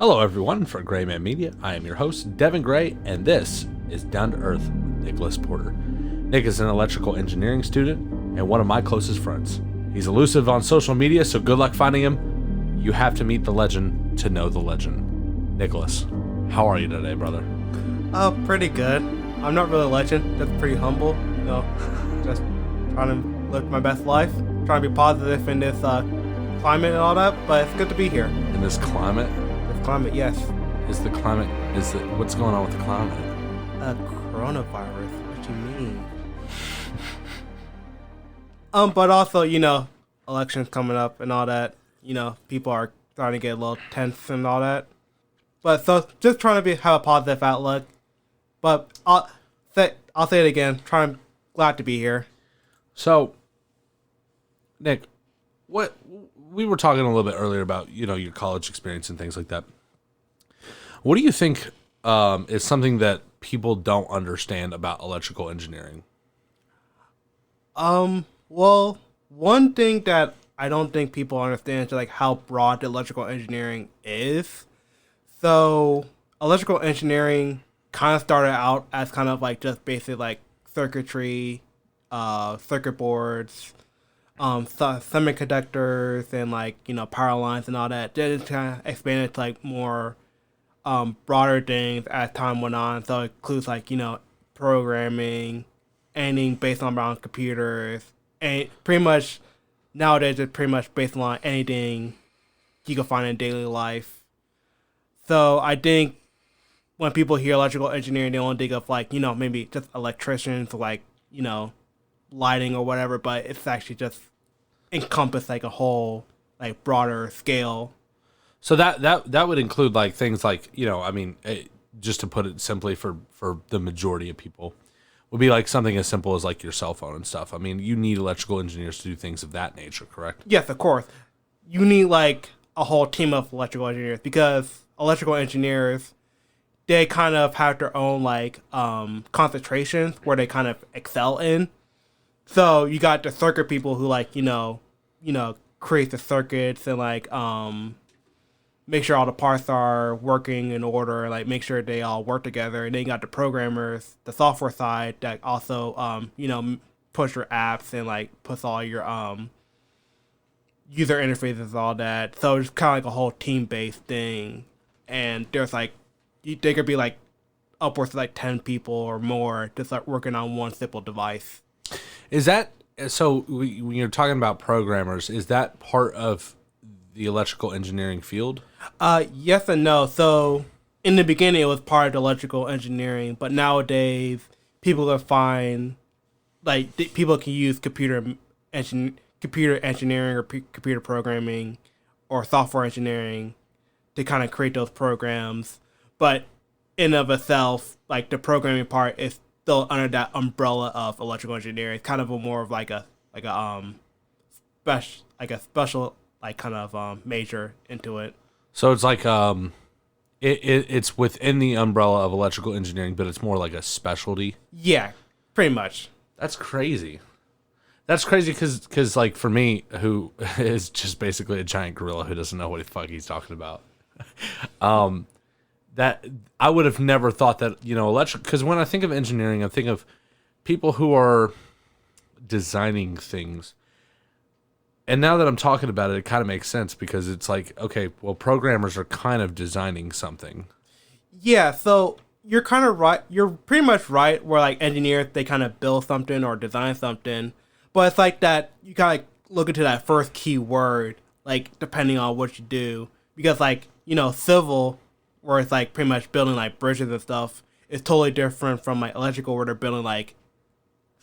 Hello, everyone, from Gray Man Media. I am your host, Devin Gray, and this is Down to Earth with Nicholas Porter. Nick is an electrical engineering student and one of my closest friends. He's elusive on social media, so good luck finding him. You have to meet the legend to know the legend. Nicholas, how are you today, brother? Oh, pretty good. I'm not really a legend, just pretty humble, just trying to live my best life, trying to be positive in this climate and all that, but it's good to be here. In this climate? This climate, yes. What's going on with the climate? Coronavirus, what you mean? But also, elections coming up and all that, people are starting to get a little tense and all that. But so, just trying to have a positive outlook. But I'll say it again. Glad to be here. So, Nick, what we were talking a little bit earlier about, your college experience and things like that. What do you think is something that people don't understand about electrical engineering? Well, one thing that I don't think people understand is like how broad electrical engineering is. So, electrical engineering kind of started out as kind of like just basic like circuitry, circuit boards, semiconductors, and like power lines and all that. Then it's kind of expanded to like more broader things as time went on. So it includes like programming, anything based on around computers, and pretty much nowadays it's pretty much based on anything you can find in daily life. So I think when people hear electrical engineering, they don't think of like, maybe just electricians, like, lighting or whatever, but it's actually just encompass like a whole like broader scale. So that would include like things like, just to put it simply for the majority of people, would be like something as simple as like your cell phone and stuff. I mean, you need electrical engineers to do things of that nature, correct? Yes, of course. You need like a whole team of electrical engineers because electrical engineers, they kind of have their own like concentrations where they kind of excel in. So you got the circuit people who like create the circuits and like make sure all the parts are working in order, like make sure they all work together. And then you got the programmers, the software side that also push your apps and like puts all your user interfaces, all that. So it's kind of like a whole team based thing. And there's like they could be like upwards of like 10 people or more just like working on one simple device. Is that so? When you're talking about programmers, is that part of the electrical engineering field? Yes and no. So in the beginning, it was part of the electrical engineering, but nowadays people can find like people can use computer engineering or computer programming or software engineering to kind of create those programs. But in of itself, like the programming part is still under that umbrella of electrical engineering. It's kind of a more of like a special like kind of major into it. So it's like it's within the umbrella of electrical engineering, but it's more like a specialty. Yeah, pretty much. That's crazy. That's crazy because like for me, who is just basically a giant gorilla who doesn't know what the fuck he's talking about, that I would have never thought that electric. Because when I think of engineering, I think of people who are designing things. And now that I'm talking about it, it kind of makes sense because it's like, okay, well, programmers are kind of designing something. Yeah, so you're kind of right. You're pretty much right where like engineers, they kind of build something or design something. But it's like that, you kind of like look into that first key word, like depending on what you do. Because like, civil, where it's like pretty much building like bridges and stuff, is totally different from like electrical where they're building like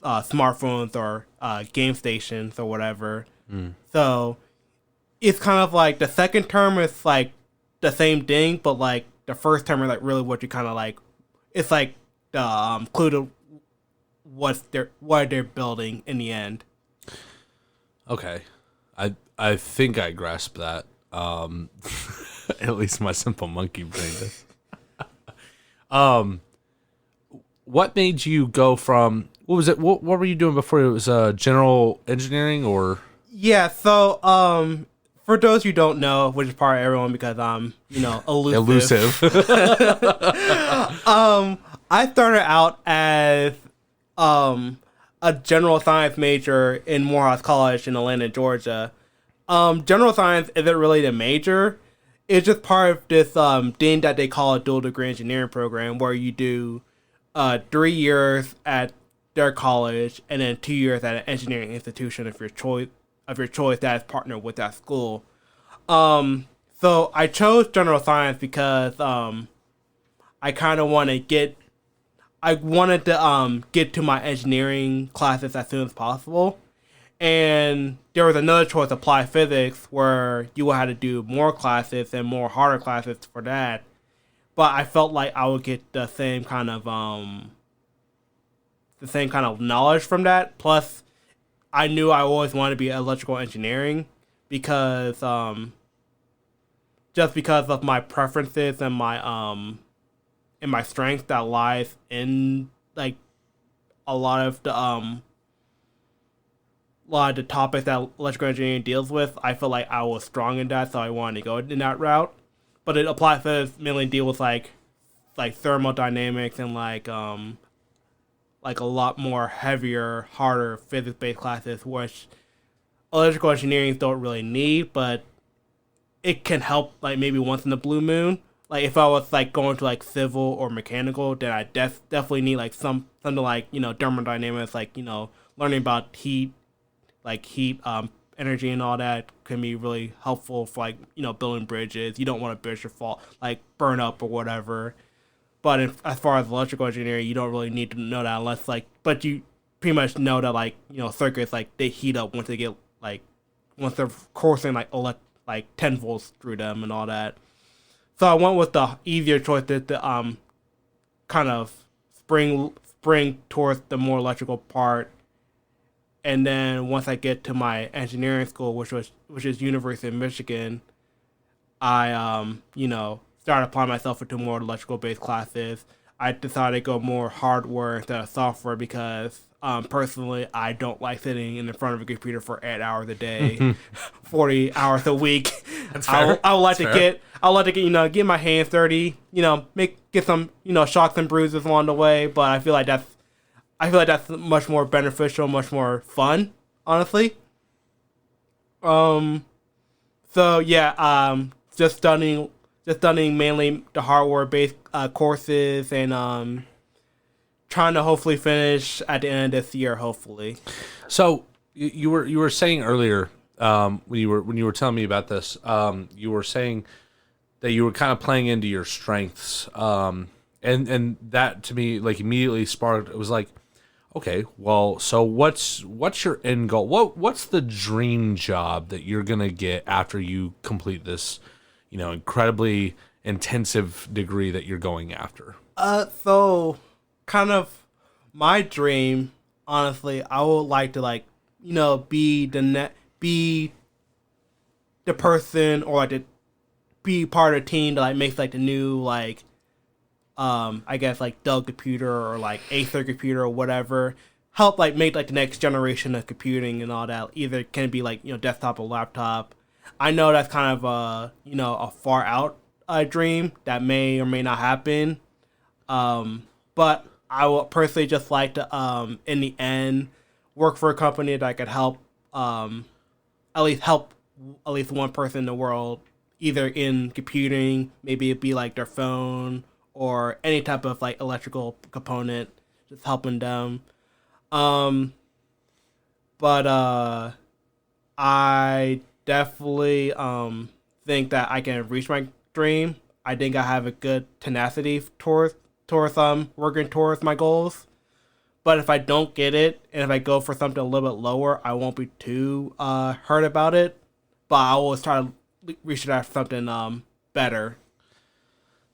smartphones or game stations or whatever. So it's kind of like the second term is like the same thing, but like the first term is like really what you kind of like. It's like the clue to what they're building in the end. Okay, I think I grasp that. At least my simple monkey brain does. What made you go from what was it? What were you doing before? It was general engineering or? Yeah, so For those you don't know, which is probably everyone because I'm, elusive. I started out as a general science major in Morehouse College in Atlanta, Georgia. General science isn't really the major. It's just part of this thing that they call a dual degree engineering program where you do 3 years at their college and then 2 years at an engineering institution of your choice that is partnered with that school. So I chose general science because I kind of wanted to get to my engineering classes as soon as possible. And there was another choice, applied physics, where you would have to do more classes and more harder classes for that. But I felt like I would get the same kind of knowledge from that. Plus, I knew I always wanted to be electrical engineering because just because of my preferences and my strength that lies in like a lot of the topics that electrical engineering deals with. I feel like I was strong in that, so I wanted to go in that route. But it applied physics mainly deal with like thermodynamics and like a lot more heavier, harder physics-based classes, which electrical engineering don't really need, but it can help like maybe once in the blue moon. Like if I was like going to like civil or mechanical, then I definitely need like something like thermodynamics, like learning about heat, energy and all that can be really helpful for like building bridges. You don't want a bridge to fall like burn up or whatever. But as far as electrical engineering, you don't really need to know that unless but you pretty much know that circuits they heat up once they get once they're coursing 10 volts through them and all that. So I went with the easier choice to kind of spring towards the more electrical part. And then once I get to my engineering school, which is University of Michigan, I started applying myself into more electrical based classes. I decided to go more hardware instead of software because personally I don't like sitting in front of a computer for 8 hours a day, 40 hours a week. That's fair. I would like to get my hands dirty, get some shocks and bruises along the way. But I feel like that's much more beneficial, much more fun, honestly. So yeah, just studying mainly the hardware-based courses and trying to hopefully finish at the end of this year, hopefully. So you were saying earlier when you were telling me about this, you were saying that you were kind of playing into your strengths, and that to me immediately sparked. It was like, okay, well, so what's your end goal? What's the dream job that you're gonna get after you complete this, incredibly intensive degree that you're going after? So kind of my dream, honestly, I would like to be the person or be part of a team that makes the new I guess Dell computer or Acer computer or whatever, help make the next generation of computing and all that. Either it can be desktop or laptop. I know that's kind of a far out dream that may or may not happen. But I would personally just like to in the end work for a company that could help at least one person in the world, either in computing, maybe it'd be their phone or any type of electrical component, just helping them. But I definitely think that I can reach my dream. I think I have a good tenacity towards working towards my goals. But if I don't get it, and if I go for something a little bit lower, I won't be too hurt about it. But I always try to reach it after something better.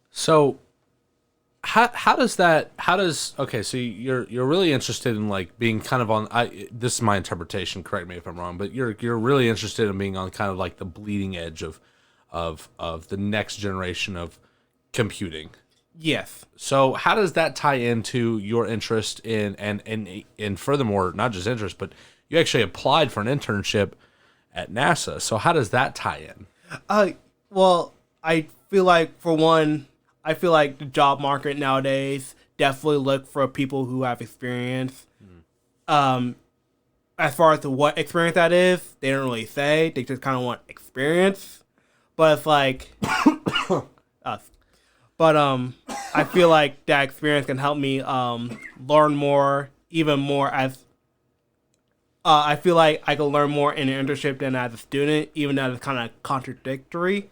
So okay, so you're really interested in being kind of on, this is my interpretation, correct me if I'm wrong, but you're really interested in being on kind of the bleeding edge of the next generation of computing. Yes. So how does that tie into your interest in and furthermore, not just interest, but you actually applied for an internship at NASA. So how does that tie in? Well, I feel like for one, I feel like the job market nowadays definitely look for people who have experience. As far as what experience that is, they don't really say. They just kind of want experience. But it's like, I feel like that experience can help me learn more, even more as. I feel like I can learn more in an internship than as a student, even though it's kind of contradictory,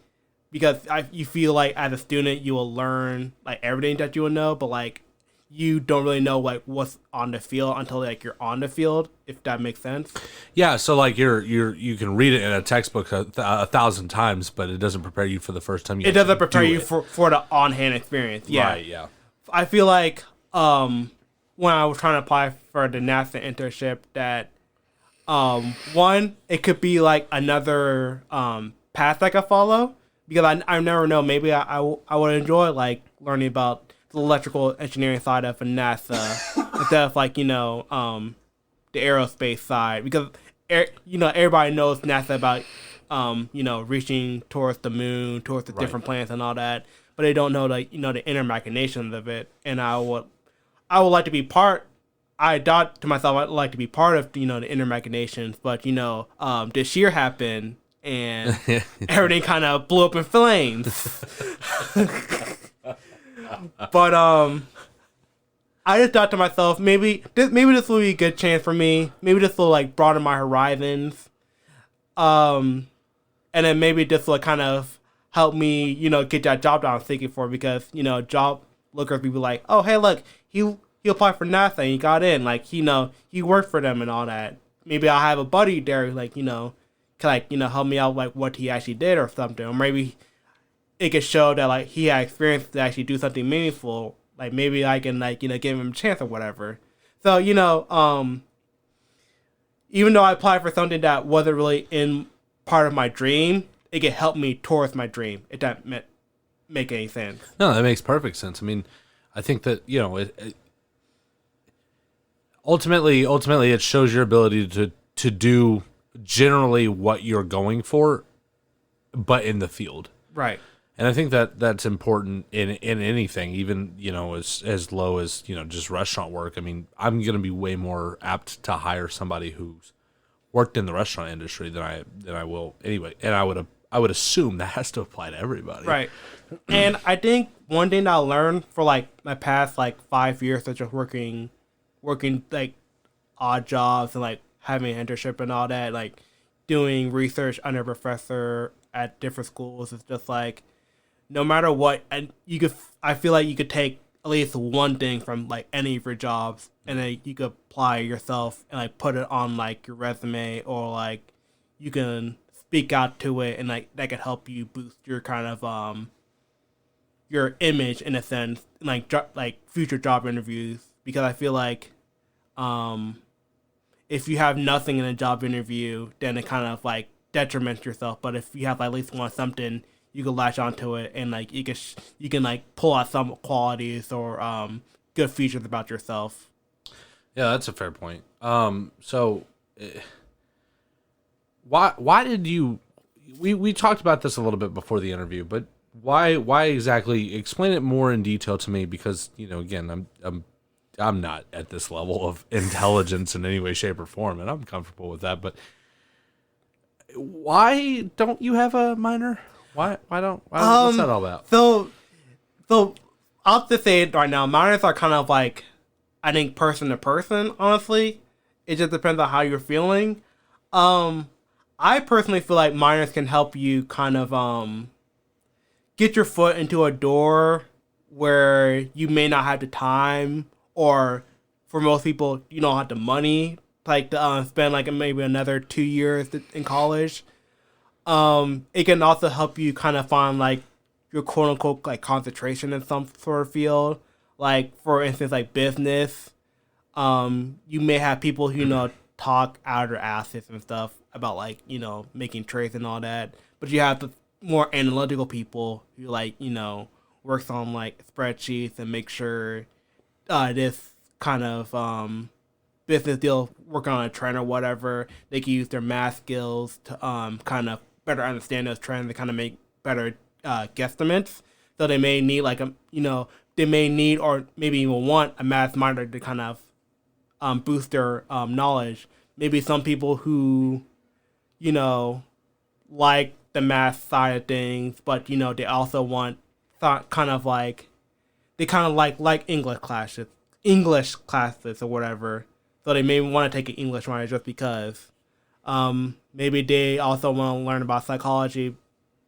because you feel like as a student you will learn like everything that you will know, but like you don't really know like what's on the field until like you're on the field, if that makes sense. Yeah, so like you can read it in a textbook a thousand times, but it doesn't prepare you for the first time you. It doesn't prepare you for the on hand experience. Yeah, right. Yeah. I feel like when I was trying to apply for the NASA internship, that one, it could be like another path I could follow, because I never know. Maybe I would enjoy like learning about the electrical engineering side of NASA instead of like the aerospace side, because everybody knows NASA about reaching towards the moon, towards the different planets and all that, but they don't know the inner machinations of it. And I would like to be part. I thought to myself I'd like to be part of the inner machinations, but this year happened and everything kind of blew up in flames. But I just thought to myself, maybe this will be a good chance for me. Maybe this will like broaden my horizons. And then maybe this will kind of help me, get that job that I was thinking for, because job lookers will be like, oh hey, look, he applied for NASA and he got in, like he worked for them and all that. Maybe I'll have a buddy there, like can help me out like what he actually did or something, or maybe it could show that like he had experience to actually do something meaningful. Like maybe I can give him a chance or whatever. So even though I applied for something that wasn't really in part of my dream, it could help me towards my dream. If that make any sense? No, that makes perfect sense. I mean, I think that ultimately it shows your ability to do generally what you're going for, but in the field. Right. And I think that that's important in anything, even as low as just restaurant work. I mean, I'm going to be way more apt to hire somebody who's worked in the restaurant industry than I will anyway. And I would assume that has to apply to everybody, right? And I think one thing that I learned for like my past like 5 years of just working like odd jobs and like having an internship and all that, like doing research under a professor at different schools, is just like, no matter what, and I feel like you could take at least one thing from like any of your jobs, and then you could apply yourself and like put it on like your resume, or like you can speak out to it, and like that could help you boost your kind of your image in a sense, like future job interviews. Because I feel like if you have nothing in a job interview, then it kind of like detriments yourself. But if you have at least something, you can latch onto it, and like you can like pull out some qualities or good features about yourself. Yeah, that's a fair point. So why did you? We talked about this a little bit before the interview, but why exactly? Explain it more in detail to me, because again, I'm not at this level of intelligence in any way, shape, or form, and I'm comfortable with that. But why don't you have a minor? Why don't? What's that all about? So I'll have to say it right now. Minors are kind of like, I think, person to person. Honestly, it just depends on how you're feeling. I personally feel like minors can help you kind of get your foot into a door where you may not have the time, or for most people, you don't have the money, like to spend like maybe another 2 years in college. It can also help you kind of find like your quote unquote like concentration in some sort of field. Like for instance, like business. You may have people who talk out of their asses and stuff about like making trades and all that, but you have the more analytical people who like works on like spreadsheets and make sure this kind of business deal, working on a trend or whatever, they can use their math skills to kind of better understand those trends and kind of make better guesstimates. So they may need they may need or maybe even want a math minor to kind of boost their knowledge. Maybe some people who, like the math side of things, but they also want like English classes or whatever. So they may want to take an English minor just because. Maybe they also want to learn about psychology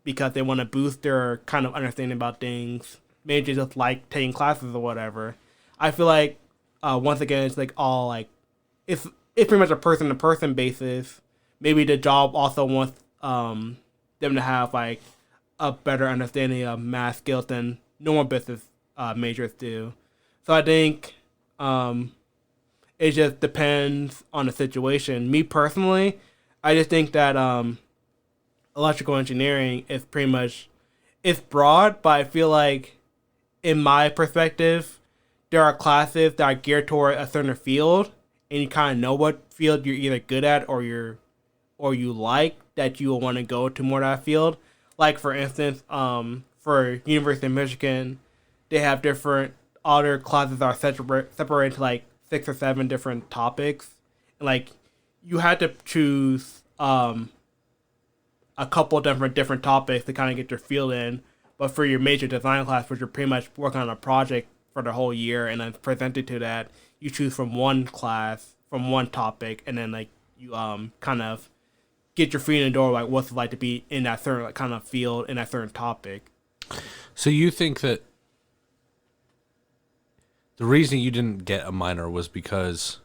because they want to boost their kind of understanding about things. Maybe they just like taking classes or whatever. I feel like once again it's like all like it's pretty much a person to person basis. Maybe the job also wants them to have like a better understanding of math skills than normal business majors do. So I think it just depends on the situation. Me personally, I just think that electrical engineering is pretty much, it's broad, but I feel like in my perspective, there are classes that are geared toward a certain field, and you kind of know what field you're either good at or you like, that you will want to go to more of that field. Like for instance, for University of Michigan, they have different other classes that are separated into like 6 or 7 different topics, and like you had to choose a couple different topics to kind of get your field in. But for your major design class, which you're pretty much working on a project for the whole year and then presented to that, you choose from one class, from one topic, and then like you kind of get your feet in the door, like what's it like to be in that certain like, kind of field in that certain topic. So you think that the reason you didn't get a minor was because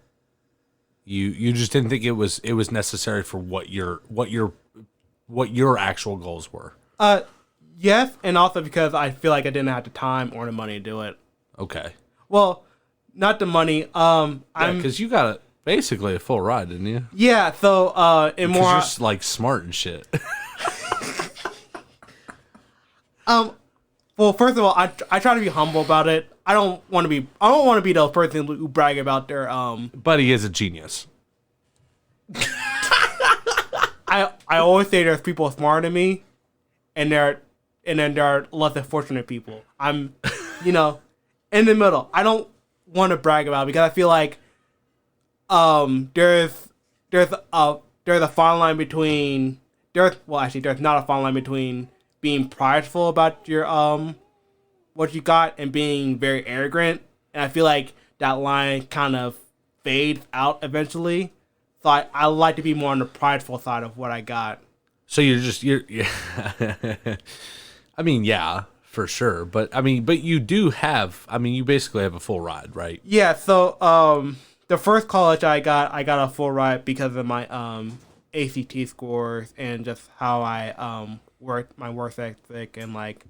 you just didn't think it was necessary for what your actual goals were? Yes, and also because I feel like I didn't have the time or the money to do it. Okay. Well, not the money. Because you got basically a full ride, didn't you? Yeah. So in more, you're like smart and shit. Well, first of all, I try to be humble about it. I don't want to be the person who brag about their But he is a genius. I always say there's people smarter than me, and then there are less fortunate people. I'm, in the middle. I don't want to brag about it because I feel like there's a fine line between there's not a fine line between being prideful about your what you got and being very arrogant, and I feel like that line kind of fades out eventually. So I like to be more on the prideful side of what I got. So you're I mean, yeah, for sure, but you do have, you basically have a full ride, right? Yeah. So the first college I got a full ride because of my ACT scores and just how I worked my work ethic and like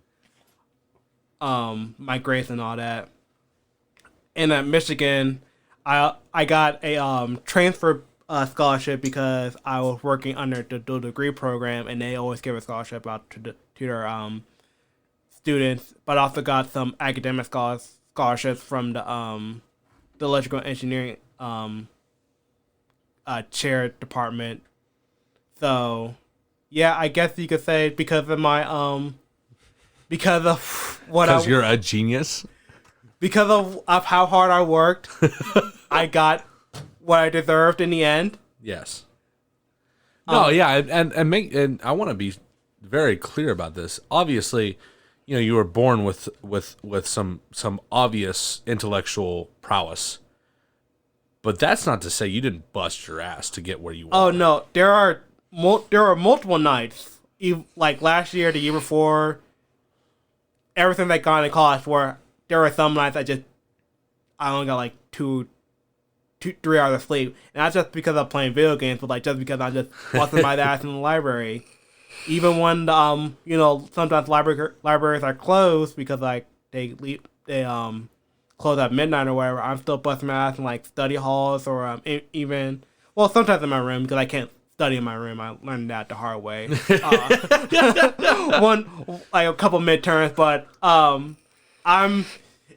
my grades and all that. And at Michigan, I got a transfer scholarship because I was working under the dual degree program, and they always give a scholarship out to their students. But I also got some academic scholarships from the electrical engineering chair department. So yeah, I guess you could say because of my because of what because you're a genius. Because of how hard I worked, I got what I deserved in the end. Yes. No, yeah, and I want to be very clear about this. Obviously, you were born with some obvious intellectual prowess, but that's not to say you didn't bust your ass to get where you are. Oh no, there are multiple nights, like last year, the year before, ever since I got into college, where there were some nights I only got like 2-3 hours of sleep, and not just because I'm playing video games, but like just because I'm just busting my ass in the library. Even when sometimes libraries are closed because like they close at midnight or whatever, I'm still busting my ass in like study halls or even sometimes in my room because I can't study in my room. I learned that the hard way. A couple midterms, but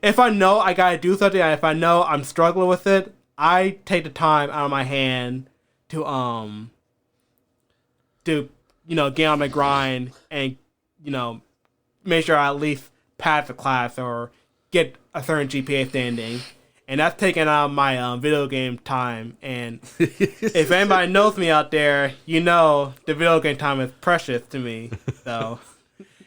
if I know I gotta do something, if I know I'm struggling with it, I take the time out of my hand to get on my grind and make sure I at least pass the class or get a certain GPA standing. And that's taking out my video game time. And if anybody knows me out there, the video game time is precious to me. So,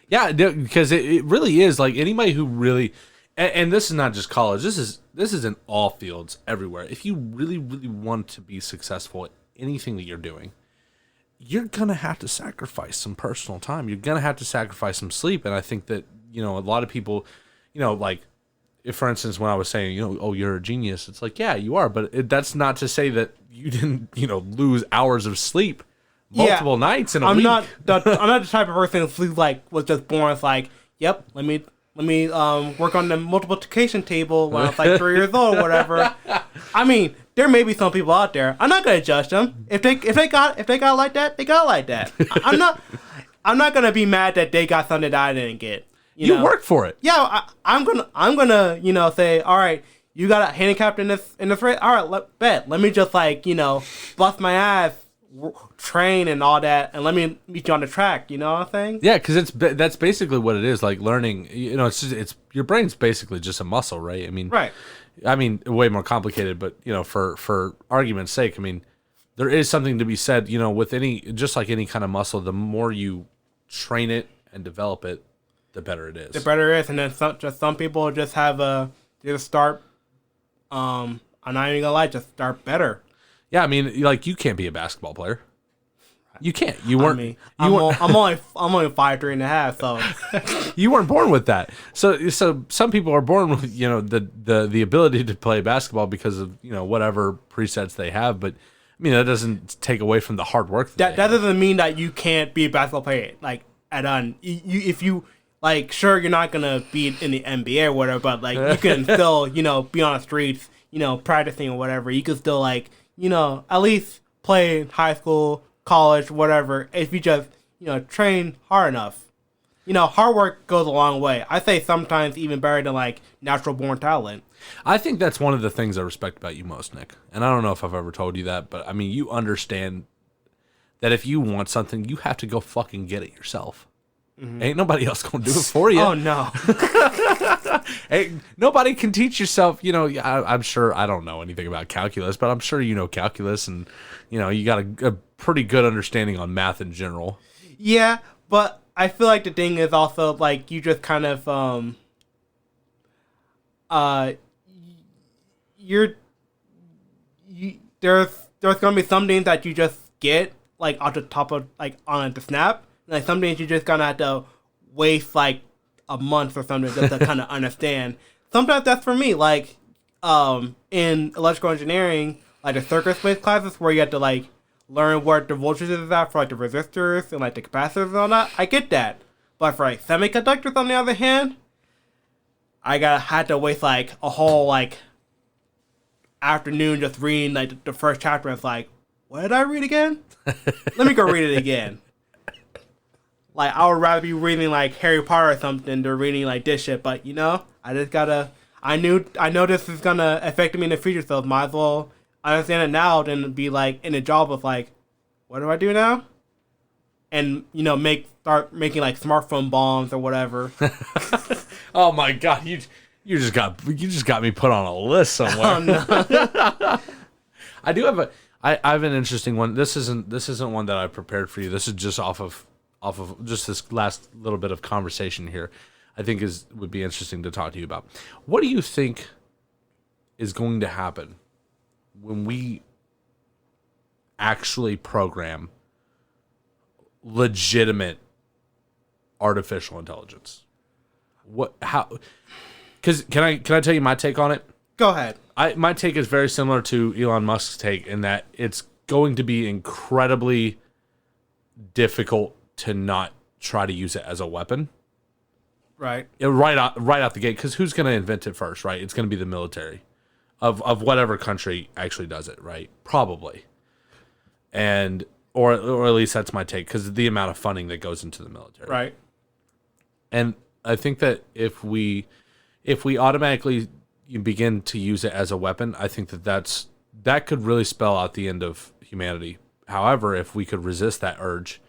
yeah, because it really is. Like anybody who really, and this is not just college. This is in all fields everywhere. If you really, really want to be successful at anything that you're doing, you're gonna have to sacrifice some personal time. You're gonna have to sacrifice some sleep. And I think that a lot of people, like. If, for instance, when I was saying, oh, you're a genius, it's like, yeah, you are, but that's not to say that you didn't, lose hours of sleep multiple nights in a week. I'm not the type of person who was just born with like, yep, let me work on the multiplication table when I was like 3 years old or whatever. I mean, there may be some people out there. I'm not gonna judge them. If they got it like that, they got it like that. I'm not gonna be mad that they got something that I didn't get. You work for it. Yeah, I'm gonna say, all right, you got a handicap in this race. All right, let me just bust my ass, train and all that, and let me meet you on the track. You know what I'm saying? Yeah, because that's basically what it is. Like learning, it's your brain's basically just a muscle, right? I mean, right. I mean, way more complicated, but for argument's sake, I mean, there is something to be said. With just like any kind of muscle, the more you train it and develop it, the better it is. The better it is, and then some people just start. I'm not even gonna lie, just start better. Yeah, I mean, like you can't be a basketball player. You can't. You weren't. I'm only 5'3.5", so you weren't born with that. So some people are born with the ability to play basketball because of whatever presets they have, but I mean that doesn't take away from the hard work. That doesn't mean that you can't be a basketball player. Like if you. Like, sure, you're not gonna be in the NBA or whatever, but like you can still, be on the streets, practicing or whatever. You can still at least play in high school, college, whatever. If you just, train hard enough. Hard work goes a long way. I say sometimes even better than natural born talent. I think that's one of the things I respect about you most, Nick. And I don't know if I've ever told you that, but I mean, you understand that if you want something, you have to go fucking get it yourself. Mm-hmm. Ain't nobody else gonna do it for you. Oh no! Nobody can teach yourself. I'm sure I don't know anything about calculus, but I'm sure you know calculus, and you got a pretty good understanding on math in general. Yeah, but I feel like the thing is also you just kind of there's gonna be some things that you just get off the top of on the snap. Like some things you just gonna have to waste a month or something just to kind of understand. Sometimes that's for me. In electrical engineering, the circuit-based classes where you have to learn what the voltages is at for the resistors and the capacitors and all that. I get that, but for semiconductors on the other hand, I had to waste a whole afternoon just reading the first chapter. It's what did I read again? Let me go read it again. I would rather be reading Harry Potter or something than reading this shit. But I just gotta. I know this is gonna affect me in the future, so might as well understand it now than be in a job of what do I do now? And start making smartphone bombs or whatever. Oh my god, you just got me put on a list somewhere. Oh no. I have an interesting one. This isn't one that I prepared for you. This is just off of just this last little bit of conversation here. I think would be interesting to talk to you about. What do you think is going to happen when we actually program legitimate artificial intelligence? Because can I tell you my take on it? Go ahead. My take is very similar to Elon Musk's take in that it's going to be incredibly difficult to not try to use it as a weapon. Right. Right out the gate, because who's going to invent it first, right? It's going to be the military of whatever country actually does it, right? Probably. And or at least that's my take, because of the amount of funding that goes into the military. Right. And I think that if we automatically begin to use it as a weapon, I think that's that could really spell out the end of humanity. However, if we could resist that urge,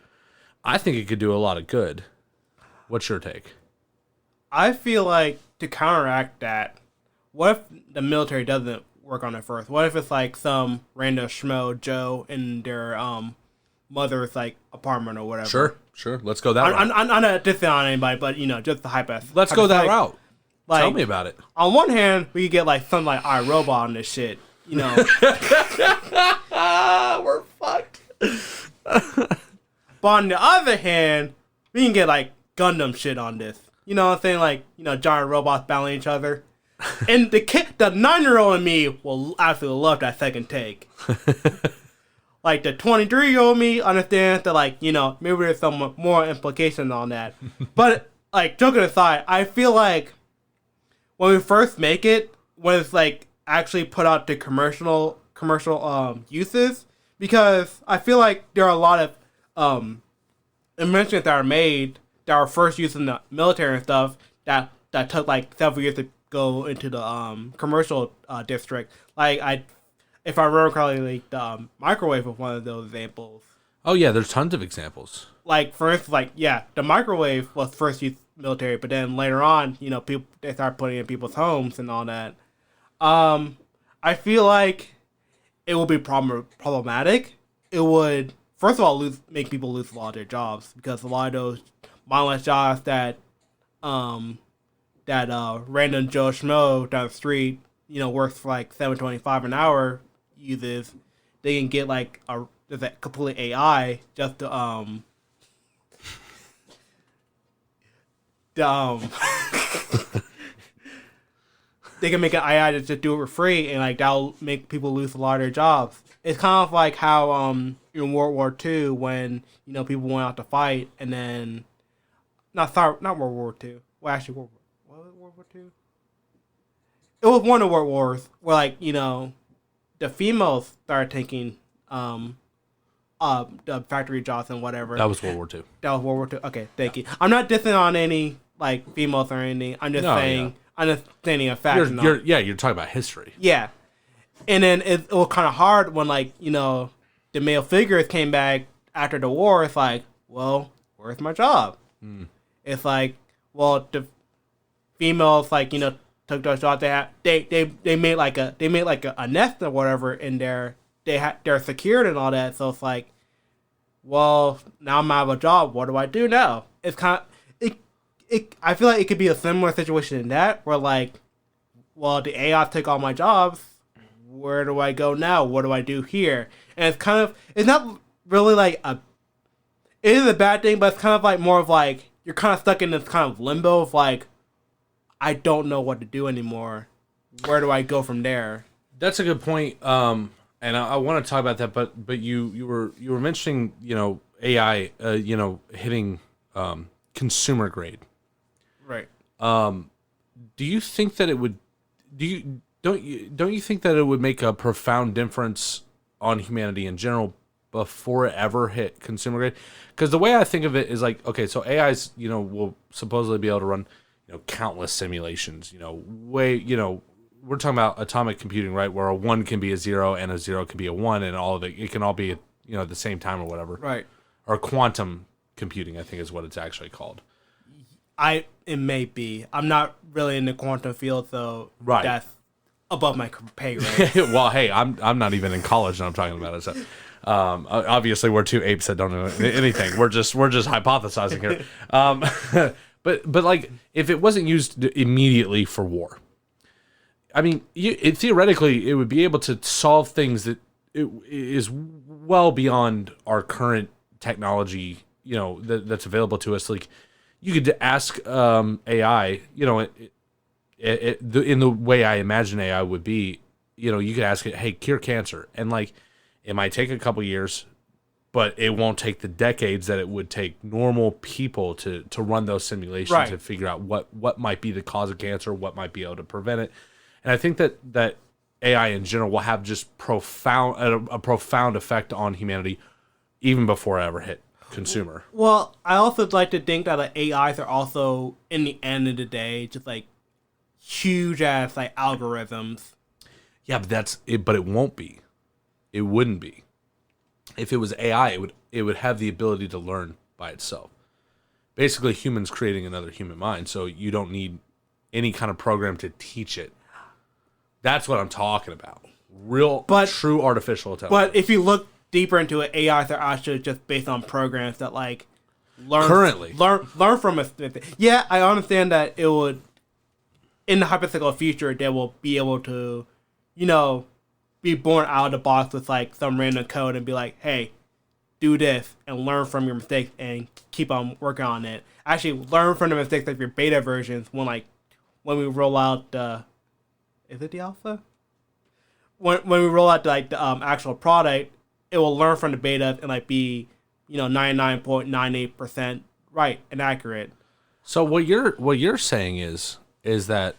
I think it could do a lot of good. What's your take? I feel like to counteract that, what if the military doesn't work on it first? What if it's like some random schmo Joe in their mother's like apartment or whatever? Sure. Let's go that route. I'm not dissing on anybody, but just the hypothetical. Let's go that route. Like, tell me about it. On one hand, we could get like something like iRobot on this shit. We're fucked. But on the other hand, we can get like Gundam shit on this. You know what I'm saying? Like, giant robots battling each other. And the 9-year-old in me will absolutely love that second take. Like, the 23-year-old me understands that, like, maybe there's some more implications on that. But, like, joking aside, I feel like when we first make it, when it's, like, actually put out to commercial uses, because I feel like there are a lot of inventions that are made that were first used in the military and stuff that took, like, several years to go into the commercial district. Like, if I remember correctly, like, the microwave was one of those examples. Oh yeah, there's tons of examples. Like, for instance, like, yeah, the microwave was first used military, but then later on, people, they started putting it in people's homes and all that. I feel like it would be problematic. It would, first of all, make people lose a lot of their jobs, because a lot of those mindless jobs that random Joe Schmo down the street, works for like $7.25 an hour, uses, they can get like a completely AI just to they can make an AI to just do it for free, and like that'll make people lose a lot of their jobs. It's kind of like how in World War II, when people went out to fight, and then not World War II. Well, actually, World War II. It was one of World Wars where, like, the females started taking the factory jobs and whatever. That was World War II. That was World War II. Okay, thank you. I'm not dissing on any like females or anything. I'm just saying. Yeah. I'm just stating a fact. You're talking about history. Yeah, and then it was kind of hard when, like, the male figures came back after the war. It's like, well, where's my job? It's like, well, the females, like, took those jobs. They made like a nest or whatever in there. They're secured and all that. So it's like, well, now I'm out of a job. What do I do now? It's kind of I feel like it could be a similar situation in that, where, like, well, the AI took all my jobs. Where do I go now? What do I do here? And it's not really like it is a bad thing, but it's kind of like more of like you're kind of stuck in this kind of limbo of like, I don't know what to do anymore. Where do I go from there? That's a good point. And I want to talk about that, but you were mentioning, AI, hitting consumer grade. Right. Do you think that it would? Don't you think that it would make a profound difference on humanity in general before it ever hit consumer grade? Because the way I think of it is like, okay, so AIs, will supposedly be able to run, countless simulations. We're talking about atomic computing, right? Where a 1 can be a 0 and a 0 can be a 1, and all of it can all be at the same time or whatever. Right. Or quantum computing, I think is what it's actually called. It may be. I'm not really in the quantum field, so right. That's above my pay grade. Well, hey, I'm not even in college and I'm talking about it. So, obviously, we're two apes that don't know anything. We're just hypothesizing here. But like, if it wasn't used immediately for war, I mean, theoretically, it would be able to solve things that is well beyond our current technology. That's available to us. Like, you could ask AI, in the way I imagine AI would be, you could ask it, hey, cure cancer. And like, it might take a couple years, but it won't take the decades that it would take normal people to run those simulations right. to figure out what might be the cause of cancer, what might be able to prevent it. And I think that AI in general will have just a profound effect on humanity even before it ever hit consumer. Well, I also like to think that the AIs are also, in the end of the day, just like huge ass like algorithms. Yeah, but that's it. But it won't be. It wouldn't be. If it was AI, it would have the ability to learn by itself. Basically, humans creating another human mind, so you don't need any kind of program to teach it. That's what I'm talking about. True artificial intelligence. But if you look deeper into it, AIs are actually just based on programs that like learn from a. Yeah, I understand that it would, in the hypothetical future, they will be able to, be born out of the box with like some random code and be like, hey, do this and learn from your mistakes and keep on working on it. Actually, learn from the mistakes of your beta versions when we roll out the, is it the alpha? When we roll out the actual product, it will learn from the beta and like be 99.98% right and accurate. So what you're saying is that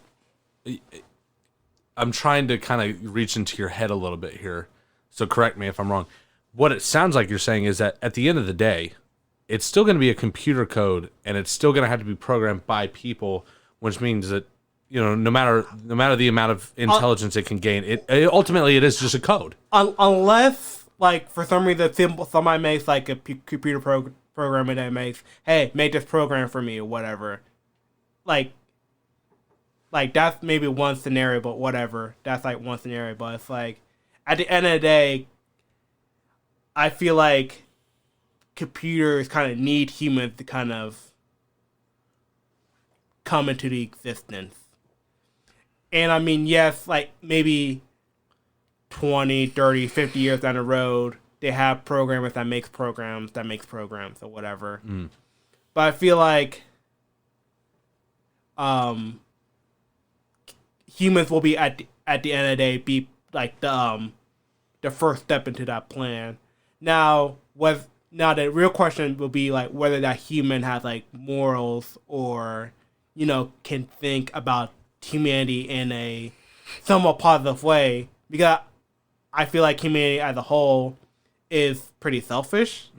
I'm trying to kind of reach into your head a little bit here. So correct me if I'm wrong. What it sounds like you're saying is that at the end of the day, it's still going to be a computer code and it's still going to have to be programmed by people, which means that no matter the amount of intelligence it can gain, it ultimately it is just a code. Unless like for some reason somebody makes like a computer program that makes, hey, make this program for me or whatever. Like that's maybe one scenario, but whatever. That's like one scenario, but it's like at the end of the day, I feel like computers kind of need humans to kind of come into the existence. And I mean, yes, like maybe 20, 30, 50 years down the road, they have programmers that makes programs or whatever. Mm. But I feel like humans will be at the end of the day be like the first step into that plan. Now the real question will be like whether that human has like morals or can think about humanity in a somewhat positive way, because I feel like humanity as a whole is pretty selfish.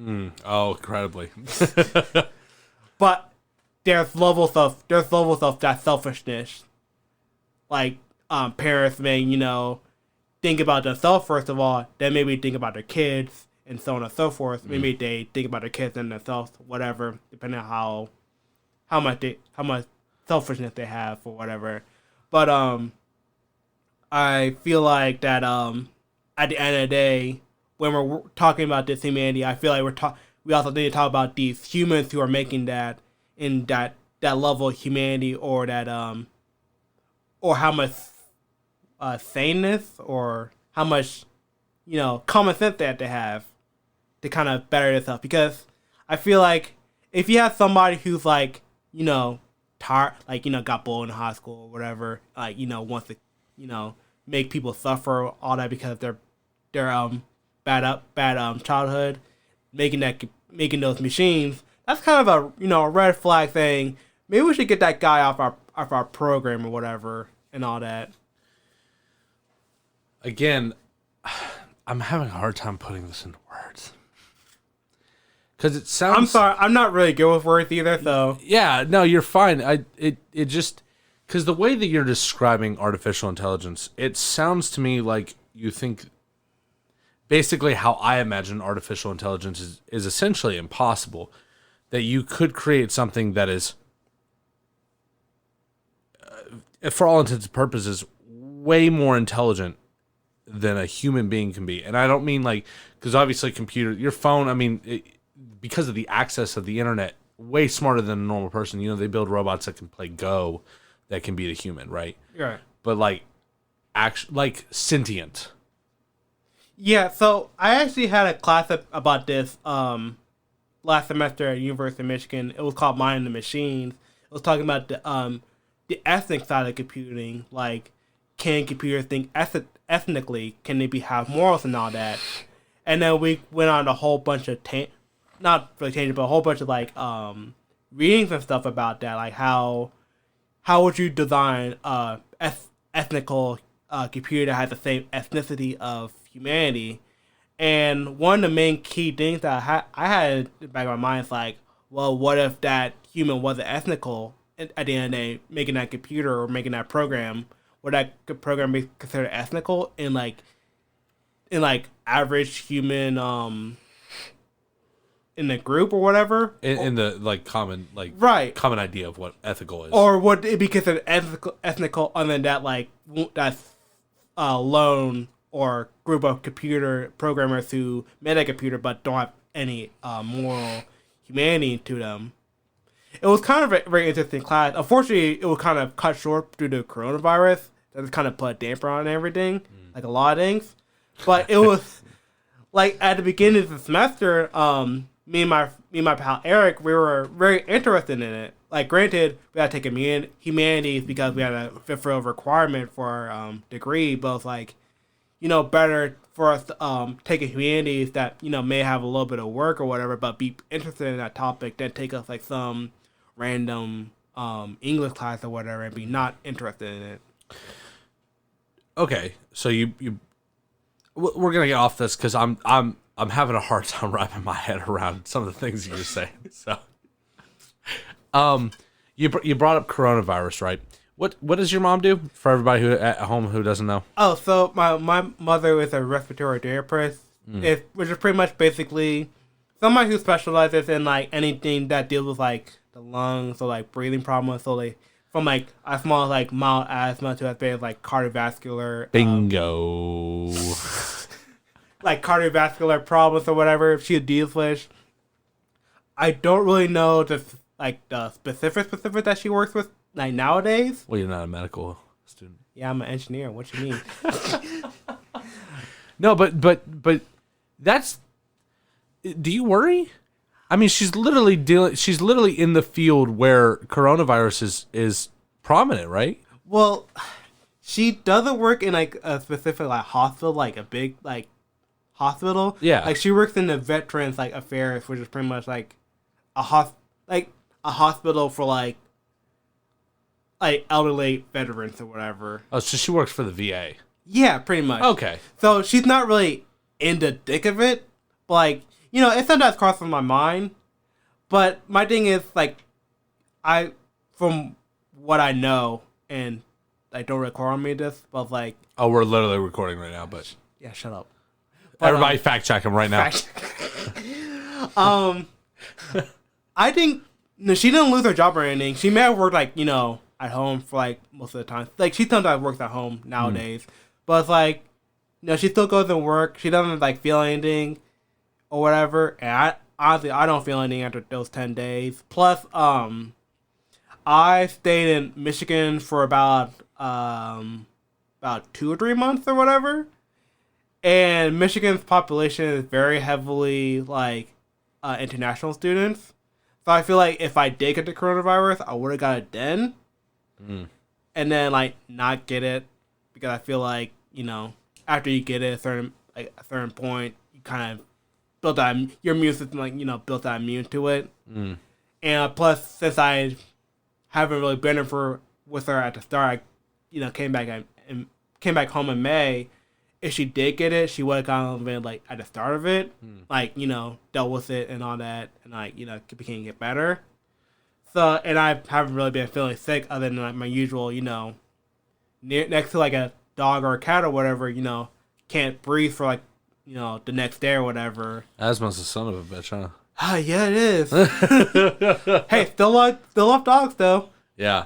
Oh, incredibly. But there's levels of that selfishness. Like parents may think about themselves first of all, then maybe think about their kids and so on and so forth. Maybe they think about their kids and themselves, whatever, depending on how much selfishness they have or whatever. But I feel like that at the end of the day, when we're talking about this humanity, I feel like we also need to talk about these humans who are making that in that level of humanity, or that or how much saneness or how much common sense they have to have to kind of better themselves. Because I feel like if you have somebody who's like tired, like got bullied in high school or whatever, like wants to make people suffer all that because of their bad childhood, making those machines, that's kind of a red flag thing. Maybe we should get that guy off our program or whatever and all that. Again, I'm having a hard time putting this into words. Because it sounds... I'm sorry, I'm not really good with words either, so... Yeah, no, you're fine. It just... Because the way that you're describing artificial intelligence, it sounds to me like you think... Basically, how I imagine artificial intelligence is essentially impossible. That you could create something that is, for all intents and purposes, way more intelligent than a human being can be. And I don't mean like... Because obviously your phone, I mean... because of the access of the internet, way smarter than a normal person. They build robots that can play Go, that can beat a human, right? Right. But like sentient. Yeah. So I actually had a class about this last semester at University of Michigan. It was called Mind the Machines. It was talking about the ethnic side of computing. Like, can computers think ethnically? Can they have morals and all that? And then we went on a whole bunch of not really tangent, but a whole bunch of like readings and stuff about that. Like how would you design ethnical computer that has the same ethnicity of humanity? And one of the main key things that I had in the back of my mind is like, well, what if that human wasn't ethnical at the end of the day, making that computer or making that program? would that program be considered ethical in average human in the group or whatever? In the common Right. common idea of what ethical is. Or would it be considered ethical other than that that's lone or group of computer programmers who made a computer but don't have any moral humanity to them? It was kind of a very interesting class. Unfortunately, it was kind of cut short due to coronavirus. That kind of put a damper on everything, like a lot of things. But it was like at the beginning of the semester, me and my pal Eric, we were very interested in it. Like, granted, we had to take humanities because we had a fulfill requirement for our degree, but it's like, better for us to take a humanities that, may have a little bit of work or whatever, but be interested in that topic than take us like some random English class or whatever and be not interested in it. Okay, so we're gonna get off this because I'm having a hard time wrapping my head around some of the things you're saying. So, you brought up coronavirus, right? What does your mom do for everybody who at home who doesn't know? Oh, so my mother is a respiratory therapist, which is pretty much basically somebody who specializes in like anything that deals with like the lungs or like breathing problems. So like from like as small as like mild asthma to as big as like cardiovascular. Bingo. Like cardiovascular problems or whatever she deals with. I don't really know the specific that she works with like nowadays. Well, you're not a medical student. Yeah, I'm an engineer. What you mean? No, but that's. Do you worry? I mean, she's literally in the field where coronavirus is prominent, right? Well, she doesn't work in like a specific like hospital, like a big like hospital. Yeah. Like she works in the Veterans like Affairs, which is pretty much like a hospital for like elderly veterans or whatever. Oh, so she works for the VA. Yeah, pretty much. Okay. So she's not really in the thick of it, but like, it sometimes crosses my mind. But my thing is like, from what I know, and I don't record on me this, but like. Oh, we're literally recording right now, but. Yeah, shut up. But, everybody fact check him right now. I think she didn't lose her job or anything. She may have worked like, at home for like most of the time. Like she sometimes works at home nowadays. But it's like, she still goes to work. She doesn't like feel anything or whatever. And honestly, I don't feel anything after those 10 days. Plus, I stayed in Michigan for about 2 or 3 months or whatever. And Michigan's population is very heavily like international students. So I feel like if I did get the coronavirus, I would have got it then. And then like not get it because I feel like, after you get it at a certain point, you kind of built that your immune system built that immune to it. And plus, since I haven't really been with her at the start, I came back home in May. If she did get it, she would have gone been like at the start of it, dealt with it and all that, and became get better. So, and I haven't really been feeling sick other than like my usual, next to like a dog or a cat or whatever, can't breathe for like, the next day or whatever. Asthma's the son of a bitch, huh? Yeah, it is. Hey, still love dogs though. Yeah.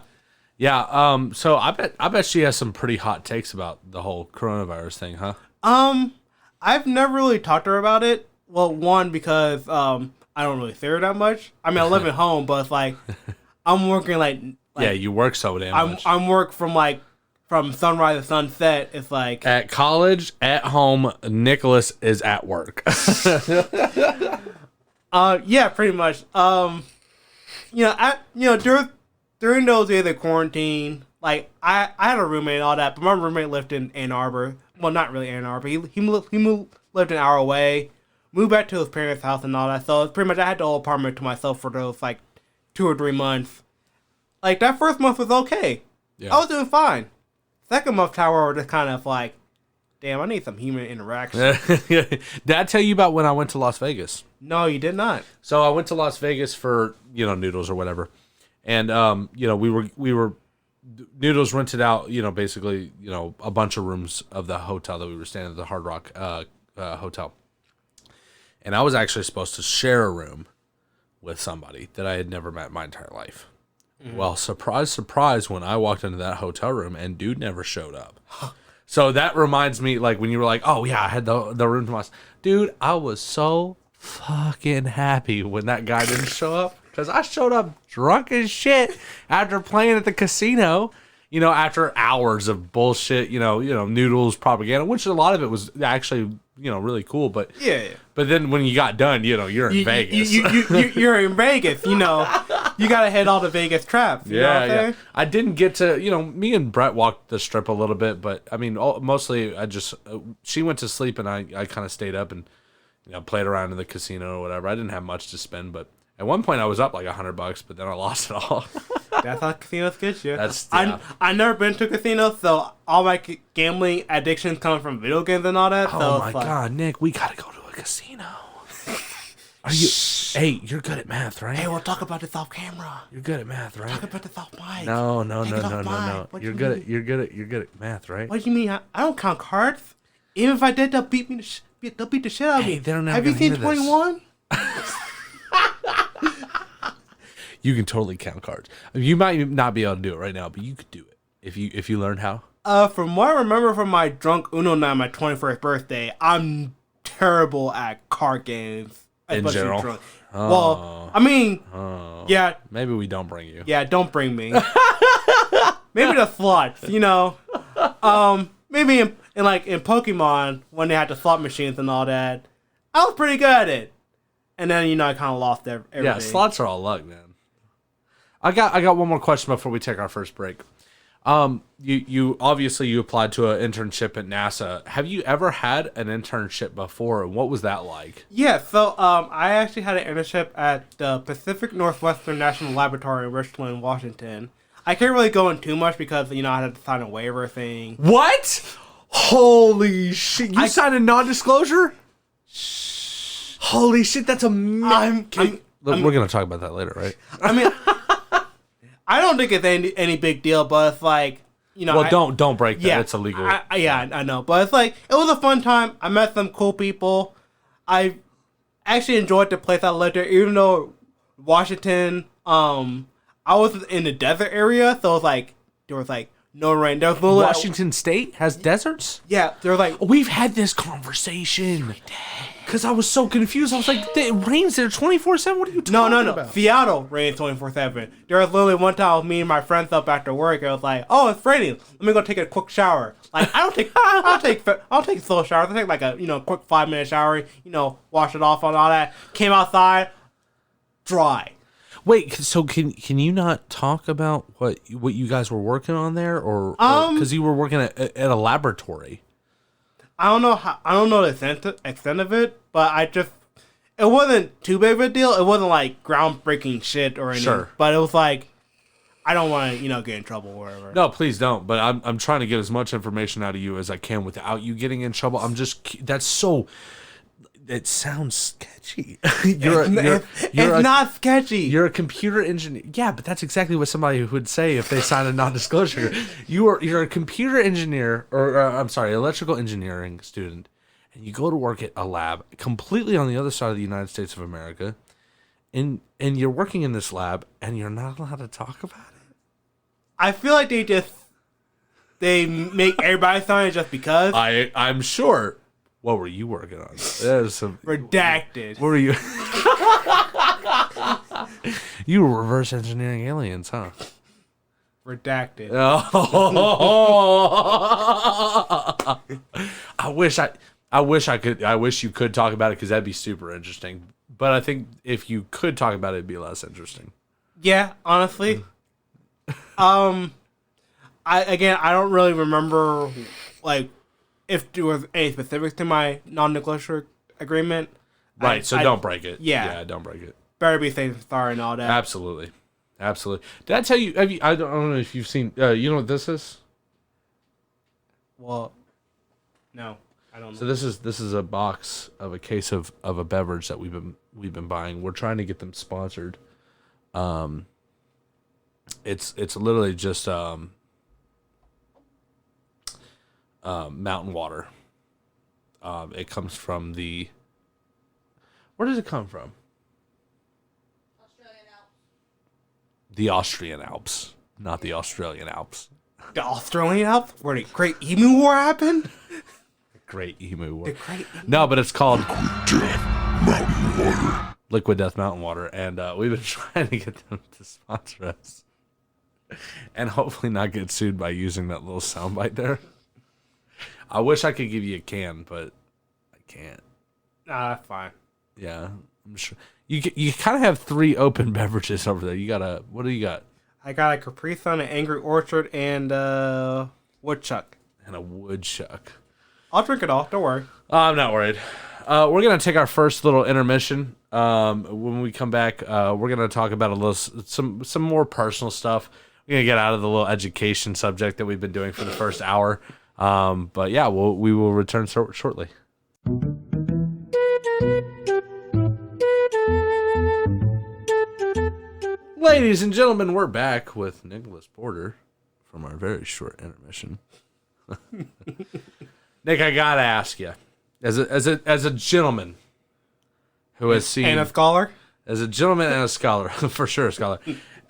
Yeah, so I bet she has some pretty hot takes about the whole coronavirus thing, huh? I've never really talked to her about it. Well, one, because I don't really see her that much. I mean, I live at home, but it's like I'm working like yeah, you work so damn much. I'm work from sunrise to sunset. It's like at college, at home, Nicholas is at work. Yeah, pretty much. During those days of quarantine, like I had a roommate and all that, but my roommate lived in Ann Arbor. Well, not really Ann Arbor. He lived an hour away, moved back to his parents' house and all that. So it's pretty much I had the whole apartment to myself for those like 2 or 3 months. Like that first month was okay. Yeah. I was doing fine. Second month, however, just kind of like, damn, I need some human interaction. Did I tell you about when I went to Las Vegas? No, you did not. So I went to Las Vegas for noodles or whatever. And we were Noodles rented out, basically, a bunch of rooms of the hotel that we were staying at, the Hard Rock hotel. And I was actually supposed to share a room with somebody that I had never met in my entire life. Mm-hmm. Well, surprise, surprise, when I walked into that hotel room and dude never showed up. So that reminds me, like, when you were like, oh, yeah, I had the room to myself. Dude, I was so fucking happy when that guy didn't show up. Because I showed up drunk as shit after playing at the casino, after hours of bullshit, Noodles propaganda, which a lot of it was actually, really cool. But yeah. But then when you got done, you're in Vegas. You're in Vegas, you got to hit all the Vegas traps. You know what I'm saying? I didn't get to, me and Brett walked the strip a little bit, but I mean, mostly she went to sleep and I kind of stayed up and, played around in the casino or whatever. I didn't have much to spend, but at one point I was up like $100, but then I lost it all. That's how casinos get you. Yeah. I've never been to a casino, so all my gambling addictions come from video games and all that. Oh my God, Nick, we gotta go to a casino. Are you? Hey, you're good at math, right? Hey, we'll talk about this off camera. You're good at math, right? Talk about this off mic. No. What You're good at math, right? What do you mean? I don't count cards. Even if I did, they'll beat the shit out of me. Hey, they're never Have you seen 21? You can totally count cards. You might not be able to do it right now, but you could do it if you learn how. From what I remember from my drunk Uno night on my 21st birthday, I'm terrible at card games. In general? Drunk. Well, I mean, yeah. Maybe we don't bring you. Yeah, don't bring me. Maybe the slots, Maybe in Pokemon, when they had the slot machines and all that, I was pretty good at it. And then, I kind of lost everything. Yeah, slots are all luck, man. I got one more question before we take our first break. You obviously you applied to an internship at NASA. Have you ever had an internship before, and what was that like? Yeah, so I actually had an internship at the Pacific Northwestern National Laboratory in Richland, Washington. I can't really go in too much because I had to sign a waiver thing. What? Holy shit! You signed a non-disclosure? Holy shit! That's amazing. We're gonna talk about that later, right? I mean. I don't think it's any big deal, but it's like, Well, don't break that. It's illegal. I know. But it's like, it was a fun time. I met some cool people. I actually enjoyed the place I lived there, even though Washington, I was in the desert area, so it was like, there was like no rain. There was no Washington State has deserts? Yeah, they're like... We've had this conversation. Because I was so confused. I was like, it rains there 24/7? What are you talking about? Seattle rains 24/7. There was literally one time with me and my friends up after work. I was like, oh, it's raining. Let me go take a quick shower. Like, I don't take slow showers. I take like a, quick 5-minute shower, wash it off and all that. Came outside, dry. Wait, so can you not talk about what you guys were working on there, or because you were working at a laboratory? I don't know the extent of it, but it wasn't too big of a deal. It wasn't like groundbreaking shit or anything. Sure. But it was like, I don't want to, get in trouble or whatever. No, please don't. But I'm trying to get as much information out of you as I can without you getting in trouble. It sounds sketchy. It's not sketchy. You're a computer engineer. Yeah, but that's exactly what somebody would say if they signed a non-disclosure. You're a computer engineer, or electrical engineering student, and you go to work at a lab completely on the other side of the United States of America, and you're working in this lab, and you're not allowed to talk about it. I feel like they make everybody sign it just because. I'm sure. What were you working on? There's some redacted. What were you? You were reverse engineering aliens, huh? Redacted. Oh. I wish you could talk about it because that'd be super interesting. But I think if you could talk about it, it'd be less interesting. Yeah, honestly. I don't really remember like if there was any specifics to my non-disclosure agreement. Right, don't break it. Yeah, don't break it. Better be safe and sorry and all that. Absolutely. Did I tell you? I don't know if you've seen. You know what this is? Well, no, I don't know. So this is a box of a case of a beverage that we've been buying. We're trying to get them sponsored. It's literally just mountain water. It comes from the... Where does it come from? Australian Alps. The Austrian Alps, not the Australian Alps. The Australian Alps, where the Great Emu War happened. Great Emu War. The Great Emu. No, but it's called Liquid Death Mountain Water, and we've been trying to get them to sponsor us, and hopefully not get sued by using that little soundbite there. I wish I could give you a can, but I can't. Nah, that's fine. Yeah, I'm sure you kind of have 3 open beverages over there. You got a what do you got? I got a Capri Sun, an Angry Orchard, and Woodchuck. And a woodchuck. I'll drink it all. Don't worry. I'm not worried. We're gonna take our first little intermission. When we come back, we're gonna talk about a little some more personal stuff. We're gonna get out of the little education subject that we've been doing for the first hour. But yeah, we will return shortly. Ladies and gentlemen, we're back with Nicholas Porter from our very short intermission. Nick, I gotta ask you, as a gentleman who has seen, And a scholar. as a gentleman and a scholar, for sure, a scholar,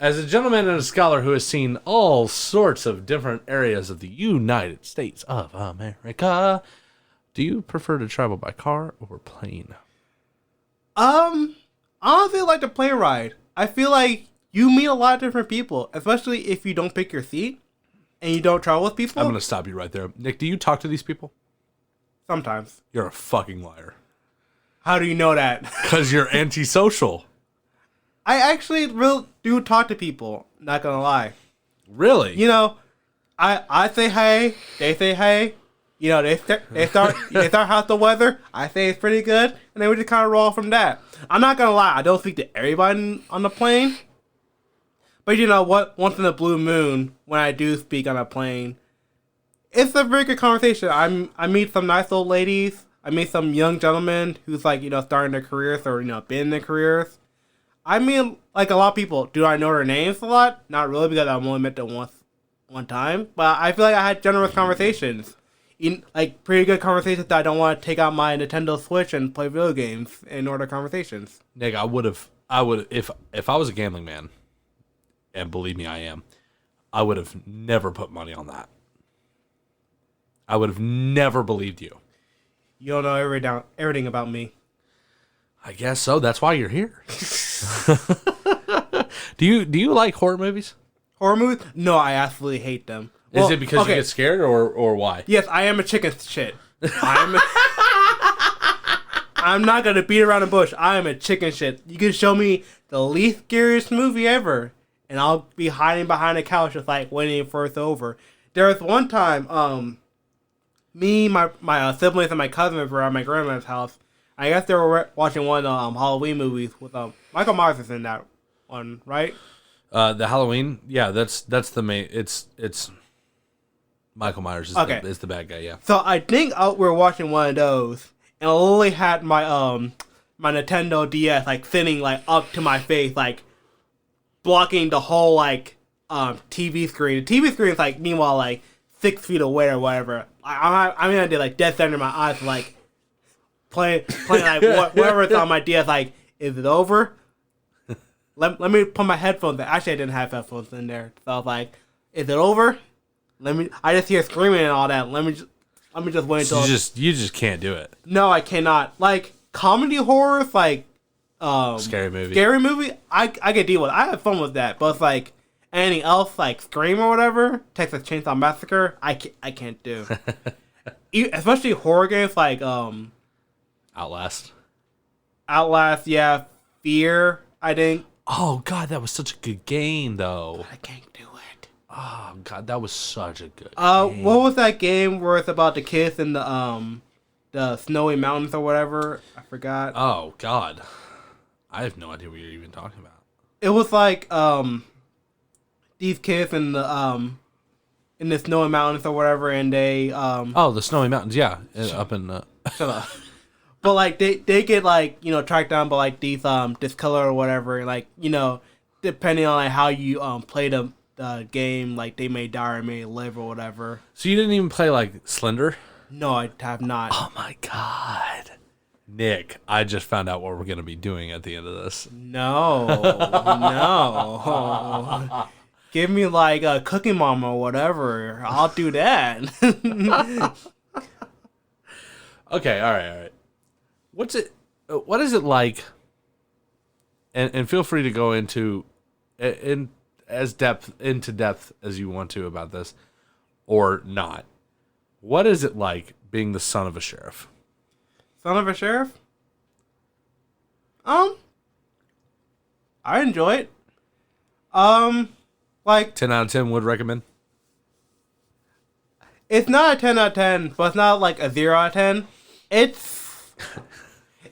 as a gentleman and a scholar who has seen all sorts of different areas of the United States of America, do you prefer to travel by car or plane? Honestly, I like the plane ride. I feel like you meet a lot of different people, especially if you don't pick your seat and you don't travel with people. I'm gonna stop you right there, Nick. Do you talk to these people? Sometimes. You're a fucking liar. How do you know that? Because you're antisocial. I actually really do talk to people. Not gonna lie. Really? You know, I say hey, they say hey. You know, they start how's the weather. I say it's pretty good, and then we just kind of roll from that. I'm not gonna lie. I don't speak to everybody on the plane, but you know what? Once in a blue moon, when I do speak on a plane, it's a very good conversation. I meet some nice old ladies. I meet some young gentlemen who's like, you know, starting their careers or, you know, been in their careers. I mean, like a lot of people. Do I know their names a lot? Not really, because I've only met them one time. But I feel like I had generous conversations. Like pretty good conversations that I don't want to take out my Nintendo Switch and play video games in order conversations. Nick, I would if I was a gambling man, and believe me, I am, I would have never put money on that. I would have never believed you. You don't know everything about me. I guess so. That's why you're here. Do you like horror movies? Horror movies? No, I absolutely hate them. Is it because you get scared or why? Yes, I am a chicken shit. I'm not gonna beat around the bush. I am a chicken shit. You can show me the least scariest movie ever, and I'll be hiding behind the couch just like waiting for it's over. There was one time, me, my siblings, and my cousins were at my grandma's house. I guess they were watching one Halloween movies with Michael Myers is in that one, right? The Halloween, yeah, that's the main. It's Michael Myers is the bad guy, yeah. So I think we were watching one of those, and I literally had my my Nintendo DS like sitting like up to my face, like blocking the whole like TV screen. The TV screen is like meanwhile like 6 feet away or whatever. I mean I did like dead center in my eyes, like playing like whatever's on my DS. Like, is it over? Let me put my headphones in. Actually, I didn't have headphones in there, so I was like, is it over? I just hear screaming and all that. Let me just wait until you just can't do it. No, I cannot. Like comedy horrors, like scary movie. I can deal with. I have fun with that, but it's like anything else, like Scream or whatever, Texas Chainsaw Massacre, I can't do. Especially horror games like Outlast, yeah, Fear. I think. Oh God, that was such a good game, though. I can't do it. Oh God, that was such a good game. What was that game where it's about the kids in the snowy mountains or whatever? I forgot. Oh God, I have no idea what you're even talking about. It was like these kids in the snowy mountains or whatever, and they the snowy mountains, yeah, up in shut up. But like they get like, you know, tracked down by like these this color or whatever, like, you know, depending on like how you play the the game like They May Die or May Live or whatever. So you didn't even play like Slender? No, I have not. Oh my god. Nick, I just found out what we're going to be doing at the end of this. No, no. Give me like a Cookie Mama or whatever. I'll do that. Okay, all right. What is it like? And feel free to go into depth as you want to about this, or not. What is it like being the son of a sheriff? Son of a sheriff? I enjoy it. Like 10 out of 10 would recommend. it's not a 10 out of 10, but it's not like a 0 out of 10. It's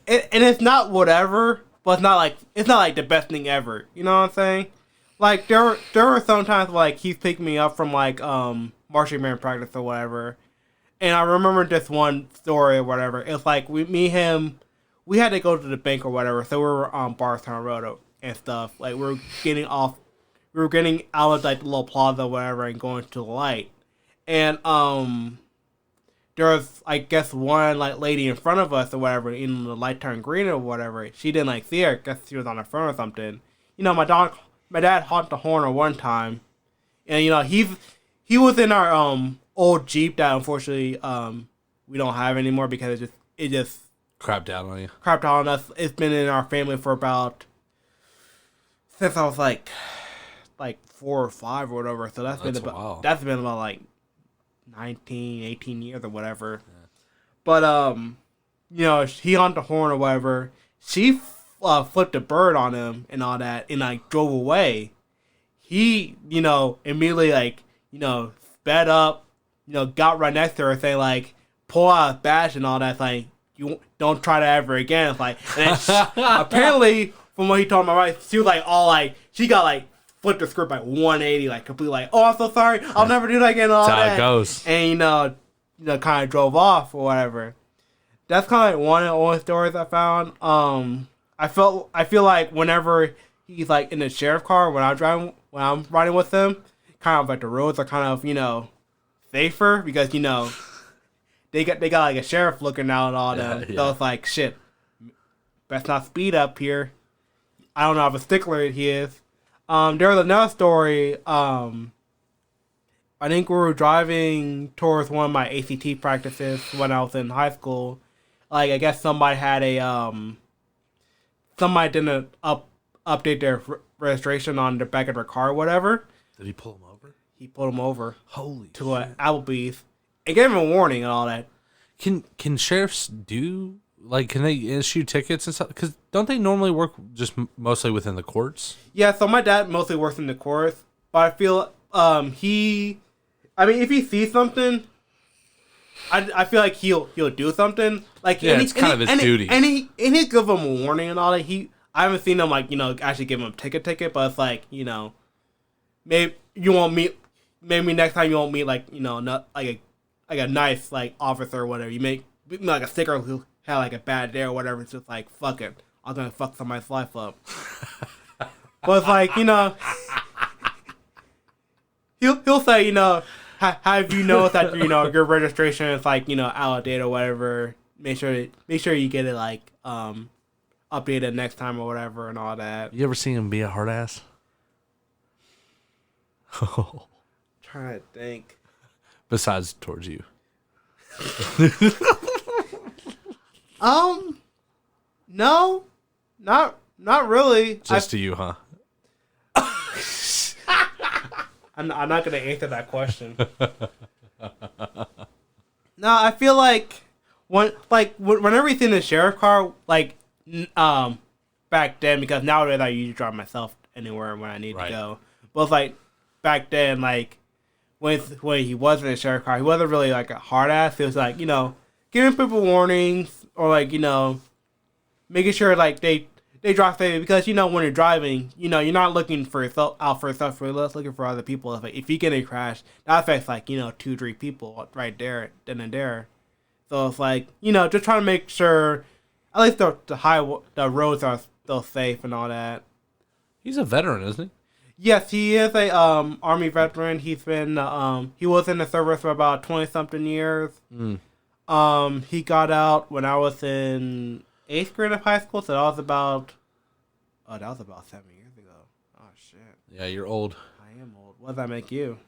and it's not whatever, but it's not like the best thing ever. You know what I'm saying? Like there were some times like he's picking me up from like marching band practice or whatever, and I remember this one story or whatever. It's like me, him, we had to go to the bank or whatever, so we were on Barstown Road and stuff. Like we were getting out of like the little plaza or whatever and going to the light, and there was, I guess, one like lady in front of us or whatever, and the light turned green or whatever. She didn't like see her. I guess she was on her phone or something. You know, my dad honked the horn one time, and you know he was in our old Jeep that unfortunately we don't have anymore because it just Crap down on you. crapped on us. It's been in our family for about since I was like 4 or 5 or whatever. So that's been a while. about like 19, 18 years or whatever. Yeah. But you know, he honked the horn or whatever. She flipped a bird on him and all that, and like drove away. He, you know, immediately like, you know, sped up, you know, got right next to her, saying like, pull out a badge and all that. It's like, you don't try that ever again. It's like, and then apparently from what he told me, right, she was like all like, she got like flipped the script like 180, like completely like, oh, I'm so sorry, I'll never do that again. And all That's that. how it goes. And you know, kind of drove off or whatever. That's kind of like one of the only stories I found. I feel like whenever he's like in the sheriff car when I'm riding with him, kind of like the roads are kind of, you know, safer because, you know, they got like a sheriff looking out and all that. Yeah. So it's like, shit, best not speed up here. I don't know if a stickler he is. There was another story. I think we were driving towards one of my ACT practices when I was in high school. Like, I guess somebody had somebody didn't update their registration on the back of their car or whatever. Did he pull him over? He pulled him over Holy to an Applebee's and gave him a warning and all that. Can sheriffs do, like, can they issue tickets and stuff? Because don't they normally work just mostly within the courts? Yeah, so my dad mostly works in the courts, but I feel if he sees something, I feel like he'll do something. Like, yeah, it's kind of his duty. And he gives him a warning and all that. I haven't seen him, like, you know, actually give him a ticket, but it's like, you know, maybe next time you won't meet, like, you know, not like a nice like officer or whatever. You make like a sticker who had like a bad day or whatever. It's just like, fuck it, I'm gonna fuck somebody's life up. But it's like, you know, he'll say, you know, have you noticed that, you know, your registration is like, you know, out of date or whatever. Make sure you get it like updated next time or whatever and all that. You ever seen him be a hard ass? Trying to think. Besides towards you. No, not really. Just to you, huh? I'm not gonna answer that question. No, I feel like whenever he's in the sheriff car, like back then, because nowadays I usually drive myself anywhere when I need to go. But it's like back then, like when he was in the sheriff car, he wasn't really like a hard ass. He was like, you know, giving people warnings or like, you know, making sure like they drive safe, because, you know, when you're driving, you know, you're not looking for yourself out for yourself, you're looking for other people. It's like, if you get in a crash, that affects like, you know, 2-3 people right there then and there. So it's like, you know, just trying to make sure at least the roads are still safe and all that. He's a veteran, isn't he? Yes, he is a army veteran. He's been he was in the service for about 20 something years. He got out when I was in 8th grade of high school, so that was about 7 years ago. Oh shit. Yeah, you're old. I am old. What does that make you?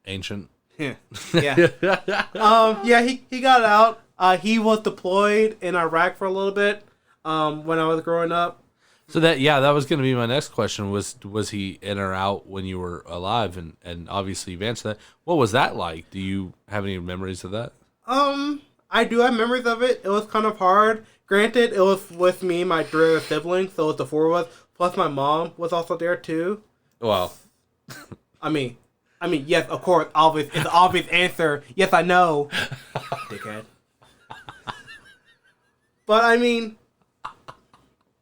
Ancient. Yeah. Yeah, he got out. He was deployed in Iraq for a little bit when I was growing up. So that was going to be my next question. Was he in or out when you were alive? And obviously you've answered that. What was that like? Do you have any memories of that? I do have memories of it. It was kind of hard. Granted, it was with me and my 3 other siblings, so it was the 4 of us. Plus my mom was also there too. Wow. I mean, yes, of course, obvious. It's an obvious answer. Yes, I know. Dickhead. But I mean,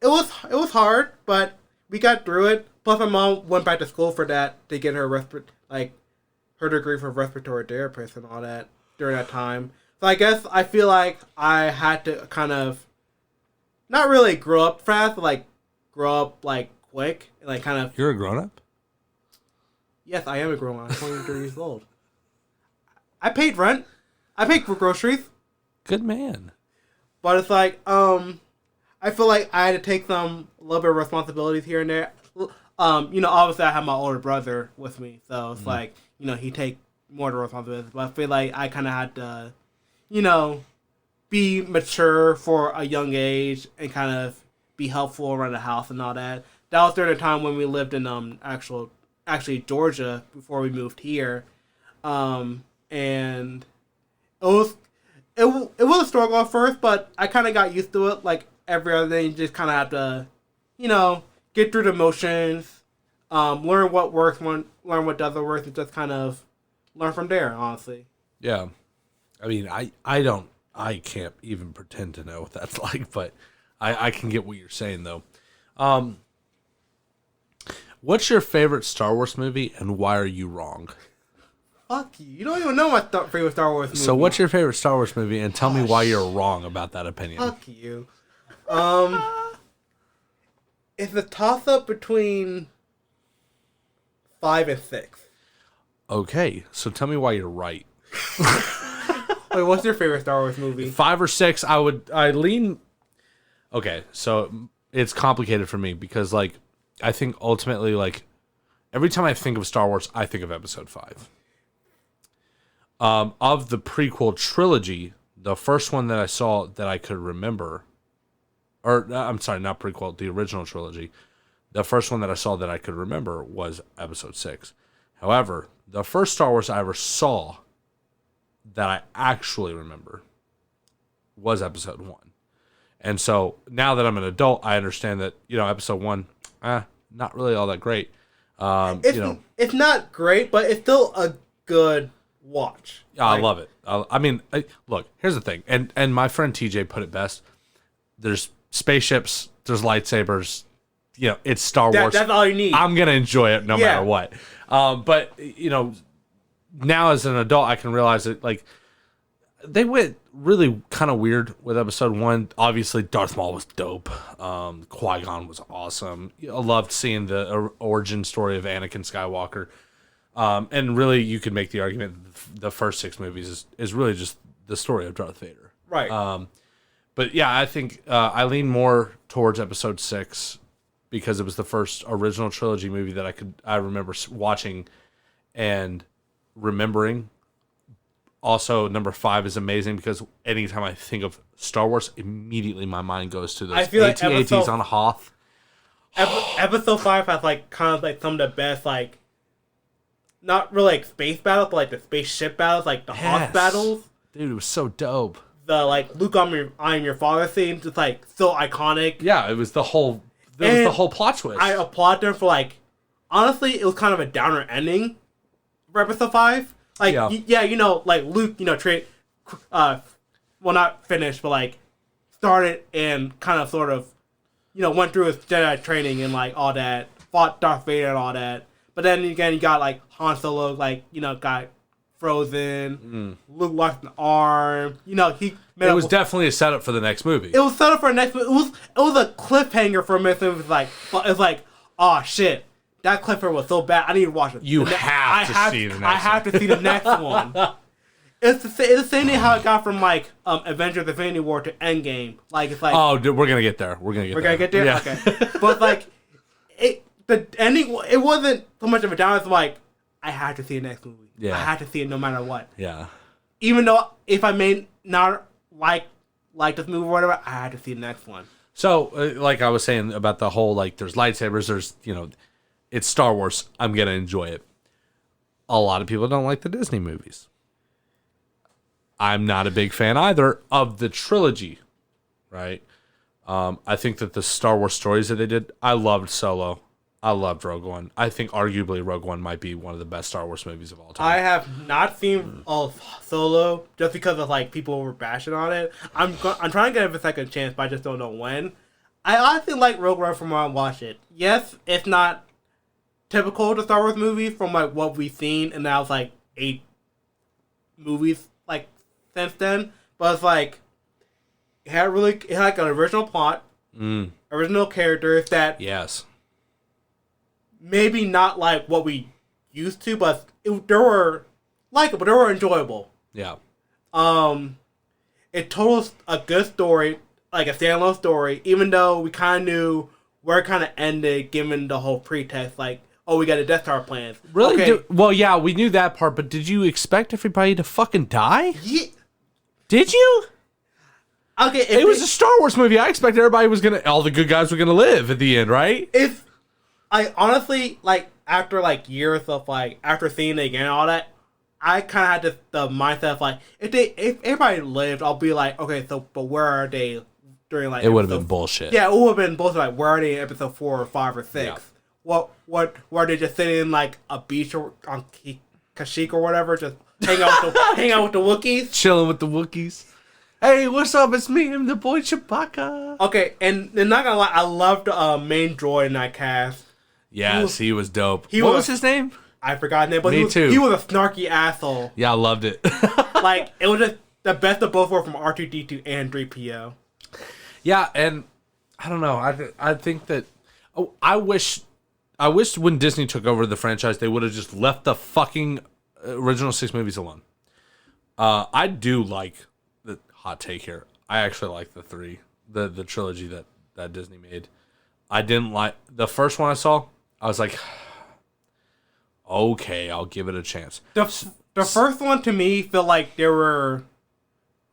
it was hard, but we got through it. Plus, my mom went back to school for that to get her her degree for respiratory therapist and all that during that time. So I feel like I had to kind of not really grow up fast, but grow up quick and kind of. You're a grown up? Yes, I am a grown up. I'm 23 years old. I paid rent. I paid for groceries. Good man. But it's I feel like I had to take a little bit of responsibilities here and there. Obviously I have my older brother with me, so it's he take more of the responsibilities. But I feel like I kind of had to, be mature for a young age and kind of be helpful around the house and all that. That was during the time when we lived in actually Georgia before we moved here, and it was a struggle at first, but I kind of got used to it. Like every other day, you just kind of have to, get through the motions, learn what works, learn what doesn't work, and just kind of learn from there. Honestly. Yeah, I mean, I can't even pretend to know what that's like, but I can get what you're saying though. What's your favorite Star Wars movie, and why are you wrong? Fuck you. You don't even know my favorite Star Wars movie. So what's your favorite Star Wars movie, and tell me why you're wrong about that opinion. Fuck you. It's a toss-up between 5 and 6. Okay, so tell me why you're right. Wait, what's your favorite Star Wars movie? 5 or 6, I lean... Okay, so it's complicated for me because, I think ultimately, every time I think of Star Wars, I think of Episode 5. Of the prequel trilogy, the first one that I saw that I could remember, or I'm sorry, not prequel, the original trilogy, the first one that I saw that I could remember was Episode 6. However, the first Star Wars I ever saw that I actually remember was Episode 1. And so now that I'm an adult, I understand that, Episode 1, not really all that great. It's not great, but it's still a good watch. Yeah, I love it. Look, here's the thing. And my friend TJ put it best. There's spaceships, there's lightsabers, it's Star Wars. That's all you need. I'm going to enjoy it no matter what. But, now as an adult, I can realize that, they went really kind of weird with Episode 1. Obviously, Darth Maul was dope. Qui-Gon was awesome. I loved seeing the origin story of Anakin Skywalker. And really, you could make the argument that the first 6 movies is really just the story of Darth Vader. Right. But yeah, I think I lean more towards Episode 6 because it was the first original trilogy movie that I remember watching and remembering. Also, number 5 is amazing because anytime I think of Star Wars, immediately my mind goes to those AT-ATs on Hoth. Episode 5 has kind of some of the best not really space battles, but the spaceship battles, the Hoth battles. Dude, it was so dope. The Luke, I am your father scene, just so iconic. Yeah, it was the whole plot twist. I applaud them for honestly, it was kind of a downer ending for Episode 5. Luke, well, not finished, but started and kind of sort of, went through his Jedi training and all that, fought Darth Vader and all that. But then again, you got Han Solo, got frozen. Luke lost an arm. It was definitely a setup for the next movie. It was set up for the next movie. It was a cliffhanger for a minute. It was oh shit, that cliffhanger was so bad. I need to watch it. You have to see the next I have to see the next one. It's the same thing how it got from like Avengers: Infinity War to Endgame. Like it's like Oh, dude, we're gonna get there. We're gonna get there. Yeah. Okay, but like the ending, it wasn't so much of a down. It's like I had to see the next movie. Yeah. I had to see it no matter what. Yeah. Even though if I may not like this movie or whatever, I had to see the next one. So, like I was saying about the whole, like, there's lightsabers, there's, it's Star Wars. I'm going to enjoy it. A lot of people don't like the Disney movies. I'm not a big fan either of the trilogy, right? I think that the Star Wars stories that they did, I loved Solo. I loved Rogue One. I think arguably Rogue One might be one of the best Star Wars movies of all time. I have not seen all of Solo just because of like people were bashing on it. I'm trying to give it a second chance, but I just don't know when. I honestly like Rogue One from when I watched it. Yes, it's not typical of the Star Wars movie from like what we've seen, and that was like 8 movies like since then. But it's like it had like an original plot, original characters that Yes. maybe not like what we used to, but they were likable. They were enjoyable. Yeah. It told us a good story, like a standalone story, even though we kind of knew where it kind of ended, given the whole pretext, like, oh, we got a Death Star plans. Really? Okay. Well, yeah, we knew that part, but did you expect everybody to fucking die? Yeah. Did you? Okay. It was a Star Wars movie. I expected everybody was all the good guys were gonna live at the end, right? If I honestly, like, after like years of like after seeing it again and all that, I kind of had the mindset of like if everybody lived, I'll be like, okay, so but where are they during like It would have episode- been bullshit. Yeah, it would have been both like where are they in episode 4 or 5 or 6? Yeah. What were they just sitting in like a beach or on Kashyyyk or whatever, just hang out with the Wookiees? Chilling with the Wookiees. Hey, what's up? It's me, I'm the boy Chewbacca. Okay, and not gonna lie, I loved the main droid in that cast. Yes, he was dope. he What was- was his name? I forgot his name, but Me too. he was a snarky asshole. Yeah, I loved it. Like, it was just the best of both worlds from R2-D2 and 3PO. Yeah, and I don't know. I think that I wish when Disney took over the franchise, they would have just left the fucking original 6 movies alone. I do like the hot take here. I actually like the 3, the trilogy that Disney made. I didn't like the first one I saw. I was like, okay, I'll give it a chance. The first one, to me, felt like they were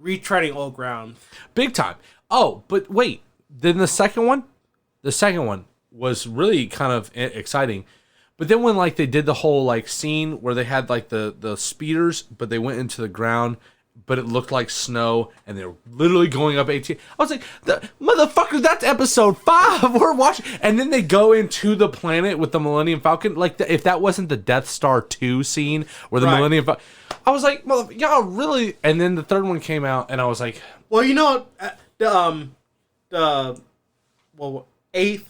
retreading old ground. Big time. Oh, but wait. Then the second one was really kind of exciting. But then when like they did the whole like scene where they had like the speeders, but they went into the ground, but it looked like snow, and they were literally going up 18. I was like, the motherfucker, that's episode 5. We're watching, and then they go into the planet with the Millennium Falcon. Like if that wasn't the Death Star 2 scene where the Right. Millennium Falcon, I was like, y'all really. And then the third one came out, and I was like, Well, you know, the eighth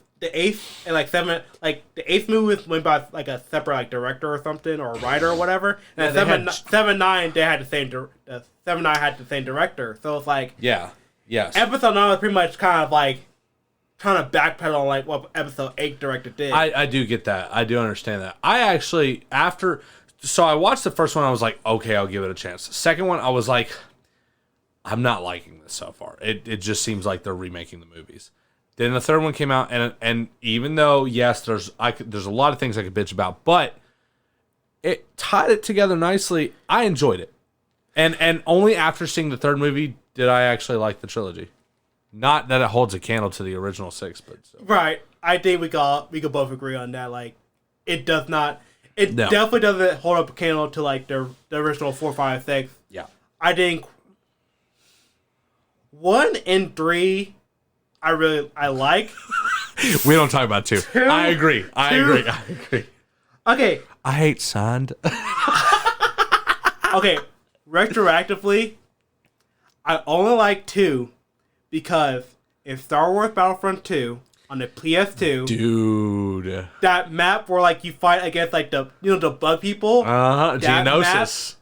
and like 7, like the 8th movie was went by like a separate like director or something or writer or whatever. And Yeah, then they 7-9 they had the same 7-9 had the same director. So it's like yeah, yes. episode 9 was pretty much kind of like trying to backpedal on like what episode 8 director did. I do get that. I do understand that. I actually, so I watched the first one, I was like, okay, I'll give it a chance. The second one, I was like, I'm not liking this so far. It just seems like they're remaking the movies. Then the third one came out, and even though, yes, there's a lot of things I could bitch about, but it tied it together nicely. I enjoyed it. And only after seeing the third movie did I actually like the trilogy. Not that it holds a candle to the original 6, but still. Right. I think we could both agree on that. Like, it does not. It No. definitely doesn't hold up a candle to like the original 4, 5, 6. Yeah. I think 1 and 3, I like. We don't talk about 2. I agree. I agree. Okay. I hate sand. Okay. Retroactively, I only like 2 because in Star Wars Battlefront 2 on the PS2, Dude. that map where like you fight against like the the bug people, Uh-huh. That Geonosis.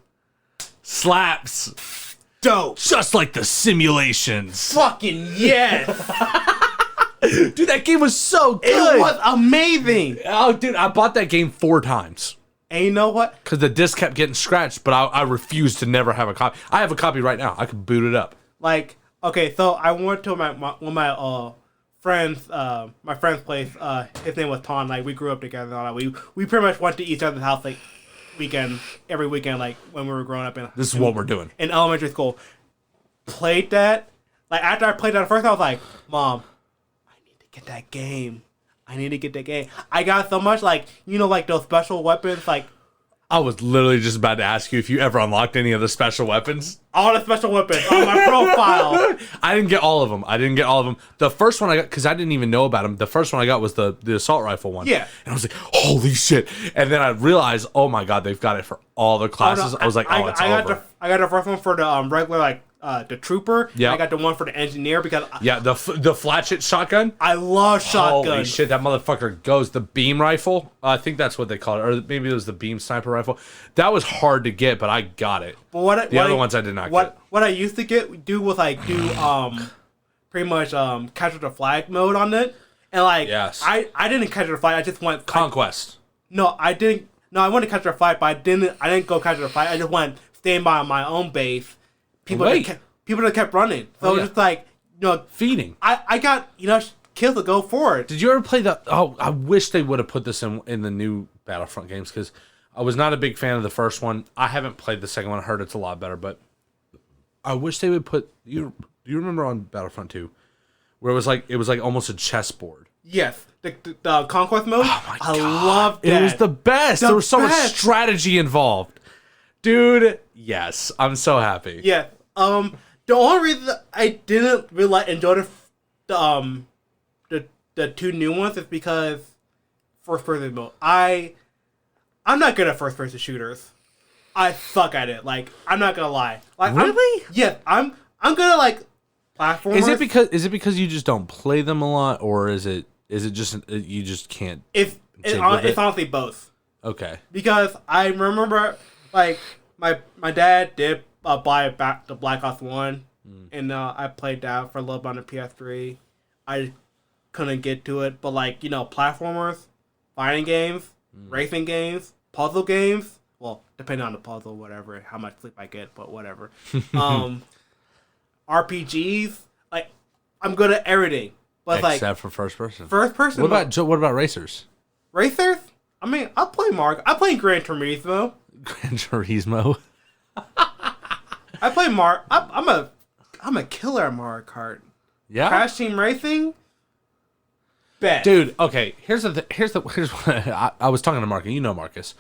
Slaps. dope. Just like the simulations. Fucking yes. Dude, that game was so good. It was amazing. Oh, dude, I bought that game 4 times. And you know what? Because the disc kept getting scratched, but I refused to never have a copy. I have a copy right now. I could boot it up. Like, okay, so I went to one of my friends, my friend's place. His name was Ton. Like, we grew up together. And all that. We pretty much went to each other's house like every weekend, like when we were growing up This is what we're doing. in elementary school. Played that. Like, after I played that at first, I was like, Mom, I need to get that game. I got so much, like, you know, like those special weapons, like I was literally just about to ask you if you ever unlocked any of the special weapons. all the special weapons on my profile. I didn't get all of them. The first one I got, because I didn't even know about them, the first one I got was the assault rifle one. Yeah. And I was like, holy shit. And then I realized, oh my God, they've got it for all the classes. I was like, it's over. I got the first one for the regular, like, the trooper. Yeah. I got the one for the engineer because Yeah, the flat shit shotgun. I love Holy shotguns. shit, that motherfucker goes. The beam rifle, I think that's what they call it, or maybe it was the beam sniper rifle. That was hard to get, but I got it. But The other ones I did not get. What I used to do was like pretty much capture the flag mode on it, and like Yes. I didn't capture the flag. I just went Conquest. No, I didn't. No, I wanted to capture the flag, but I didn't go capture the flag. I just went stand by my own base. People that kept running. So yeah. it's just like, you know, Feeding. I got, you know, kills to go for it. Did you ever play the? Oh, I wish they would have put this in the new Battlefront games, because I was not a big fan of the first one. I haven't played the second one. I heard it's a lot better, but I wish they would put. Do you remember on Battlefront 2 where it was like almost a chessboard? Yes, the conquest mode. Oh my I God. love that. It was the best. The There was so much best. strategy involved, dude. Yes, I'm so happy. Yeah. The only reason I didn't really enjoy the two new ones is because first person mode. I'm not good at first person shooters. I suck at it. Like, I'm not gonna lie. Like, Really? I'm good at like platformers. Is it because you just don't play them a lot, or is it just you just can't? It's jig with it? honestly both. Okay. Because I remember, like, my dad did buy back the Black Ops 1, and I played that for a little bit on the PS3. I couldn't get to it, but, like, you know, platformers, fighting games, racing games, puzzle games, well, depending on the puzzle, whatever, how much sleep I get, but whatever. RPGs, like, I'm good at everything. But, Except for first person. What about racers? Racers? I mean, I play Mario. I play Gran Turismo. Gran Turismo. I play Mario. I'm a killer at Mario Kart. Yeah. Crash Team Racing. Bet. Dude, okay. Here's what I was talking to Marcus. You know Marcus,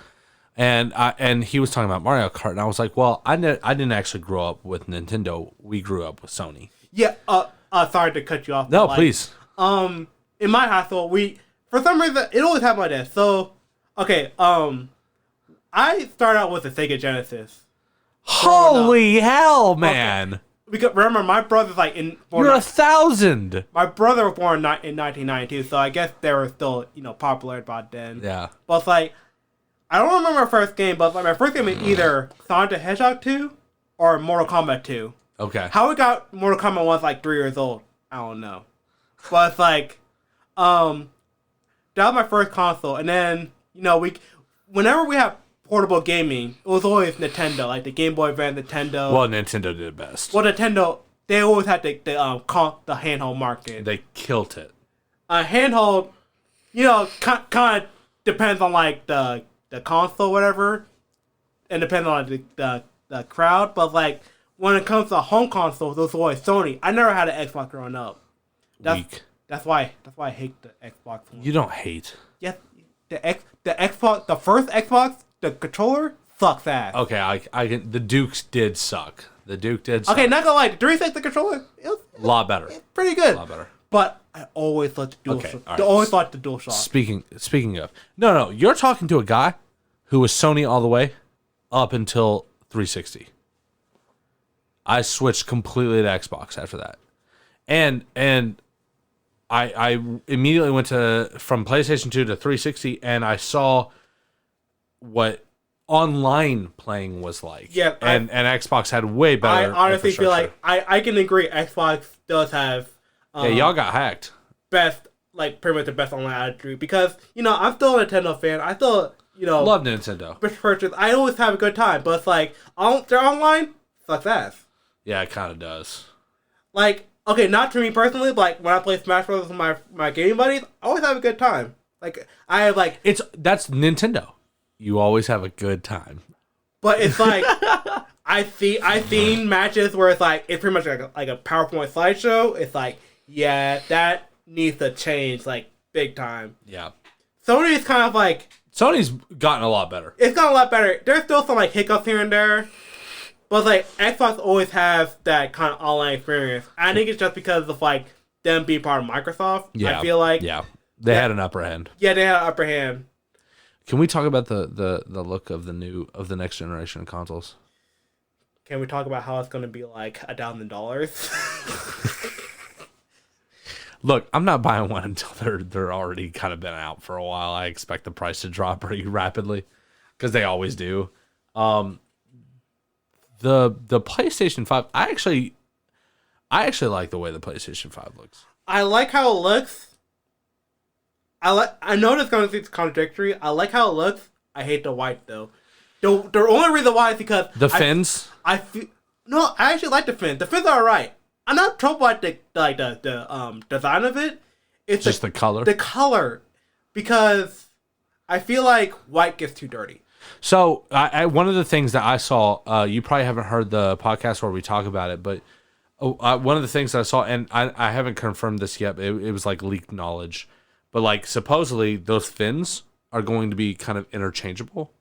and he was talking about Mario Kart, and I was like, well, I didn't actually grow up with Nintendo. We grew up with Sony. Yeah. Sorry to cut you off. No, but, like, please. In my household, for some reason it always happened like this. So, okay. I started out with the Sega Genesis. Holy hell, man! Okay. Because remember, my brother's like You're 1,000. My brother was born in 1992, so I guess they were still, you know, popular about then. Yeah. But it's like, I don't remember my first game, but like my first game is either Sonic the Hedgehog 2 or Mortal Kombat 2. Okay. How we got Mortal Kombat 1 was like 3 years old, I don't know. But it's like, that was my first console, and then, you know, whenever we have portable gaming, it was always Nintendo, like the Game Boy Advance, Nintendo. Well, Nintendo did it best. Well, Nintendo, they always had the handheld market. They killed it. Handheld, you know, kind of depends on like the console, whatever, and depends on the crowd. But like when it comes to home consoles, it was always Sony. I never had an Xbox growing up. Weak. That's why I hate the Xbox one. You don't hate. Yes, the Xbox, the first Xbox. The controller sucks ass. Okay, I can. The Dukes did suck. Okay, not gonna lie. The 360 controller, it was a lot better. pretty good. A lot better. But I always liked the DualShock. Okay, all I right. always liked the DualShock. Speaking of, no, you're talking to a guy who was Sony all the way up until 360. I switched completely to Xbox after that, and I immediately went from PlayStation 2 to 360, and I saw what online playing was like. Yeah, and Xbox had way better. I honestly feel infrastructure. like I can agree. Xbox does have. Yeah, y'all got hacked. best, like pretty much the best online attitude because I'm still a Nintendo fan. I still Love Nintendo. purchase. I always have a good time, but it's like their online sucks ass. Yeah, it kind of does. Like, okay, not to me personally, but like when I play Smash Bros. With my gaming buddies, I always have a good time. Like I have like, That's Nintendo. You always have a good time. but it's like I've seen matches where it's like it's pretty much like a PowerPoint slideshow. It's like, yeah, that needs to change like big time. Yeah. Sony is kind of like Sony's gotten a lot better. it's gotten a lot better. There's still some like hiccups here and there, but like Xbox always has that kind of online experience. I think it's just because of like them being part of Microsoft. Yeah. I feel like They had an upper hand. yeah, they had an upper hand. Can we talk about the look of the next generation of consoles? Can we talk about how it's going to be like $1,000? Look, I'm not buying one until they're already kind of been out for a while. I expect the price to drop pretty rapidly because they always do. The PlayStation 5, I actually like the way the PlayStation 5 looks. I like how it looks. I know this going to be contradictory. I like how it looks. I hate the white though. The only reason why is because The fins? I actually like the fins. The fins are alright. I'm not troubled by the design of it. It's Just the color? The color, because I feel like white gets too dirty. So, I one of the things that I saw, you probably haven't heard the podcast where we talk about it, but one of the things that I saw, and I haven't confirmed this yet, but it was like leaked knowledge, but like supposedly those fins are going to be kind of interchangeable.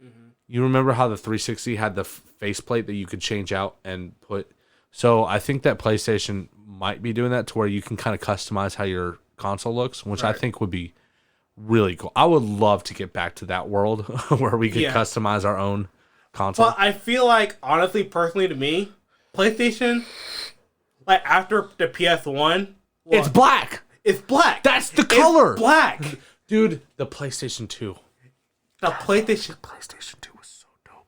Mm-hmm. You remember how the 360 had the faceplate that you could change out and put? So I think that PlayStation might be doing that to where you can kind of customize how your console looks, which I think would be really cool. I would love to get back to that world where we could customize our own console. But I feel like, honestly, personally to me, PlayStation, like after the PS1, It's black. It's black. That's the color. It's black. Dude, the PlayStation 2. The PlayStation 2 was so dope.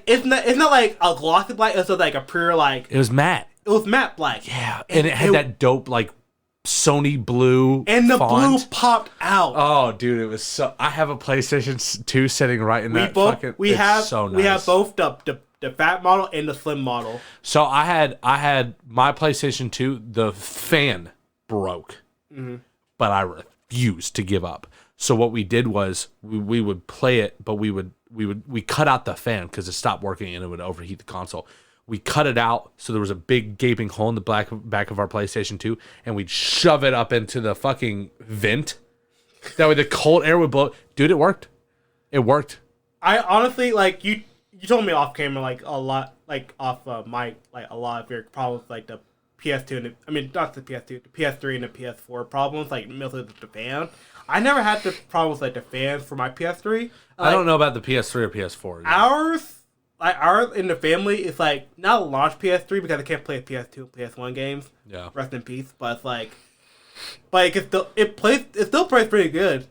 it's not like a glossy black. It's just like a pure like. It was matte. It was matte black. Yeah, and it had that dope like Sony blue and the font. blue popped out. Oh, dude, it was so. I have a PlayStation 2 sitting right in that fucking. We have so nice. We have both the fat model and the slim model. So I had my PlayStation 2. The fan broke, but I refused to give up. So what we did was we would play it, but we cut out the fan because it stopped working and it would overheat the console. We cut it out so there was a big gaping hole in the back of our PlayStation 2, and we'd shove it up into the fucking vent. That way the cold air would blow. Dude, it worked. It worked. I honestly like you told me off camera like a lot like off mic like a lot of your problems like the PS2 and not the PS2, the PS3 and the PS4 problems like mostly with the fan. I never had the problems like the fans for my PS3. Like, I don't know about the PS3 or PS4. Ours in the family is like not launch PS3 because I can't play PS2 and PS1 games. Yeah. Rest in peace. But it's like, it still plays pretty good.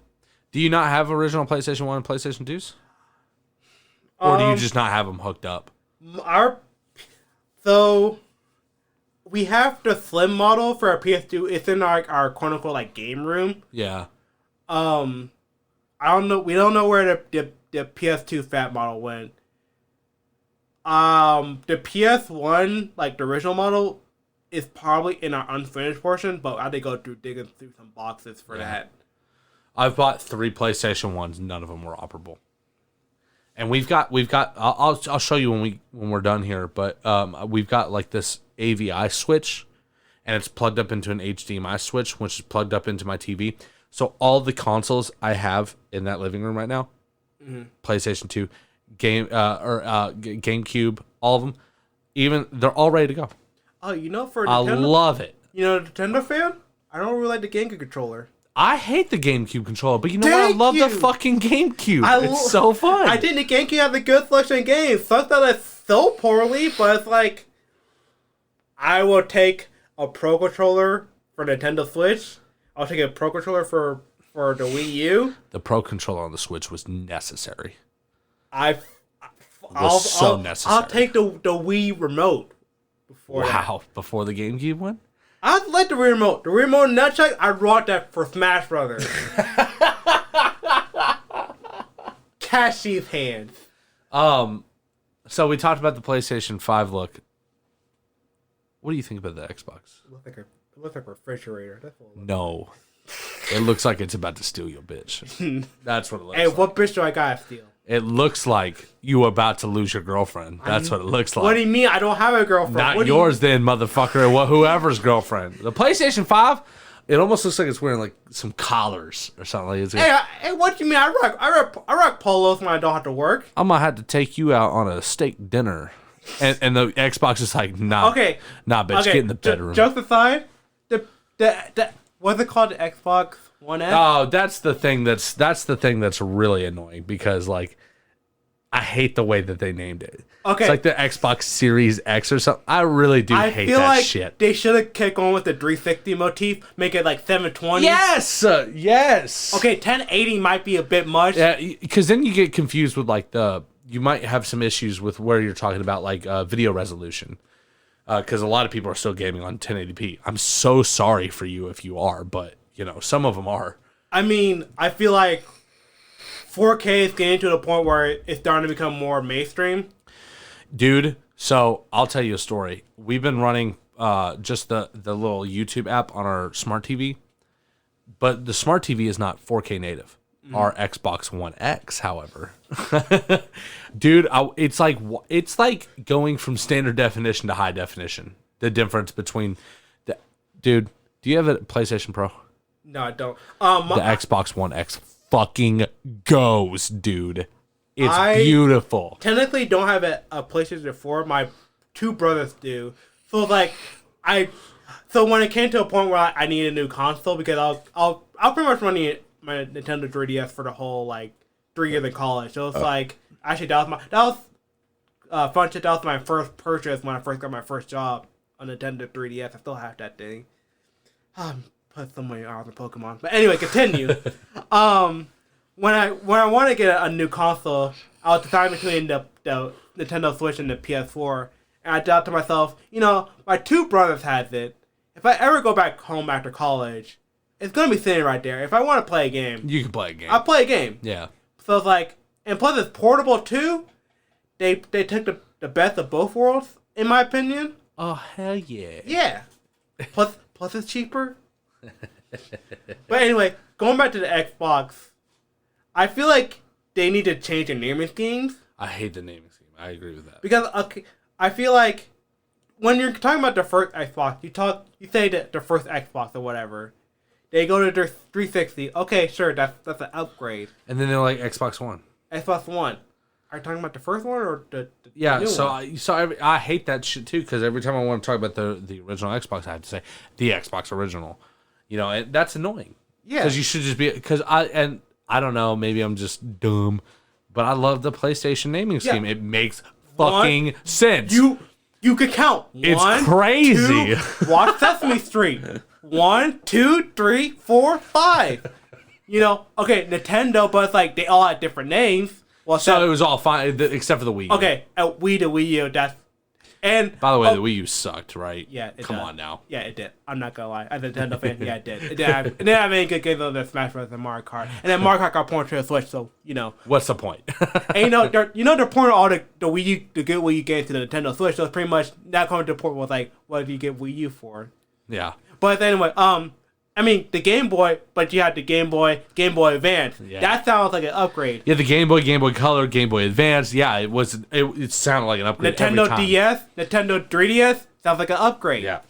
Do you not have original PlayStation 1 and PlayStation 2s? Or do you just not have them hooked up? So we have the slim model for our PS2. It's in our quote unquote like game room. Yeah. I don't know. We don't know where the PS2 fat model went. The PS1, like the original model, is probably in our unfinished portion, but I had to go through digging through some boxes for that. I've bought 3 PlayStation 1s. None of them were operable. And we've got. I'll show you when we're done here. But we've got like this AVI switch, and it's plugged up into an HDMI switch, which is plugged up into my TV. So all the consoles I have in that living room right now, PlayStation 2, GameCube, all of them, even they're all ready to go. Oh, for I Nintendo, love it. Nintendo fan, I don't really like the GameCube controller. I hate the GameCube controller, but you know what? I love the fucking GameCube. It's so fun. I think the GameCube has a good selection of games. Sucks that it's so poorly, but it's like, I will take a Pro Controller for Nintendo Switch. I'll take a Pro Controller for the Wii U. The Pro Controller on the Switch was necessary. Necessary. I'll take the Wii remote before Wow, before the GameCube one? I like the remote. The remote nunchuck, I brought that for Smash Brothers. Cashy's hands. So we talked about the PlayStation 5 look. What do you think about the Xbox? It looks like a refrigerator. That's what it looks No. It looks like it's about to steal your bitch. That's what it looks Hey, like. what bitch do I gotta steal? It looks like you were about to lose your girlfriend. That's what it looks like. What do you mean? I don't have a girlfriend. Not What do you- yours then, motherfucker. Whoever's girlfriend. The PlayStation 5, it almost looks like it's wearing like some collars or something. Like it's Hey, what do you mean? I rock polos when I don't have to work. I'm gonna have to take you out on a steak dinner. And the Xbox is like, nah. Okay. Nah, bitch, Okay, get in the bedroom. Jokes aside, the what's it called? The Xbox One X? Oh, that's the thing that's really annoying because like I hate the way that they named it. Okay. It's like the Xbox Series X or something. I really do I hate feel that like shit. they should have kept going with the 360 motif, make it like 720. Yes. Yes. Okay, 1080 might be a bit much. Yeah, because then you get confused with like you might have some issues with where you're talking about like video resolution. Because a lot of people are still gaming on 1080p. I'm so sorry for you if you are, but you know some of them are. I mean, I feel like 4K is getting to the point where it's starting to become more mainstream. Dude, so I'll tell you a story. We've been running just the little YouTube app on our smart TV, but the smart TV is not 4K native. Our Xbox One X, however, dude, it's like going from standard definition to high definition. The difference between dude, do you have a PlayStation Pro? No, I don't. The Xbox One X fucking goes, dude. It's I beautiful. Technically don't have a PlayStation 4. My two brothers do. So like so when it came to a point where I need a new console because I'll pretty much run my Nintendo 3DS for the whole like 3 years of college. So it's like actually that was fun shit. That was my first purchase when I first got my first job on Nintendo 3DS. I still have that thing. Put so many hours in Pokemon. But anyway, continue. When I want to get a new console, I was deciding between the Nintendo Switch and the PS4, and I thought to myself, you know, my two brothers has it. If I ever go back home after college, it's gonna be sitting right there. If I want to play a game, You can play a game. I'll play a game. Yeah. So it's like, and plus it's portable too. They took the best of both worlds, in my opinion. Oh hell yeah. Yeah. Plus it's cheaper. But anyway, going back to the Xbox, I feel like they need to change the naming schemes I hate the naming scheme. I agree with that. because I feel like when you're talking about the first Xbox, you say that the first Xbox or whatever. They go to their 360. Okay, sure, that's an upgrade. And then they're like Xbox One. Xbox One. Are you talking about the first one or the Yeah, new so one? I hate that shit too because every time I want to talk about the original Xbox, I have to say the Xbox original. You know, and that's annoying. Yeah. Because you should just be I don't know, maybe I'm just dumb, but I love the PlayStation naming scheme. Yeah. It makes fucking sense. You could count. It's 1, crazy. 2, watch Sesame Street. 1, 2, 3, 4, 5. You know, okay, Nintendo, but it's like they all had different names. Well, So it was all fine except for the Wii U. okay, Wii to Wii U. That's and By the way, the Wii U sucked, right? yeah, Come on now. Yeah, it did. I'm not gonna lie. As a Nintendo fan, yeah, it did. It didn't have any good games other than Smash Bros. And Mario Kart. And then Mario Kart got ported to the Switch, so you know. What's the point? And they're porting all the Wii U, the good Wii U games to the Nintendo Switch. So it's pretty much not coming to port was like, what do you get Wii U for? Yeah. But anyway, I mean the Game Boy, but you had the Game Boy Advance. Yeah. That sounds like an upgrade. Yeah, the Game Boy, Game Boy Color, Game Boy Advance. Yeah, it sounded like an upgrade every Nintendo time. DS, Nintendo 3DS sounds like an upgrade. Yeah.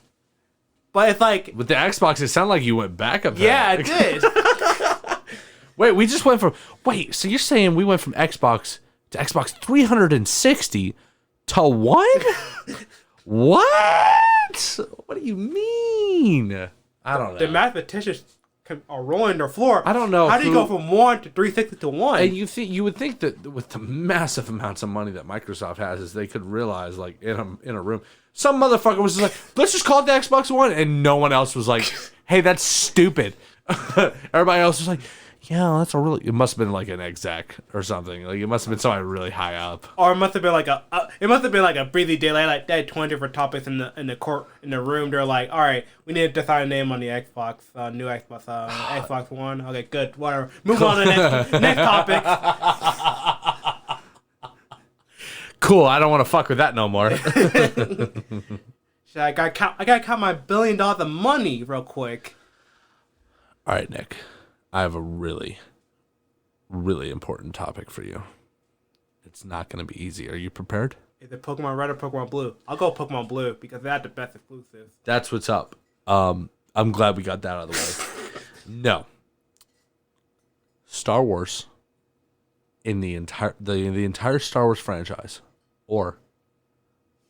But it's like, With the Xbox, it sounded like you went back up there. yeah, it did. Wait, we just went from... Wait, so you're saying we went from Xbox to Xbox 360 to one? What? What do you mean? I don't know. The mathematicians are rolling their floor. I don't know How do you who- go from 1 to 360 to 1? And you would think that with the massive amounts of money that Microsoft has, is they could realize like in a room, some motherfucker was just like, let's just call it the Xbox One, and no one else was like, hey, that's stupid. Everybody else was like, Yeah, that's a really. It must have been like an exec or something. Like it must have been somebody really high up. Or it must have been like a breezy daylight. Like they had 20 different topics in the room. They're like, all right, we need to decide a name on the Xbox, new Xbox, Xbox One. Okay, good, whatever. Move on to the next topic. Cool. I don't want to fuck with that no more. I gotta count my $1 billion of money real quick. All right, Nick. I have a really, really important topic for you. It's not going to be easy. Are you prepared? Is it Pokemon Red or Pokemon Blue? I'll go Pokemon Blue because they had the best exclusives. That's what's up. I'm glad we got that out of the way. No. Star Wars in the entire Star Wars franchise or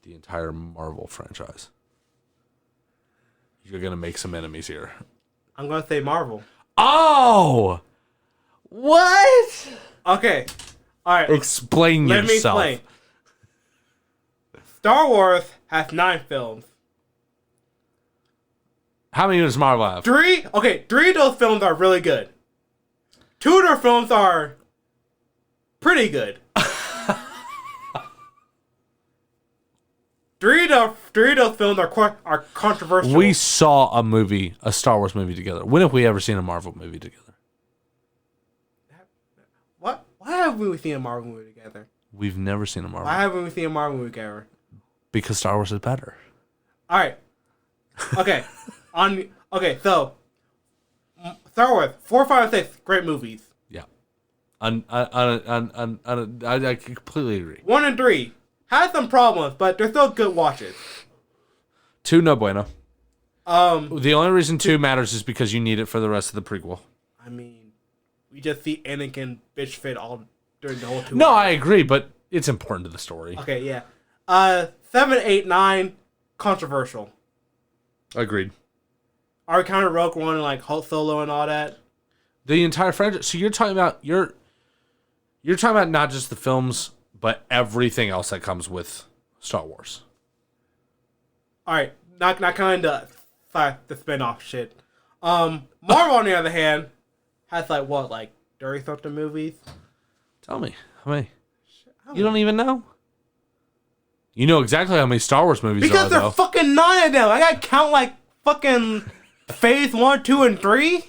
the entire Marvel franchise. You're going to make some enemies here. I'm going to say Marvel. Oh! What? Okay. All right. Explain Let yourself. me explain. Star Wars has 9 films. How many does Marvel have? 3? Okay, 3 of those films are really good. 2 of their films are pretty good. 3 of those films are controversial. We saw a Star Wars movie together. When have we ever seen a Marvel movie together? What? Why haven't we seen a Marvel movie together? We've never seen a Marvel. Why haven't we seen a Marvel movie together? Because Star Wars is better. All right. Okay. So Star Wars 4, 5, and 6, great movies. Yeah. I completely agree. 1 and 3 had some problems, but they're still good watches. 2, no bueno. Um, The only reason 2 matters is because you need it for the rest of the prequel. I mean, we just see Anakin bitch fit all during the whole 2 No, hours. I agree, but it's important to the story. Okay, yeah. 7, 8, 9, controversial. Agreed. Are we counting Rogue One and like Hulk Solo and all that? The entire franchise. So you're talking about not just the films, but everything else that comes with Star Wars. All right, not counting the spin-off shit. Marvel on the other hand has like 30 something movies. Tell me how many. You don't even know. You know exactly how many Star Wars movies Because there are, there though. are fucking 9 of them. I gotta count like fucking Phase 1, 2, and 3.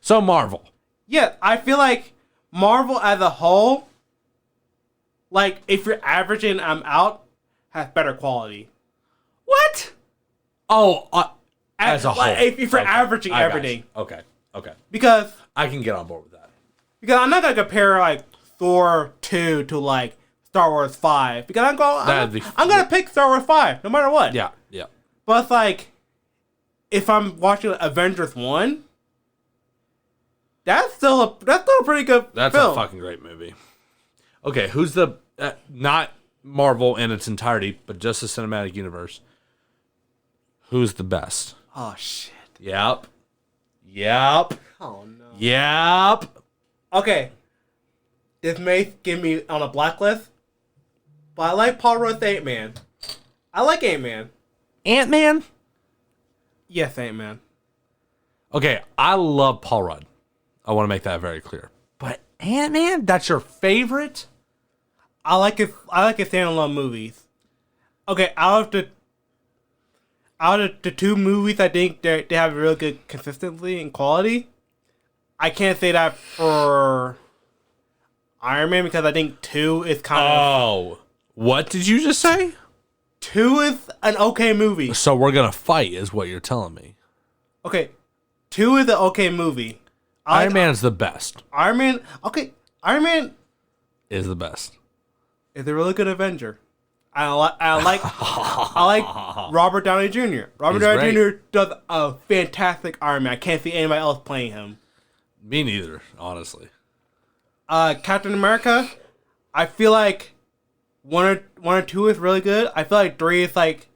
So Marvel. Yeah, I feel like Marvel as a whole, like if you're averaging them out, has better quality. What? Oh, as a whole. If you're Okay. averaging I got everything. you. Okay. Because I can get on board with that. I'm not gonna compare like Thor 2 to like Star Wars 5 because I'm gonna pick Star Wars 5 no matter what. Yeah. But it's like if I'm watching Avengers 1, that's still a pretty good That's film. a fucking great movie. Okay, who's the not Marvel in its entirety, but just the cinematic universe? Who's the best? Oh shit. Yep. Oh no. Yep. Okay. This may give me on a blacklist, but I like Paul Rudd's Ant-Man. I like Ant-Man. Ant-Man? Yes, Ant-Man. Okay, I love Paul Rudd. I want to make that very clear. But Ant-Man, that's your favorite? I like his standalone movies. Okay, out of the 2 movies, I think they have real good consistency and quality. I can't say that for Iron Man because I think 2 is kind of... Oh. What did you just say? 2 is an okay movie. So we're going to fight is what you're telling me. Okay, 2 is an okay movie. Iron Man's the best. Iron Man... Okay, Iron Man Is the best. is a really good Avenger. I like Robert Downey Jr. Robert He's Downey great. Jr. does a fantastic Iron Man. I can't see anybody else playing him. Me neither, honestly. Captain America, I feel like one or 2 is really good. I feel like 3 is like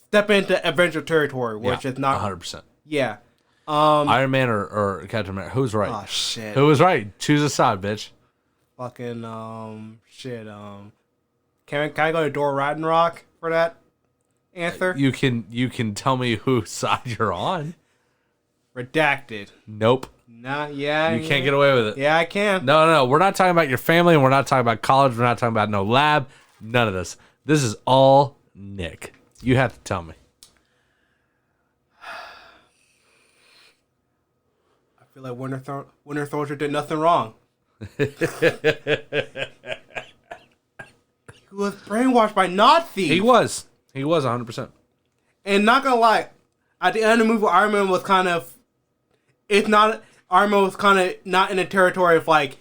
stepping into Avenger territory, which is not 100%. Yeah. Iron Man or Captain America? Who's right? Oh shit. Who was right? Choose a side, bitch. Fucking shit. Can I go to Thor Ragnarok for that answer? You can tell me whose side you're on. Redacted. Nope. Nah, yeah. You can't get away with it. Yeah, I can. No. We're not talking about your family, and we're not talking about college. We're not talking about no lab. None of this. This is all Nick. You have to tell me. I feel like Winter Soldier did nothing wrong. He was brainwashed by Nazis. He was 100%. And not gonna lie, at the end of the movie, Iron Man was kind of, Iron Man was kind of not in the territory of like,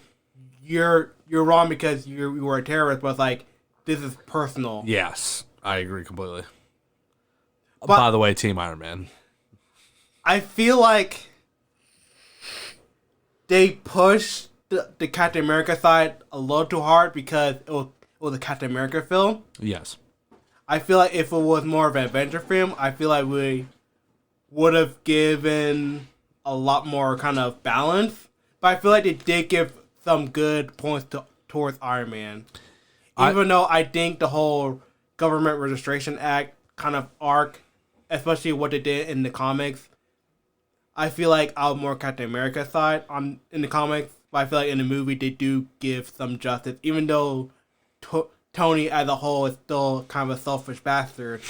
you're wrong because you were a terrorist, but it's like, this is personal. Yes, I agree completely. But By the way, Team Iron Man. I feel like they pushed the Captain America side a little too hard because it was a Captain America film. Yes. I feel like if it was more of an adventure film, I feel like we would have given a lot more kind of balance. But I feel like they did give some good points towards Iron Man. Even though I think the whole Government Registration Act kind of arc, especially what they did in the comics, I feel like I was more Captain America side in the comics. But I feel like in the movie they do give some justice, even though Tony as a whole is still kind of a selfish bastard.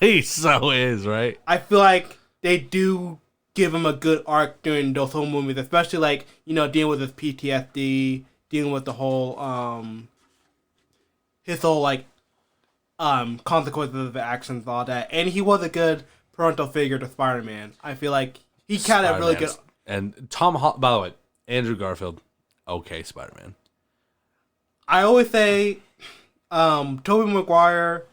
He so is, right? I feel like they do give him a good arc during those whole movies, especially like, dealing with his PTSD, dealing with the whole his whole like consequences of the actions, all that. And he was a good parental figure to Spider-Man. I feel like he kind of really good. And by the way, Andrew Garfield, okay, Spider-Man. I always say, Tobey Maguire,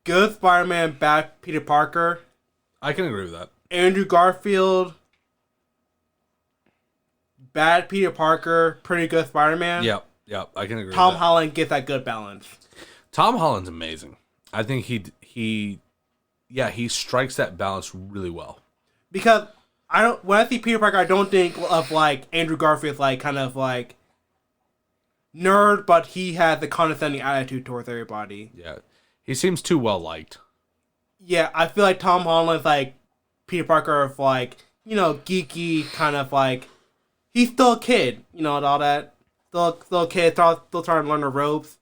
good Spider-Man, bad Peter Parker. I can agree with that. Andrew Garfield, bad Peter Parker, pretty good Spider-Man. Yep, I can agree Tom with that. Holland gets that good balance. Tom Holland's amazing. I think he strikes that balance really well. Because when I see Peter Parker, I don't think of like Andrew Garfield like kind of like nerd, but he has a condescending attitude towards everybody. Yeah. He seems too well liked. Yeah, I feel like Tom Holland's like Peter Parker of like, geeky kind of like, he's still a kid, and all that. Still a kid, still trying to learn the ropes.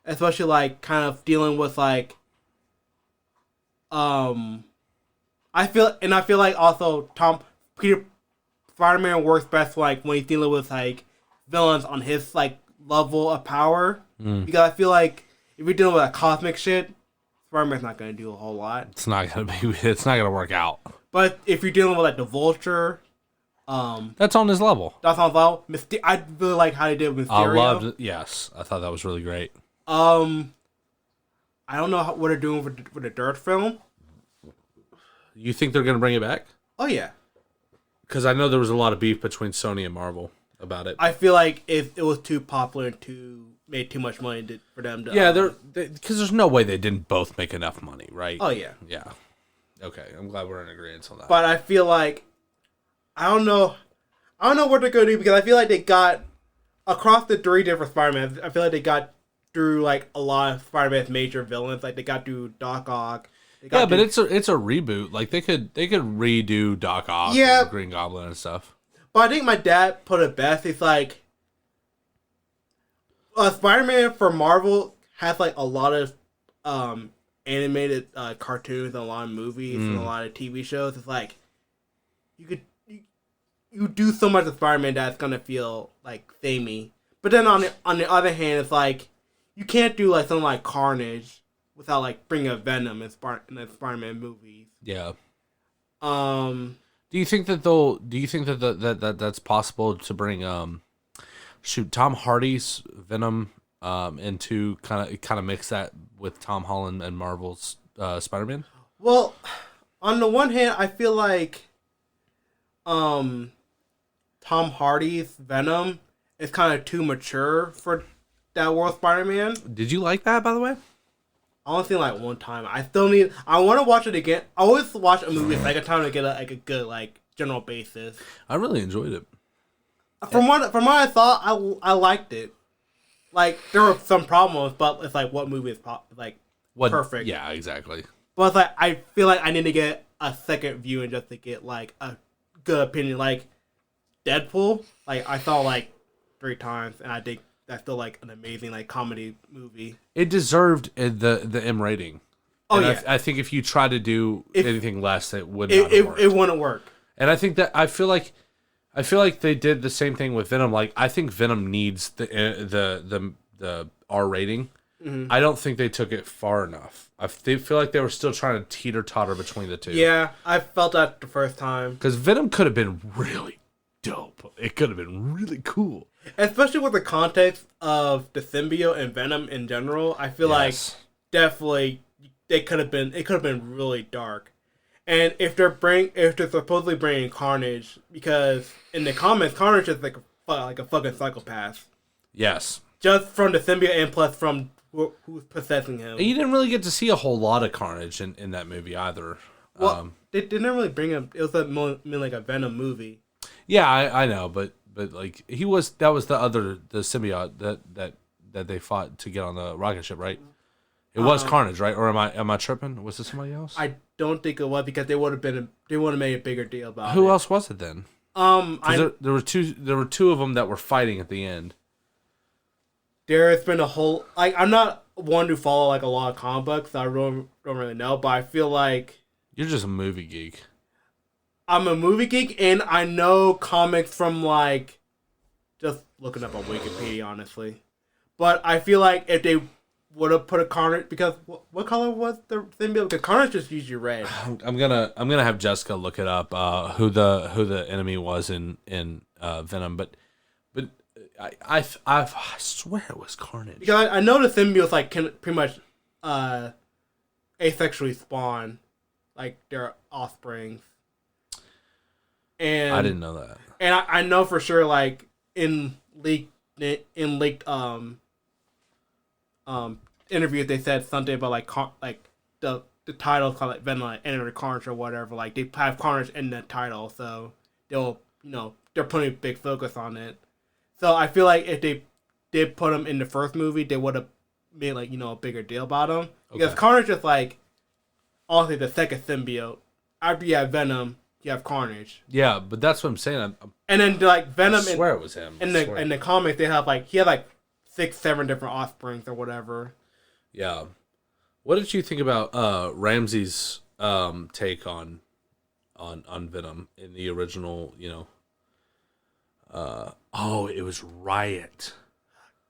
Especially like kind of dealing with like I feel like also Spider-Man works best like when he's dealing with like villains on his like level of power. Because I feel like if you're dealing with like cosmic shit, Spider-Man's not gonna do a whole lot. It's not gonna work out. But if you're dealing with like the Vulture, that's on his level. that's on level. I really like how they did with Mysterio. I loved it. Yes, I thought that was really great. I don't know what they're doing with the Dirt film. You think they're gonna bring it back? Oh yeah. Because I know there was a lot of beef between Sony and Marvel about it. I feel like it was too popular and made too much money for them to. Yeah, because there's no way they didn't both make enough money, right? Oh yeah. Yeah. Okay, I'm glad we're in agreement on that. But I feel like I don't know what they're gonna do because I feel like they got across the 3 different Spider-Man. I feel like they got through like a lot of Spider-Man's major villains. Like they got through Doc Ock. Yeah, but it's a reboot. Like they could redo Doc Ock, Yeah, and Green Goblin and stuff. But I think my dad put it best. He's like, Spider-Man for Marvel has like a lot of animated cartoons and a lot of movies and a lot of TV shows. It's like you do so much of Spider-Man that's gonna feel like samey. But then on the other hand, it's like you can't do like something like Carnage without like bringing a Venom in the Spider-Man movies. Yeah. Do you think that that's possible to bring Tom Hardy's Venom into kind of mix that with Tom Holland and Marvel's Spider-Man? Well, on the one hand, I feel like Tom Hardy's Venom is kind of too mature for that world Spider-Man. Did you like that, by the way? I only seen it like one time. I want to watch it again. I always watch a movie a second time to get a good like general basis. I really enjoyed it. From what I thought, I liked it. Like there were some problems, but it's like what movie is perfect. Yeah, exactly. But it's like I feel like I need to get a second viewing just to get like a good opinion. Like Deadpool, like I saw like 3 times, and I think that's still like an amazing like comedy movie. It deserved the M rating. Oh And yeah, I think if you try to do anything less, it would not it, have it, worked. it wouldn't work. And I think that I feel like they did the same thing with Venom. Like I think Venom needs the R rating. Mm-hmm. I don't think they took it far enough. They feel like they were still trying to teeter-totter between the two. Yeah, I felt that the first time, Because Venom could have been really dope. It could have been really cool. especially with the context of the symbiote and Venom in general. I feel Yes. like definitely it could have been really dark. And if they're supposedly bringing Carnage, because in the comics Carnage is like a fucking psychopath, Yes. just from the symbiote and plus from who's possessing him. And you didn't really get to see a whole lot of Carnage in that movie either. Well, they didn't really bring him. It was like a Venom movie. Yeah, I know, but like that was the symbiote that they fought to get on the rocket ship, right? It was Carnage, right? Or am I tripping? Was it somebody else? I don't think it was, because they would have made a bigger deal about it. Who else was it then? 'Cause there were two of them that were fighting at the end. There has been a whole I'm not one to follow like a lot of comic books, so I don't really know, but I feel like You're just a movie geek. I'm a movie geek and I know comics from like just looking up on Wikipedia, honestly. But I feel like if they would have put a Carnage, because what color was the symbiote? Because Carnage just usually red. I'm gonna have Jessica look it up. Who the enemy was in Venom, but I swear it was Carnage. Because I know the symbiotes like can pretty much asexually spawn, like their offsprings. And I didn't know that. And I know for sure, like in leaked interviews, they said something about like the title called like Venom, like Enter Carnage or whatever. Like they have Carnage in the title, so they're putting big focus on it. So I feel like if they did put him in the first movie, they would have made like a bigger deal about him, because Okay. Carnage is like honestly the second symbiote. After you have Venom, you have Carnage. Yeah, but that's what I'm saying. And then like I Venom swear it was him. in I swear. the comics, they have like he had like 6-7 different offsprings or whatever. Yeah. What did you think about Ramsey's take on Venom in the original? It was Riot.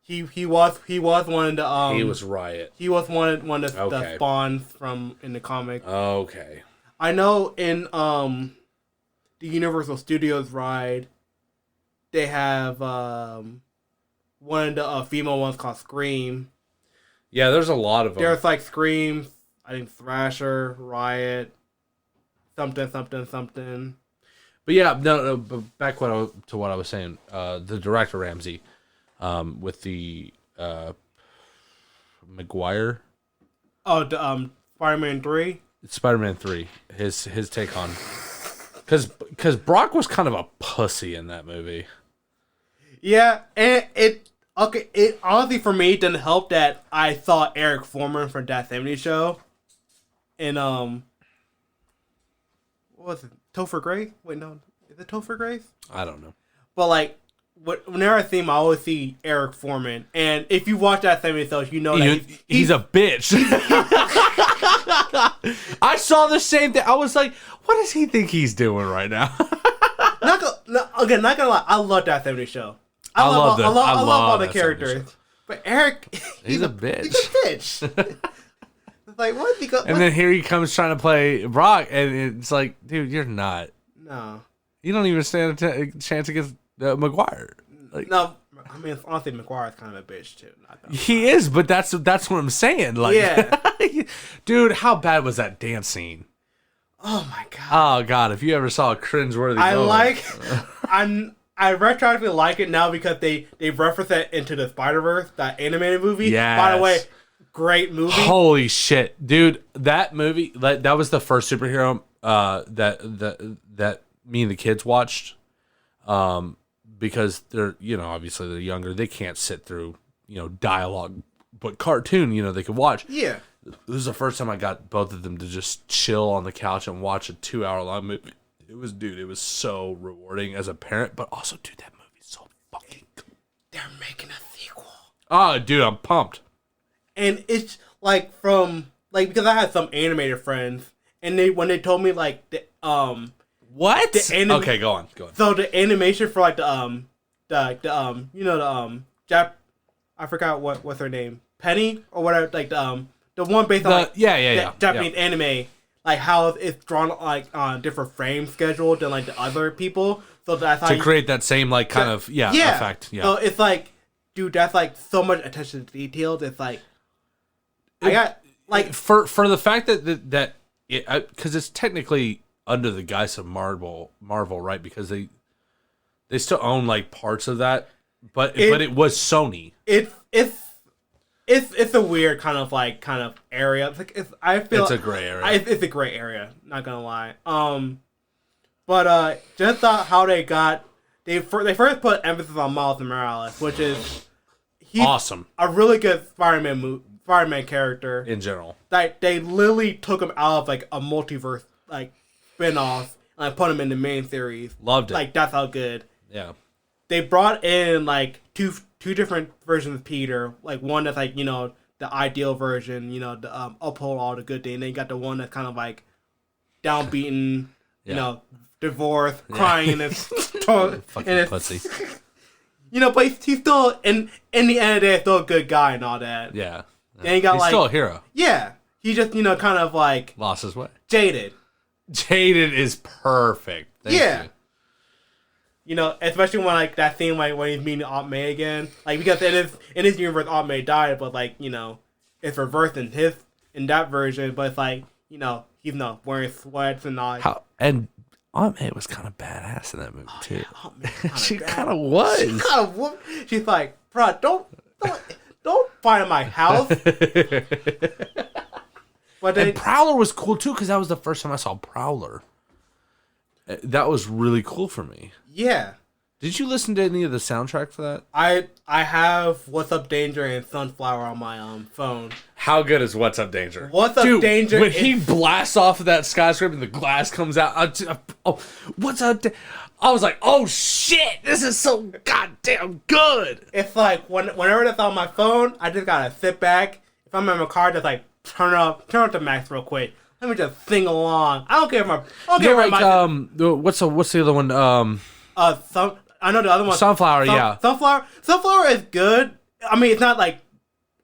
He was one of the He was Riot. he was one of the Okay. spawns from in the comic. Okay. I know in the Universal Studios ride, they have one of the female ones called Scream. Yeah, there's a lot of them. There's like Scream, I think Thrasher, Riot, something. But yeah, no. But back to what I was saying. The director Ramsey, with the Maguire, Oh, Spider-Man 3. Spider-Man 3, his take on, because Brock was kind of a pussy in that movie. Yeah, and it honestly for me didn't help that I saw Eric Foreman from That 70s Show in what was it, Topher Grace? Wait, no, is it Topher Grace? I don't know. But like, whenever I see him, I always see Eric Foreman. And if you watch That 70s Show, you know that He's a bitch. I saw the same thing. I was like, what does he think he's doing right now? not gonna lie, I love That 70s Show. I love all the That 70s characters. Show. But Eric, He's a bitch. He's a bitch. It's like what? Because And then here he comes trying to play Brock, and it's like, dude, you're not. no. You don't even stand a chance against Maguire. Like, No, I mean, honestly, McGuire's kind of a bitch too. he is, but that's what I'm saying. Like, Yeah. dude, how bad was that dance scene? Oh my god! Oh god, if you ever saw a cringeworthy I retroactively like it now because they reference it into the Spider-Verse, that animated movie. Yes. By the way, great movie. Holy shit, dude! That movie, that was the first superhero that me and the kids watched, because they're obviously they're younger, they can't sit through dialogue, but cartoon they could watch. Yeah. It was the first time I got both of them to just chill on the couch and watch a 2-hour long movie. It was so rewarding as a parent, but also, dude, that movie's so fucking good. They're making a sequel. Oh, dude, I'm pumped. And it's like because I had some animated friends, and when they told me like What? Okay, go on. so the animation for like I forgot what's her name, Penny or whatever, like the one based on like, Japanese anime, like how it's drawn like on different frame schedule than like the other people, so that's how to create that same like kind of effect. Yeah. So it's like, dude, that's like so much attention to details. It's like I got like for the fact that because it's technically under the guise of Marvel, right? Because they still own like parts of that, but it was Sony. It's a weird kind of area. I feel it's a gray area. It's a gray area. Not gonna lie. But just how they first put emphasis on Miles Morales, which is he's awesome. A really good Spider-Man character in general. Like they literally took him out of like a multiverse like spin-off and like put him in the main series. Loved it. Like that's how good. Yeah. They brought in like two different versions of Peter. Like one that's like, the ideal version, the uphold all the good thing. And then you got the one that's kind of like downbeaten, divorced, crying in his fucking pussy. But he's still in the end of the day still a good guy and all that. Yeah. Then you got he's still a hero. Yeah. He just, kind of like lost his way. Jaded. Jaded is perfect. Thank you. Especially when like that scene like when he's meeting Aunt May again. Like because in his universe Aunt May died, but like, it's reversed in that version, but it's like, he's not wearing sweats and all. And Aunt May was kind of badass in that movie too. Yeah, she kind of was. She's like, bro, don't find in my house. But then, and Prowler was cool too because that was the first time I saw Prowler. That was really cool for me. Yeah. Did you listen to any of the soundtrack for that? I have What's Up Danger and Sunflower on my phone. How good is What's Up Danger? What's Up Danger? When he blasts off of that skyscraper and the glass comes out, What's Up? I was like, oh shit, this is so goddamn good. It's like whenever that's on my phone, I just gotta sit back. If I'm in my car, just like turn up the max real quick. Let me just sing along. I don't care what's the other one? I know the other one. Sunflower, yeah. Sunflower is good. I mean, it's not like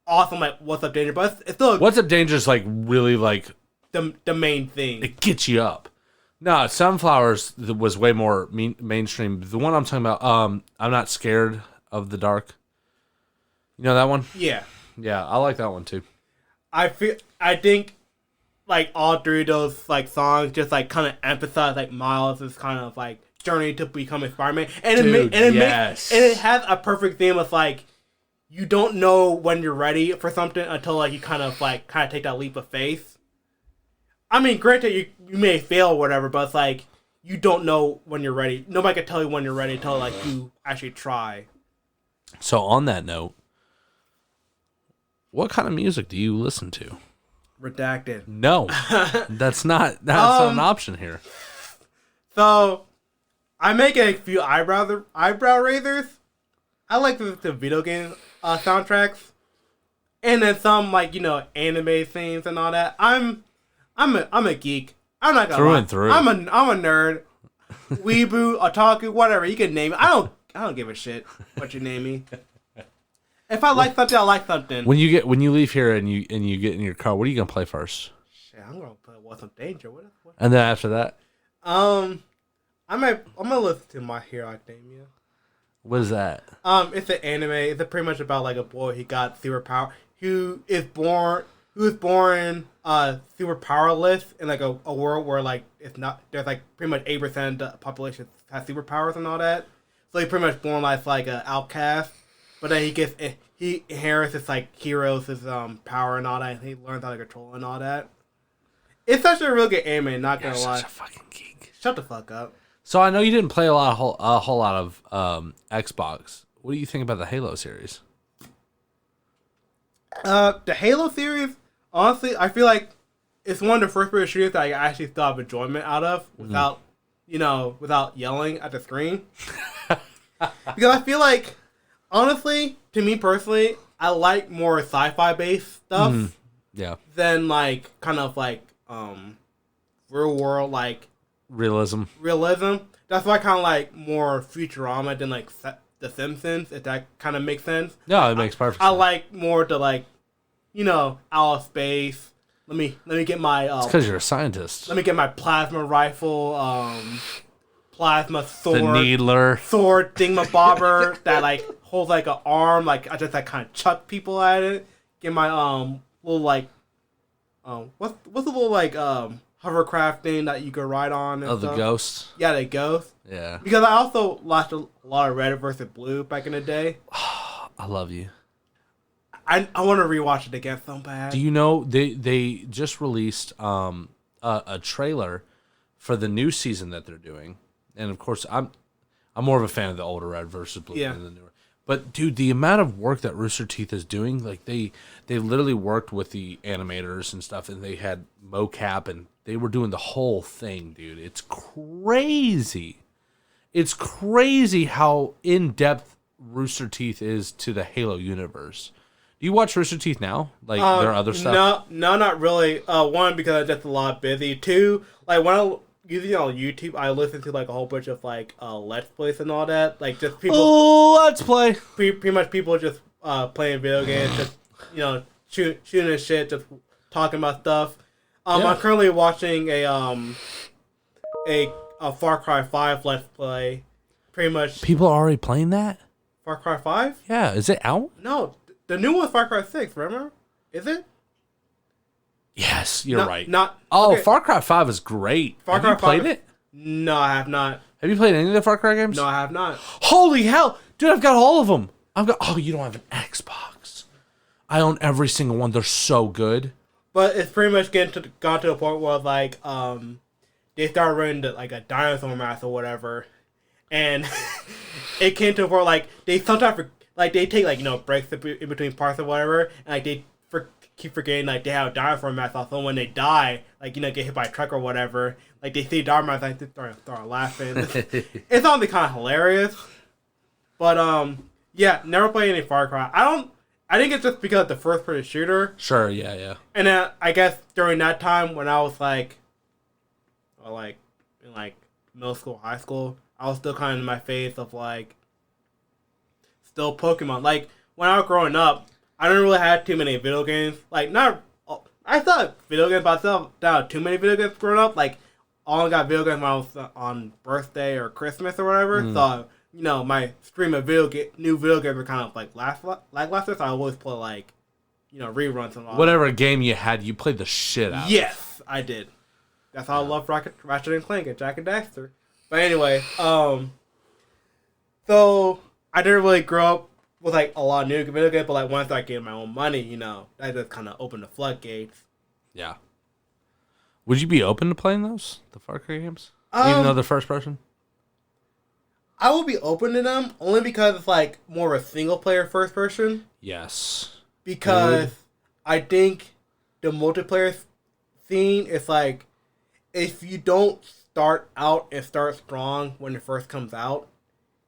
awesome like What's Up Danger, but it's still What's Up Danger is like really like the main thing. It gets you up. No, Sunflowers was way more mainstream. The one I'm talking about, I'm Not Scared of the Dark. You know that one? Yeah. Yeah, I like that one too. I think like all three of those like songs just like kind of emphasize like Miles' kind of like journey to becoming Spider-Man, and it has a perfect theme of like you don't know when you're ready for something until like you kind of take that leap of faith. I mean, granted, you may fail or whatever, but it's like you don't know when you're ready. Nobody can tell you when you're ready until like you actually try. So on that note, what kind of music do you listen to? Redacted. No, that's not an option here. So I make a few eyebrow raisers. I like the video game soundtracks, and then some like anime scenes and all that. I'm a geek. I'm not gonna lie. And through. I'm a nerd, weeboo, otaku, whatever you can name it. I don't give a shit what you name me. If I like something, I like something. When you leave here and you get in your car, what are you gonna play first? Shit, I'm gonna play What's Up Danger. What? And then after that, I'm gonna listen to My Hero Academia. What is that? It's an anime. It's pretty much about like a boy who got superpower. Who is born super powerless in like a world where like it's not, there's like pretty much 8% of the population has superpowers and all that. So he's pretty much born like an outcast. But then he inherits his like heroes, his power and all that. And he learns how to control and all that. It's such a real good anime. Not gonna lie. Such a fucking geek. Shut the fuck up. So I know you didn't play a whole lot of Xbox. What do you think about the Halo series? The Halo series. honestly, I feel like it's one of the first person shooters that I actually still have enjoyment out of without, without yelling at the screen. Because I feel like, honestly, to me personally, I like more sci-fi based stuff Yeah. than like kind of like real world like Realism. That's why I kind of like more Futurama than like The Simpsons, if that kind of makes sense. No, it makes perfect I sense. like more to like, out of space. Let me get my It's because you're a scientist. let me get my plasma rifle, plasma sword, The Needler. sword thingamabobber that like holds like an arm, like I just like kind of chuck people at it. Get my little like what's the little like hovercraft thing that you could ride on and Oh, the stuff. Ghost. Yeah, the Ghost. Yeah. Because I also watched a lot of Red versus Blue back in the day. I love you. I want to rewatch it again so bad. Do you know they just released a trailer for the new season that they're doing, and of course I'm more of a fan of the older Red versus Blue than the newer. But dude, the amount of work that Rooster Teeth is doing, like they literally worked with the animators and stuff, and they had mocap and they were doing the whole thing, dude. It's crazy. It's crazy how in depth Rooster Teeth is to the Halo universe. Do you watch Rooster Teeth now? Like their other stuff? No, not really. One, because I'm just a lot busy. Two, like when I usually on YouTube, I listen to like a whole bunch of like Let's Plays and all that. Like just people. Oh, let's play. Pretty much people just playing video games, just shooting and shit, just talking about stuff. I'm currently watching a Far Cry 5 Let's Play. Pretty much. People are already playing that? Far Cry 5? Yeah, is it out? No. The new one's Far Cry 6, remember? Is it? Yes, you're right. Okay. Far Cry 5 is great. Far Have Cry you played 5 it? No, I have not. Have you played any of the Far Cry games? No, I have not. Holy hell! Dude, I've got all of them. Oh, you don't have an Xbox. I own every single one. They're so good. But it's pretty much gone to the point where, like, they started running like a dinosaur math or whatever. And it came to a point, like, they sometimes... Like, they take, like, breaks in between parts or whatever, and, like, they keep forgetting, like, they have a dinosaur mask off, so when they die, like, get hit by a truck or whatever, like, they see dinosaur mask, like, they start laughing. It's honestly kind of hilarious. But, yeah, never played any Far Cry. I think it's just because of the first-person shooter. Sure, yeah. And then, I guess, during that time, when I was, like, in, like, middle school, high school, I was still kind of in my phase of, like, still Pokemon. Like, when I was growing up, I didn't really have too many video games. Like, I thought video games, but I still didn't have too many video games growing up. Like, I only got video games when I was on birthday or Christmas or whatever. So, my stream of new video games were kind of, like, lackluster. So I always play, like, reruns and all. Whatever game you had, you played the shit out. Yes, I did. That's how I love Ratchet and Clank and Jak and Daxter. But anyway, so I didn't really grow up with like a lot of new video games, but like once I get my own money, that just kind of opened the floodgates. Yeah. Would you be open to playing those, the Far Cry games, even though they're first person? I will be open to them only because it's like more of a single player first person. Yes. Because I think the multiplayer scene is like, if you don't start out and start strong when it first comes out,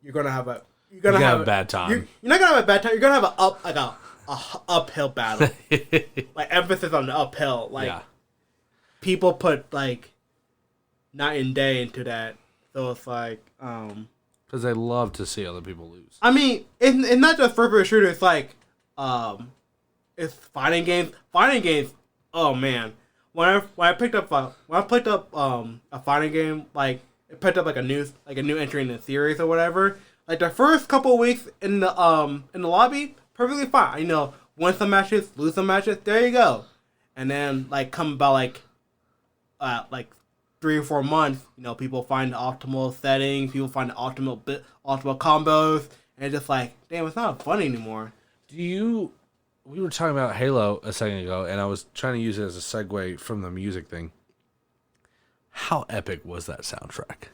you're gonna have a bad time. You're not gonna have a bad time. You're gonna have a uphill battle. Like emphasis on the uphill. Like people put like night and day into that. So it's like because they love to see other people lose. I mean, it's not just first person shooter. It's like it's fighting games. Fighting games. Oh man, when I picked up a fighting game, like it picked up like a new entry in the series or whatever. Like the first couple of weeks in the lobby, perfectly fine. Win some matches, lose some matches. There you go. And then like come about like 3 or 4 months, people find the optimal settings, people find the optimal combos, and it's just like, damn, it's not fun anymore. We were talking about Halo a second ago, and I was trying to use it as a segue from the music thing. How epic was that soundtrack?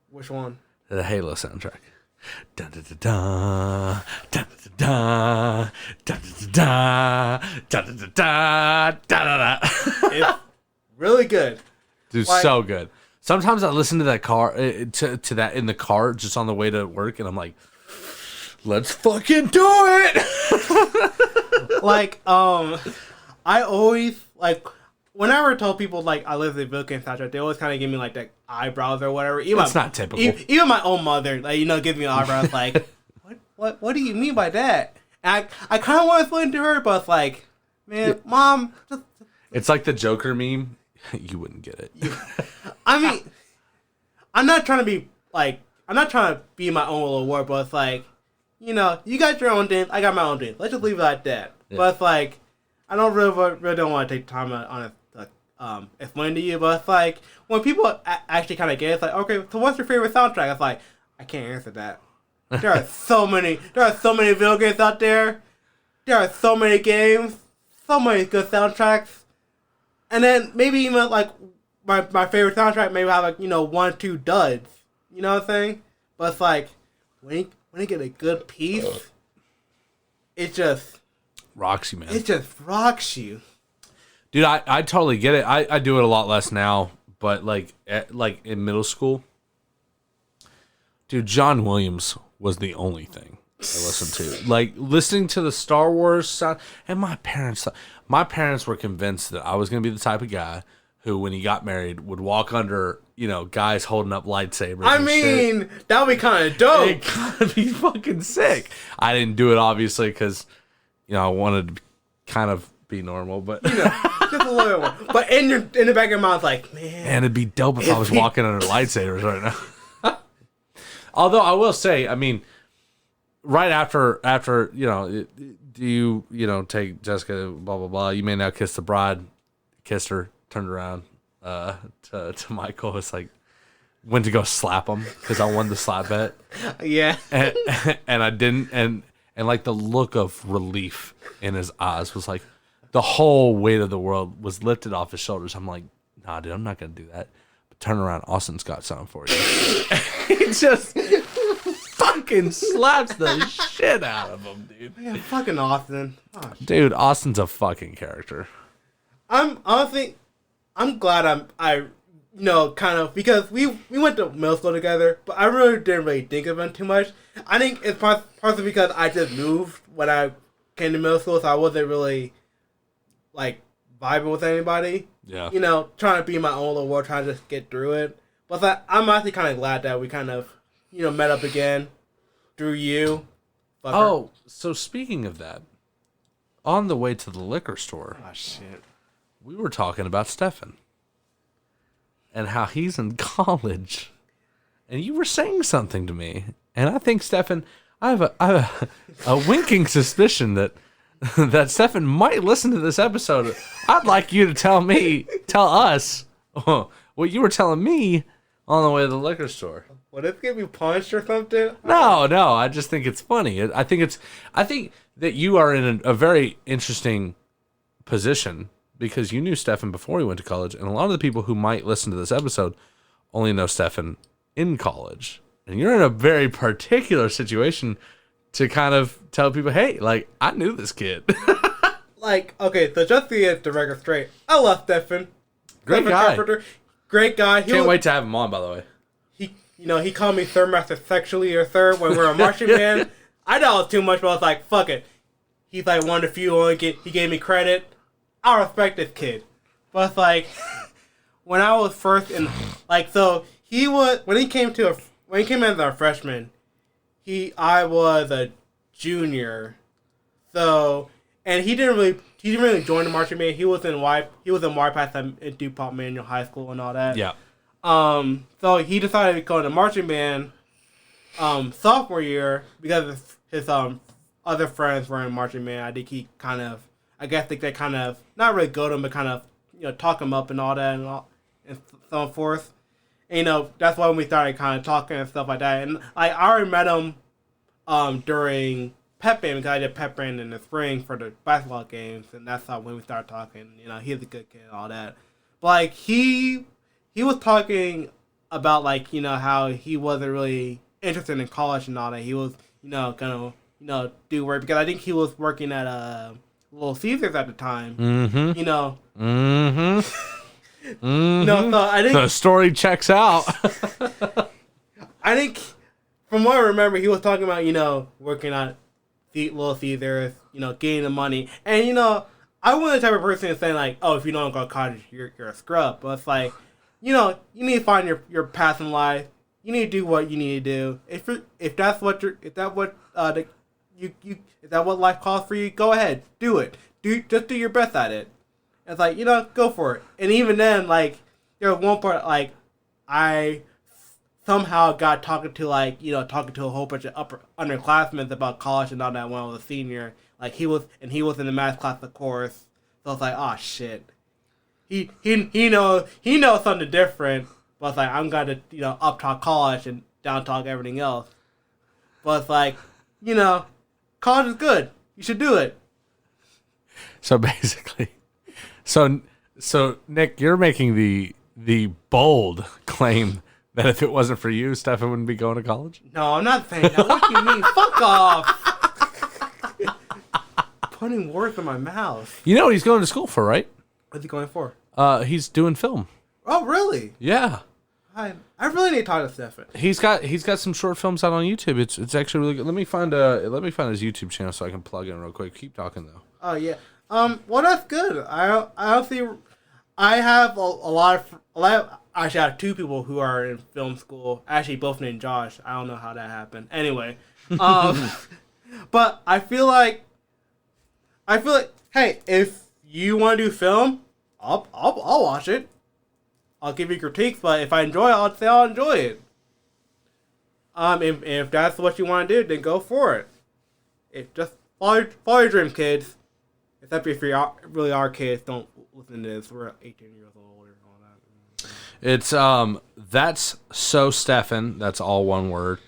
Which one? The Halo soundtrack. Da da da da da da da da da da da da da. It's really good. Dude, Like- so good. Sometimes I listen to that to that in the car just on the way to work, and I'm like, let's fucking do it. Like, I always, like, whenever I tell people, like, I live in the video game soundtrack, they always kind of give me, like, the eyebrows or whatever. Even It's not typical. Even my own mother, like, gives me eyebrows, like, what do you mean by that? And I kind of want to explain to her, but it's like, man, Mom, just, It's like the Joker meme. You wouldn't get it. I mean, I'm not trying to be, like, I'm not trying to be my own little word, but it's like, you got your own thing, I got my own thing. Let's just leave it like that. Yeah. But it's like, I don't really don't want to take time on it to explain to you, but it's like, when people actually kind of get it, it's like, okay, so what's your favorite soundtrack? It's like, I can't answer that. There are so many video games out there. There are so many games, so many good soundtracks. And then maybe even like my favorite soundtrack maybe have like, 1 or 2 duds. You know what I'm saying? But it's like when you get a good piece, it just Rocks you, man. rocks you. Dude, I totally get it. I do it a lot less now, but like in middle school, dude, John Williams was the only thing I listened to. Like listening to the Star Wars sound, and my parents were convinced that I was gonna be the type of guy who, when he got married, would walk under guys holding up lightsabers. I and shit. mean, that would be kind of dope. It gotta be fucking sick. I didn't do it obviously because I wanted to kind of be normal, but Just a little more. But in the back of your mind, like, man, and it'd be dope if I was walking under lightsabers right now. Although I will say, I mean, right after do you take Jessica, blah blah blah, you may now kiss the bride, kissed her, turned around to Michael. It's like went to go slap him because I won the slap bet. yeah. and I didn't, and like the look of relief in his eyes was like the whole weight of the world was lifted off his shoulders. I'm like, nah, dude, I'm not gonna do that. But turn around, Austin's got something for you. He just fucking slaps the shit out of him, dude. Yeah, fucking Austin. Oh, Dude, Austin's a fucking character. I'm glad I kind of, because we went to middle school together, but I really didn't really think of him too much. I think it's partly because I just moved when I came to middle school, so I wasn't really like vibing with anybody. Yeah. Trying to be in my own little world, trying to just get through it. But I'm actually kind of glad that we kind of met up again through you. Fucker. Oh, so speaking of that, on the way to the liquor store, Oh shit. we were talking about Stefan and how he's in college, and you were saying something to me, and I think Stefan, I have a winking suspicion that Stefan might listen to this episode. I'd like you to tell us what you were telling me on the way to the liquor store. What if get me punched or something? No, I just think it's funny. I think that you are in a very interesting position because you knew Stefan before he went to college, and a lot of the people who might listen to this episode only know Stefan in college. And you're in a very particular situation to kind of tell people, hey, like, I knew this kid. Like, okay, so just to get the record straight, I love Stefan. Great Stefan guy. Carpenter, great guy. Can't wait to have him on, by the way. He called me third master sexually or third when we were a marching band. I thought it was too much, but I was like, fuck it. He's like one of the few he gave me credit. I respect this kid. But it's like, when I was first in, like, so when he came as a freshman, I was a junior. So, and he didn't really join the marching band. He was in YPAS at DuPont Manual High School and all that. Yeah. So he decided to go in the marching band, sophomore year because his other friends were in marching band. I think they kind of not really go to him, but kind of talk him up and all that and so forth. And, that's why when we started kind of talking and stuff like that. And I already met him during pep band because I did pep band in the spring for the basketball games, and that's how when we started talking. He's a good kid and all that. But like he was talking about like how he wasn't really interested in college and all that, he was, gonna, do work because I think he was working at Little Caesars at the time. Mm-hmm. You know. Mm-hmm. Mm-hmm. No, so I think The story checks out. I think from what I remember, he was talking about working at Little Caesars, getting the money, and I wasn't the type of person to say like, oh, if you don't go to college, you're a scrub. But it's like, you need to find your path in life. You need to do what you need to do. If that what life calls for you, go ahead, do it. Just do your best at it. It's like, go for it. And even then, like, there was one part like I somehow got talking to a whole bunch of underclassmen about college and all that when I was a senior. Like he was in the math class, of course. So it's like, oh shit. He knows something different, but it's like I'm gonna up talk college and down talk everything else. But it's like, college is good. You should do it. So basically, so Nick, you're making the bold claim that if it wasn't for you, Stefan wouldn't be going to college? No, I'm not saying that. What do you mean? Fuck off. Putting words in my mouth. You know what he's going to school for, right? What's he going for? He's doing film. Oh, really? Yeah. I really need to talk to Stefan. He's got some short films out on YouTube. It's actually really good. Let me find his YouTube channel so I can plug in real quick. Keep talking though. Oh yeah. Well, that's good. I honestly, I have a lot of. Actually, I have two people who are in film school. Actually, both named Josh. I don't know how that happened. Anyway, but I feel like, hey, if you want to do film, I'll watch it. I'll give you critiques, but if I enjoy it, I'll say I'll enjoy it. If that's what you want to do, then go for it. Just follow your dream, kids. Except if you really are kids, don't listen to this. We're 18 years old and all that. It's that's so Stefan. That's all one word.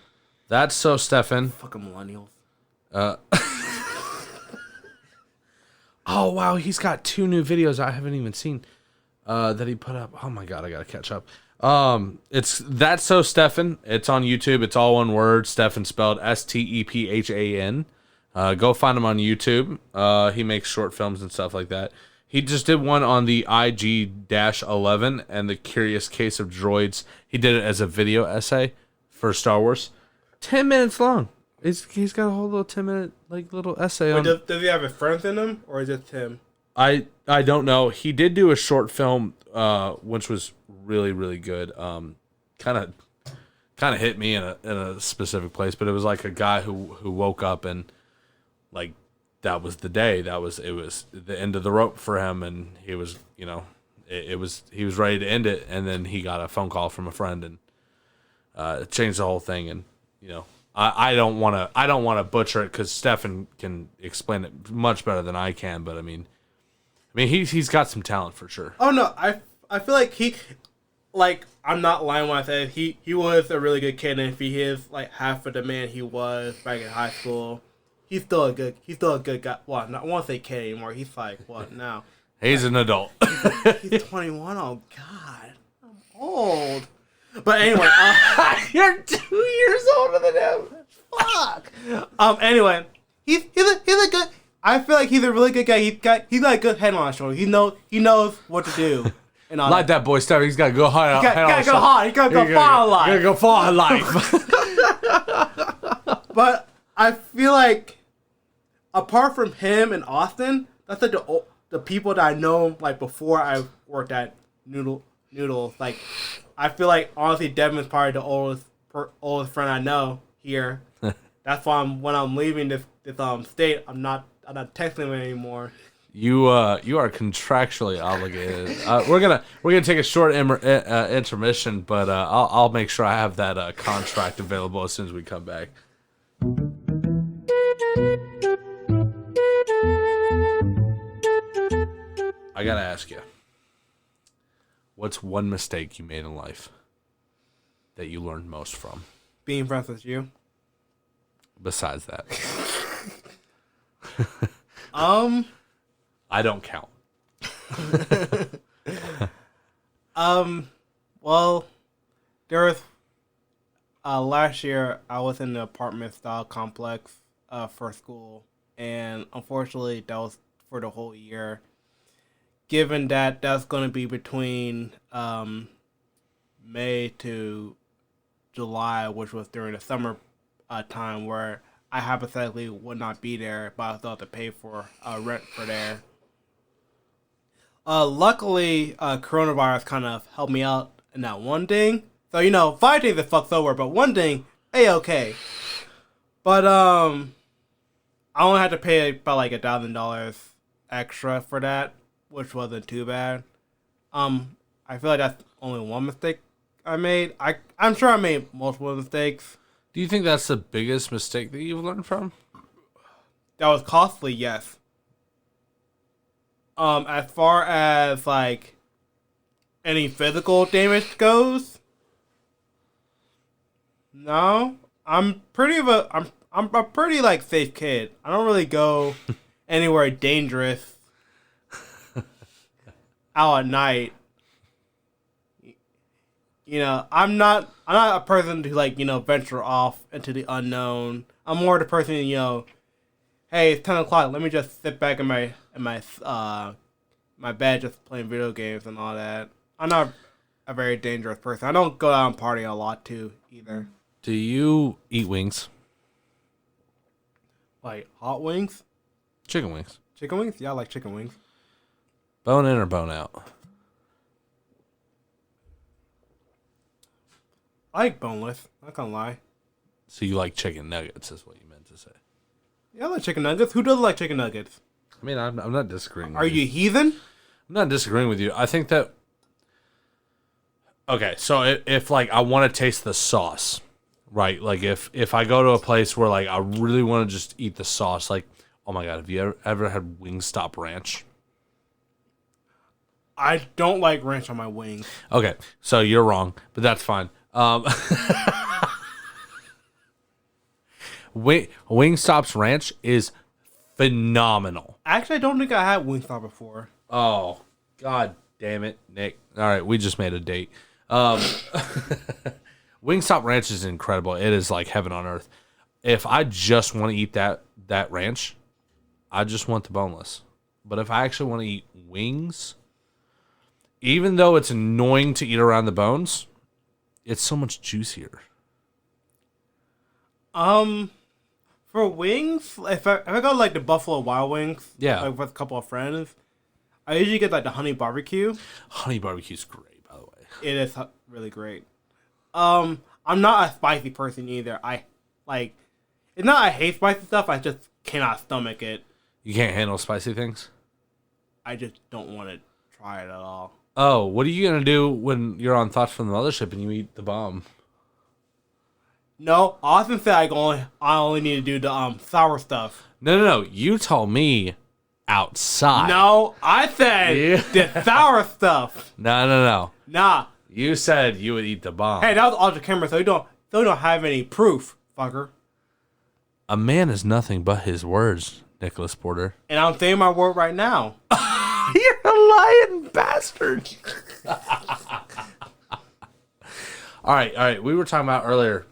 That's so Stefan. Fucking millennials. Oh wow, he's got 2 new videos I haven't even seen that he put up. Oh my god, I gotta catch up. It's That's So Stefan. It's on YouTube. It's all one word. Stefan spelled Stephan. Go find him on YouTube. He makes short films and stuff like that. He just did one on the IG-11 and the Curious Case of Droids. He did it as a video essay for Star Wars. 10 minutes long. He's got a whole little 10-minute little essay on. Does he have his friends in him, or is it him? I don't know. He did do a short film, which was really, really good. Kind of hit me in a specific place, but it was like a guy who woke up and like that was the day. It was the end of the rope for him, and he was he was ready to end it, and then he got a phone call from a friend and it changed the whole thing. And I don't want to butcher it because Stefan can explain it much better than I can, but I mean he's got some talent for sure. Oh no, I feel like I'm not lying when I say he was a really good kid, and if he is like half of the man he was back in high school, he's still a good guy. Well, I won't say kid anymore. He's like what now? He's an adult. He's 21. Oh God, I'm old. But anyway, you're 2 years older than him. Fuck. Anyway, he's a good. I feel like he's a really good guy. He's got a good head on his shoulder. He knows what to do. And all like that boy Stefan, he's got to go hard. He gotta go hard. He gotta go far in life. Gotta go far in life. But I feel like apart from him and Austin, that's like the people that I know like before I worked at Noodles. Like I feel like honestly Devin's probably the oldest friend I know here. That's why when I'm leaving this state, I'm not texting him anymore. You are contractually obligated. We're gonna take a short intermission, but I'll make sure I have that contract available as soon as we come back. I gotta ask you, what's one mistake you made in life that you learned most from? Being friends with you. Besides that, I don't count. Well, there was Last year I was in the apartment style complex for school, and unfortunately that was for the whole year. Given that that's going to be between May to July, which was during the summer time where I hypothetically would not be there, but I still have to pay for rent for there. Luckily, coronavirus kind of helped me out in that one thing. So, 5 things it fucks over, but one thing, okay. But, I only had to pay about like $1,000 extra for that, which wasn't too bad. I feel like that's only one mistake I made. I'm sure I made multiple mistakes. Do you think that's the biggest mistake that you've learned from? That was costly, yes. As far as like any physical damage goes, no. I'm a pretty like safe kid. I don't really go anywhere dangerous out at night. I'm not a person to like, venture off into the unknown. I'm more the person, hey, it's 10 o'clock, let me just sit back in my bed just playing video games and all that. I'm not a very dangerous person. I don't go out and party a lot too either. Do you eat wings? Like hot wings? Chicken wings. Chicken wings? Yeah, I like chicken wings. Bone in or bone out? I like boneless. Not gonna lie. So you like chicken nuggets is what you meant to say. Yeah, I like chicken nuggets. Who doesn't like chicken nuggets? I mean, I'm not disagreeing with Are you heathen? I'm not disagreeing with you. I think that... Okay, so if like, I want to taste the sauce, right? Like, if I go to a place where, like, I really want to just eat the sauce, like, oh my God, have you ever had Wingstop Ranch? I don't like ranch on my wings. Okay, so you're wrong, but that's fine. Wingstop's Ranch is phenomenal. Actually, I don't think I had Wingstop before. Oh, God damn it, Nick. All right, we just made a date. Wingstop Ranch is incredible. It is like heaven on earth. If I just want to eat that ranch, I just want the boneless. But if I actually want to eat wings, even though it's annoying to eat around the bones, it's so much juicier. For wings, if I go to, like the Buffalo Wild Wings, Yeah. like with a couple of friends, I usually get like the honey barbecue. Honey barbecue's great, by the way. It is really great. I'm not a spicy person either. It's not I hate spicy stuff. I just cannot stomach it. You can't handle spicy things? I just don't want to try it at all. Oh, what are you going to do when you're on Thoughts from the Mothership and you eat the bomb? No, Austin said I only need to do the sour stuff. No. You told me outside. No, I said the sour stuff. No. Nah. You said you would eat the bomb. Hey, that was off the camera, so you don't have any proof, fucker. A man is nothing but his words, Nicholas Porter. And I'm saying my word right now. You're a lying bastard. All right. We were talking about earlier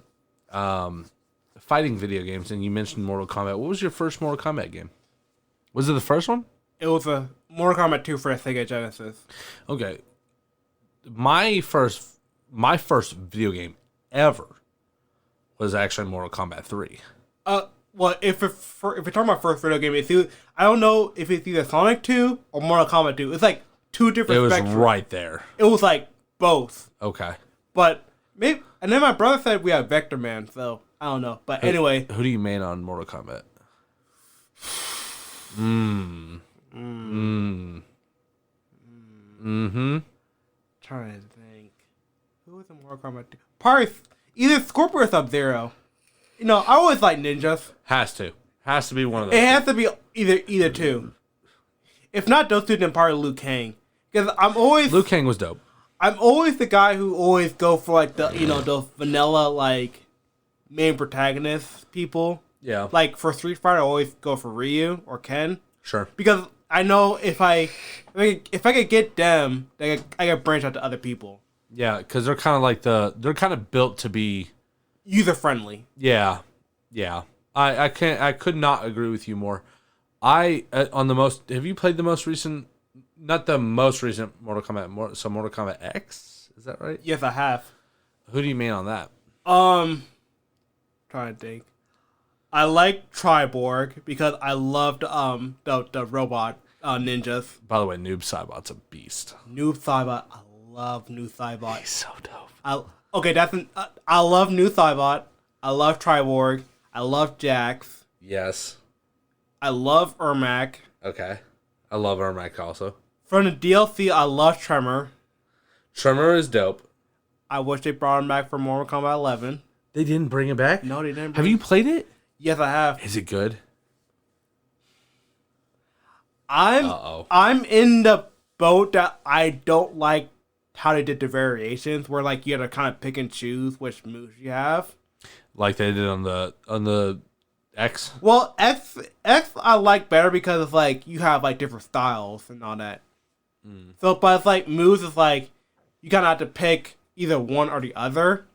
fighting video games, and you mentioned Mortal Kombat. What was your first Mortal Kombat game? Was it the first one? It was a Mortal Kombat 2 for the Sega Genesis. Okay. My first video game ever was actually Mortal Kombat 3. Well, if you're talking about first video game, I don't know if it's either Sonic 2 or Mortal Kombat 2. It's like two different It was spectrums. right there. It was like both. Okay. But maybe, and then my brother said we have Vector Man, so I don't know. But anyway. Who do you main on Mortal Kombat? Trying to think. Who was in Mortal Kombat 2? Probably either Scorpion or Sub-Zero. I always like ninjas. Has to be one of those. It has to be either two. If not those two, then probably Liu Kang. Because Liu Kang was dope. I'm always the guy who always go for like the those vanilla like main protagonist people. Yeah. Like for Street Fighter, I always go for Ryu or Ken. Sure. Because I know if I could get them, I can branch out to other people. Yeah, because they're kind of like they're kind of built to be user friendly. Yeah, yeah. I could not agree with you more. On the most. Have you played the most recent? Not the most recent Mortal Kombat. Mortal Kombat X. Is that right? Yes, I have. Who do you mean on that? Trying to think. I like Triborg because I loved the robot ninjas. By the way, Noob Saibot's a beast. Noob Saibot. I love Noob Saibot. He's so dope. I love Noob Saibot. I love Triborg. I love Jax. Yes. I love Ermac. Okay. I love Ermac also. From the DLC, I love Tremor. Tremor is dope. I wish they brought him back for Mortal Kombat 11. They didn't bring it back? No, they didn't. Have you played it? Yes, I have. Is it good? I'm in the boat that I don't like how they did the variations, where like you had to kind of pick and choose which moves you have. Like they did on the X? Well, X I like better because it's like you have like different styles and all that. So, but it's like moves is like you kind of have to pick either one or the other.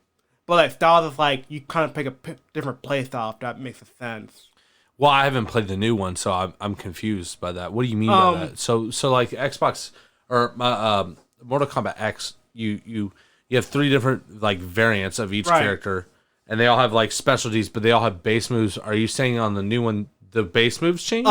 But like styles is like you kind of pick a different play style, if that makes sense. Well, I haven't played the new one, so I'm confused by that. What do you mean by that? So like Xbox or Mortal Kombat X, you have 3 different like variants of each character, and they all have like specialties, but they all have base moves. Are you saying on the new one the base moves change?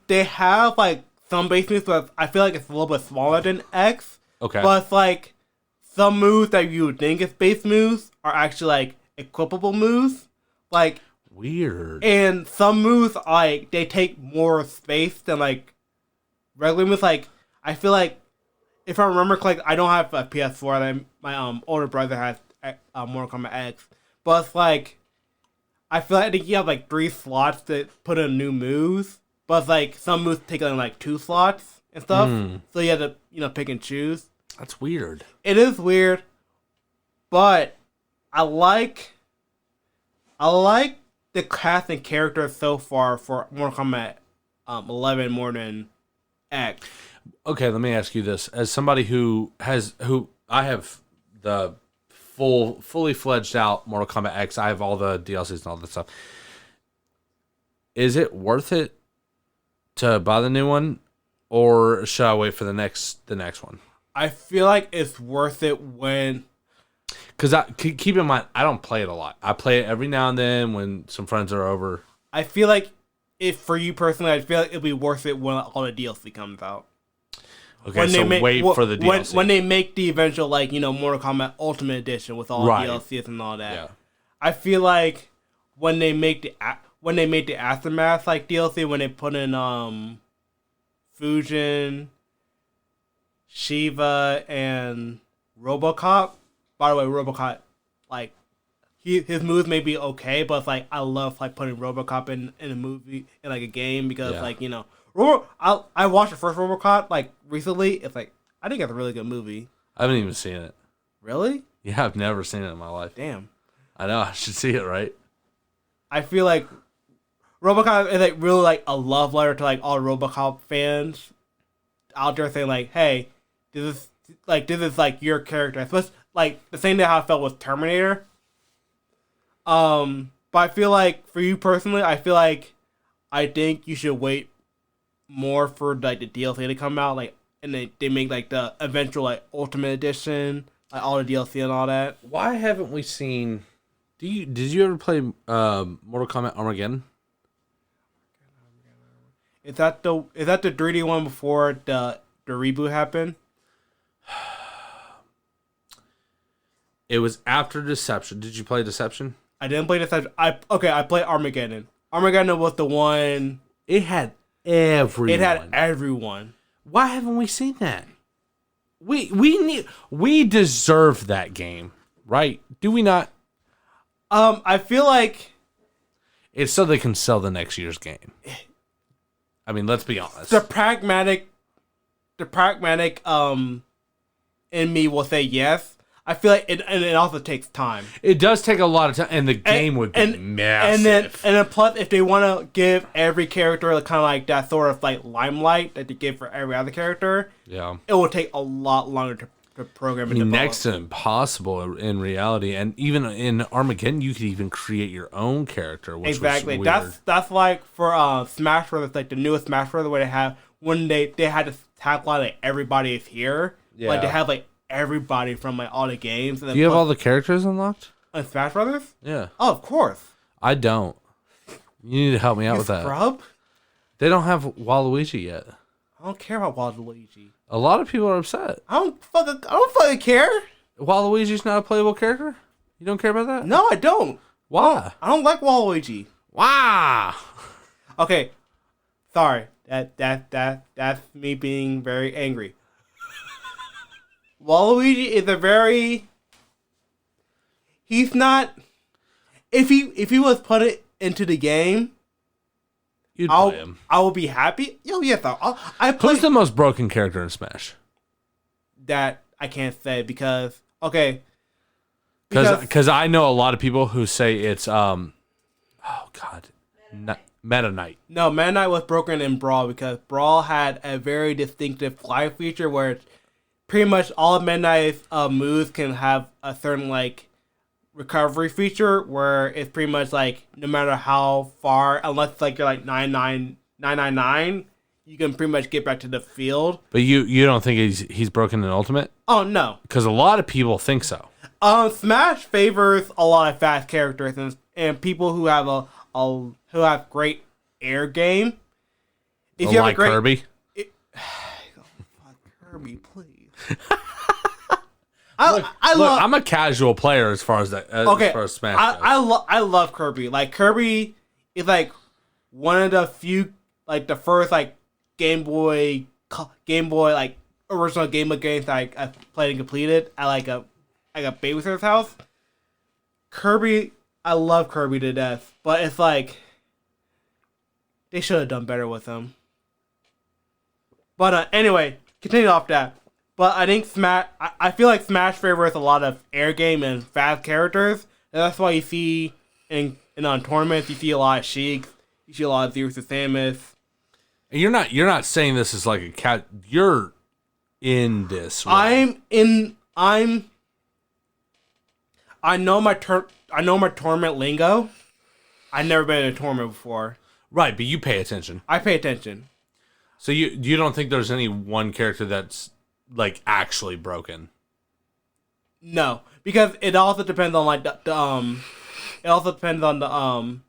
They have like some base moves, but I feel like it's a little bit smaller than X. Okay. But it's like some moves that you would think is base moves are actually like equipable moves. Like weird. And some moves like they take more space than like regular moves. Like I feel like if I remember correctly, I don't have a PS4. And my older brother has Mortal Kombat X, but it's like I feel like you have like 3 slots to put in new moves. But it's like some moves take in like 2 slots and stuff. So you have to pick and choose. That's weird. It is weird, but I like the cast and characters so far for Mortal Kombat 11 more than X. Okay, let me ask you this: as somebody who I have the fully fledged out Mortal Kombat X, I have all the DLCs and all that stuff. Is it worth it to buy the new one, or should I wait for the next one? I feel like it's worth it when... Because keep in mind, I don't play it a lot. I play it every now and then when some friends are over. I feel like, for you personally, I feel like it'll be worth it when all the DLC comes out. Okay, when so wait for the DLC. When they make the eventual, Mortal Kombat Ultimate Edition with all the DLCs and all that. Yeah. I feel like when they make the Aftermath DLC, when they put in Fusion, Shiva, and RoboCop. By the way, RoboCop, his moves may be okay, but it's I love putting RoboCop in a movie, in a game, because I watched the first RoboCop recently. It's I think it's a really good movie. I haven't even seen it. Really? Yeah, I've never seen it in my life. Damn. I know, I should see it, right? I feel like RoboCop is really a love letter to all RoboCop fans out there, saying hey, this is your character. Especially the same thing how I felt with Terminator. But I feel for you personally, I think you should wait more for the DLC to come out, and they make the eventual Ultimate Edition, all the DLC and all that. Why haven't we seen? Did you ever play Mortal Kombat Armageddon? Is that the 3D one before the reboot happened? It was after Deception. Did you play Deception? I didn't play Deception. I played Armageddon. Armageddon was the one. It had everyone. Why haven't we seen that? We deserve that game, right? Do we not? I feel like it's so they can sell the next year's game. I mean, let's be honest. The pragmatic in me will say yes. I feel it also takes time. It does take a lot of time, and the game would be massive. And then plus, if they want to give every character kind of that sort of limelight that they give for every other character, yeah, it will take a lot longer to program I and mean, develop. next to impossible in reality, and even in Armageddon, you could even create your own character, which Exactly. was weird. That's like for Smash Bros. Like the newest Smash Bros. Where they have when they had to tag line like everybody is here. Like they Yeah. have like everybody from like all the games. And then Do you have plus- all the characters unlocked? on Smash Brothers? Yeah, Oh, of course. I don't. You need to help me out with that. Scrub? They don't have Waluigi yet. I don't care about Waluigi. A lot of people are upset. I don't fucking care. Waluigi's not a playable character? You don't care about that? No, I don't. Why? I don't like Waluigi. Wow. Okay. Sorry. That's me being very angry. Waluigi is a very he's not if he was put it into the game, You'd play him. I will be happy. Yo, yes, I play Who's the most broken character in Smash? that I can't say because okay. Because I know a lot of people who say it's oh god, Meta Knight. No, Meta Knight was broken in Brawl because Brawl had a very distinctive fly feature where it's pretty much all of Meta Knight's moves can have a certain like recovery feature where it's pretty much like no matter how far, unless like you're like 999, you can pretty much get back to the field. But you don't think he's broken in Ultimate? Oh no. Because a lot of people think so. Smash favors a lot of fast characters and people who have who have great air game. If you have Like a great Kirby. Fuck Kirby, please. I Look, love. I'm a casual player as far as that. Okay, as far as Smash goes. I love Kirby. Like Kirby is like one of the few, like the first like Game Boy like original Game Boy games that I played and completed at like a babysitter's house. Kirby, I love Kirby to death, but it's like they should have done better with him. But anyway, continue off that. But I think I feel like Smash favors a lot of air game and fast characters. And that's why you see in tournaments, you see a lot of Sheik, you see a lot of Zeus and Samus. And you're not saying this is like a cat. You're in this. Right? I know my tournament lingo. I've never been in a tournament before. Right, but you pay attention. I pay attention. So you don't think there's any one character that's like actually broken? No, because it also depends on like it also depends on the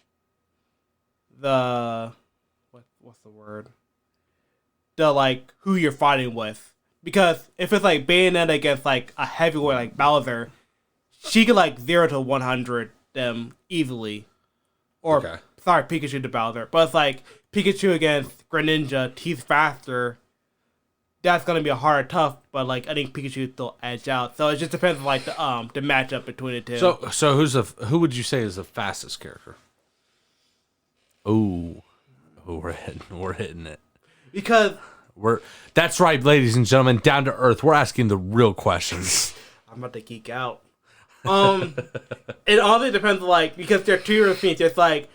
what's the word? The like who you're fighting with. Because if it's like Bayonetta against like a heavyweight like Bowser, she could like 0 to 100 them easily. Or Okay. sorry, Pikachu to Bowser. But it's like Pikachu against Greninja, he's faster. That's gonna be a hard tough, but like I think Pikachu still edge out. So it just depends on like the matchup between the two. So who would you say is the fastest character? Ooh, we're hitting it. Because That's right, ladies and gentlemen, down to earth. We're asking the real questions. I'm about to geek out. It also depends on like because there are two different speeds. It's like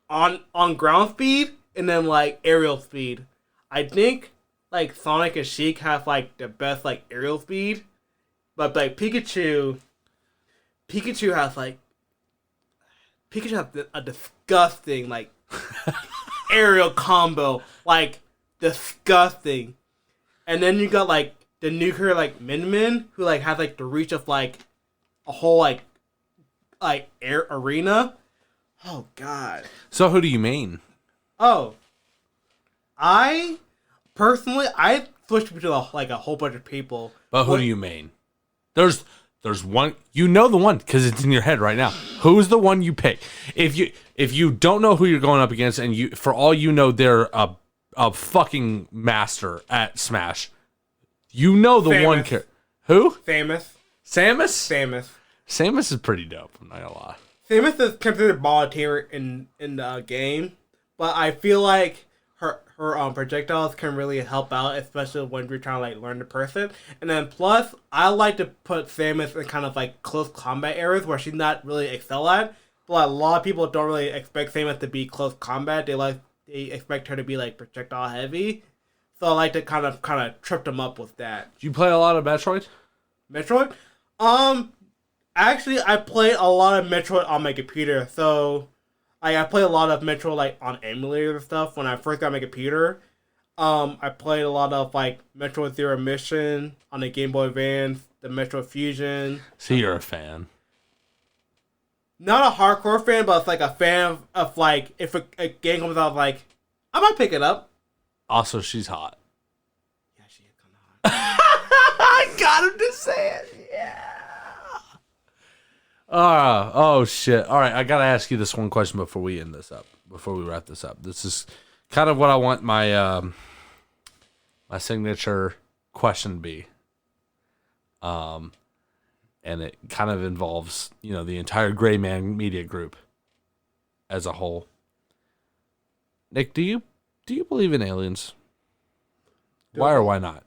on ground speed and then like aerial speed. I think like Sonic and Sheik have like the best like aerial speed, but like Pikachu has a disgusting like aerial combo, like disgusting. And then you got like the nuclear like Min who like has like the reach of like a whole like air arena. Oh god. So who do you main? Oh, I personally switched between like a whole bunch of people. But who do you main? There's one. You know the one because it's in your head right now. Who's the one you pick? If you don't know who you're going up against, and you for all you know they're a fucking master at Smash, you know the one Samus. character. Who? Samus. Samus is pretty dope. I'm not gonna lie. Samus is considered volunteer in the game, but I feel like her projectiles can really help out, especially when you're trying to like learn the person. And then plus, I like to put Samus in kind of like close combat areas where she's not really excel at. But a lot of people don't really expect Samus to be close combat. They expect her to be like projectile heavy. So I like to kind of trip them up with that. Do you play a lot of Metroid? Metroid? Actually, I played a lot of Metroid on my computer, so I played a lot of Metroid like on emulators and stuff when I first got my computer. I played a lot of like Metroid Zero Mission on the Game Boy Advance, the Metroid Fusion. So you're a fan. Not a hardcore fan, but it's like a fan of like if a game comes out, like I might pick it up. Also, she's hot. Yeah, she is kind of hot. I got him to say it. Yeah. Oh shit. All right, I gotta ask you this one question before we end this up. Before we wrap this up, this is kind of what I want my my signature question to be. And it kind of involves, the entire Gray Man Media Group as a whole. Nick, do you believe in aliens? Why or why not?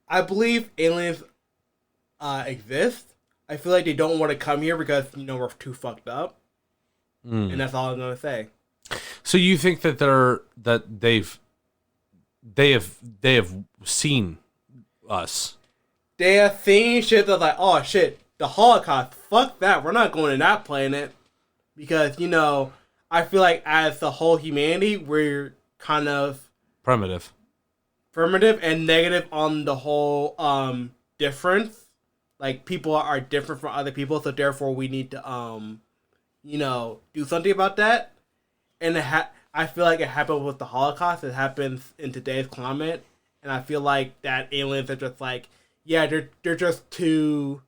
I believe aliens exist. I feel like they don't want to come here because we're too fucked up, and that's all I'm gonna say. So you think that they have seen us? They have seen shit that's like, oh shit, the Holocaust. Fuck that. We're not going to that planet because I feel like as the whole humanity, we're kind of Primitive and negative on the whole difference. Like people are different from other people, so therefore we need to do something about that. And I feel like it happened with the Holocaust. It happens in today's climate, and I feel like that aliens are just like, yeah, they're just too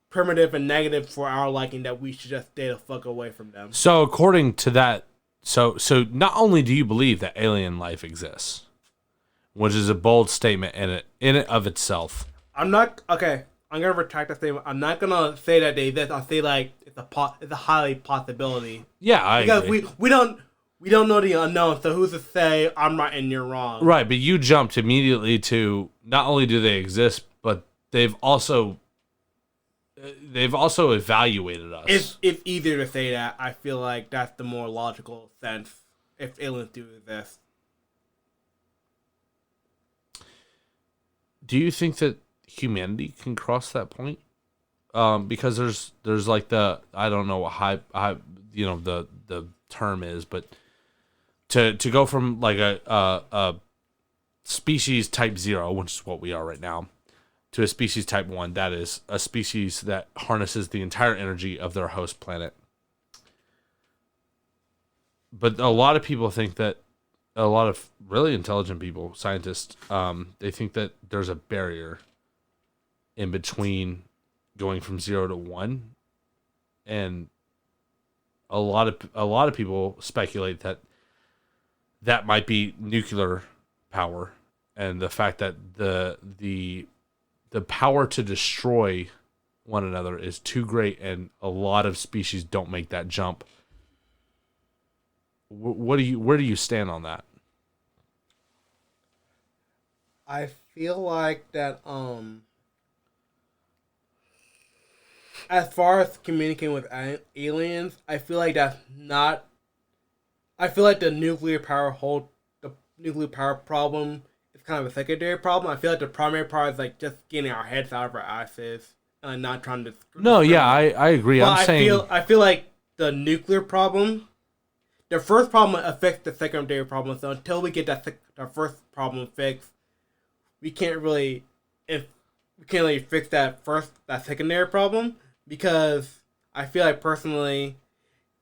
primitive and negative for our liking that we should just stay the fuck away from them. So according to that, so not only do you believe that alien life exists, which is a bold statement in it of itself. I'm gonna retract that statement. I'm not gonna say that they exist. I'll say like it's a highly possibility. Yeah, I agree. Because we don't know the unknown, so who's to say I'm right and you're wrong? Right, but you jumped immediately to not only do they exist, but they've also evaluated us. It's easier to say that. I feel like that's the more logical sense if aliens do exist. Do you think that humanity can cross that point? Because there's like I don't know what the term is, but to go from like a species type 0, which is what we are right now, to a species type 1, that is a species that harnesses the entire energy of their host planet. But a lot of people think that, a lot of really intelligent people, scientists, they think that there's a barrier in between going from 0 to 1, and a lot of people speculate that might be nuclear power, and the fact that the power to destroy one another is too great, and a lot of species don't make that jump. Where do you stand on that? I feel like that as far as communicating with aliens, I feel like that's not. I feel like the nuclear power problem is kind of a secondary problem. I feel like the primary part is like just getting our heads out of our asses and not trying to. No, yeah, I agree. But I feel like the nuclear problem, the first problem affects the secondary problem. So until we get the first problem fixed, we can't really fix that secondary problem, because I feel like personally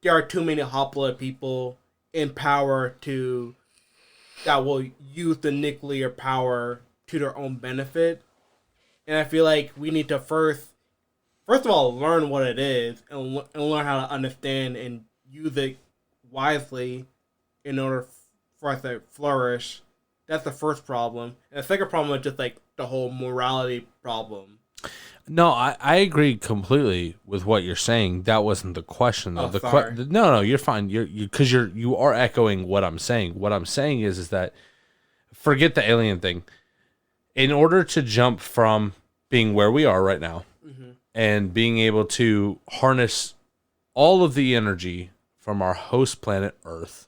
there are too many hot-blooded people in power that will use the nuclear power to their own benefit, and I feel like we need to first of all learn what it is and learn how to understand and use it wisely in order for us to flourish. That's the first problem. And the second problem is just like the whole morality problem. No, I agree completely with what you're saying. That wasn't the question though. Sorry. No, you're fine. You are echoing what I'm saying. What I'm saying is that forget the alien thing. In order to jump from being where we are right now and being able to harness all of the energy from our host planet Earth,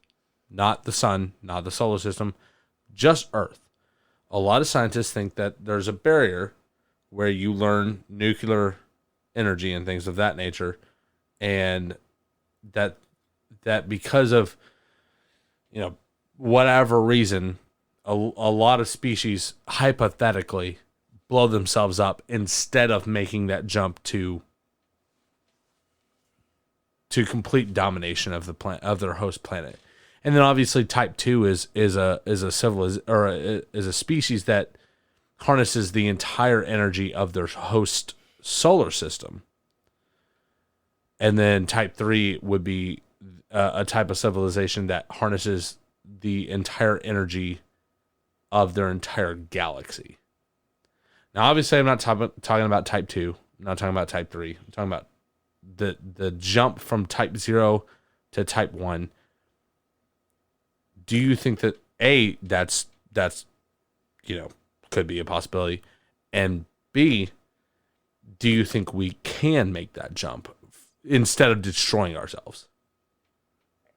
not the sun, not the solar system, just Earth, a lot of scientists think that there's a barrier where you learn nuclear energy and things of that nature, and that because of, you know, whatever reason, a lot of species hypothetically blow themselves up instead of making that jump to complete domination of the planet, of their host planet. And then obviously type 2 is a species that harnesses the entire energy of their host solar system. And then type 3 would be a type of civilization that harnesses the entire energy of their entire galaxy. Now, obviously, I'm not talking about type 2. I'm not talking about type 3. I'm talking about the jump from type 0 to type 1. Do you think that A, that's you know, could be a possibility, and B, do you think we can make that jump instead of destroying ourselves?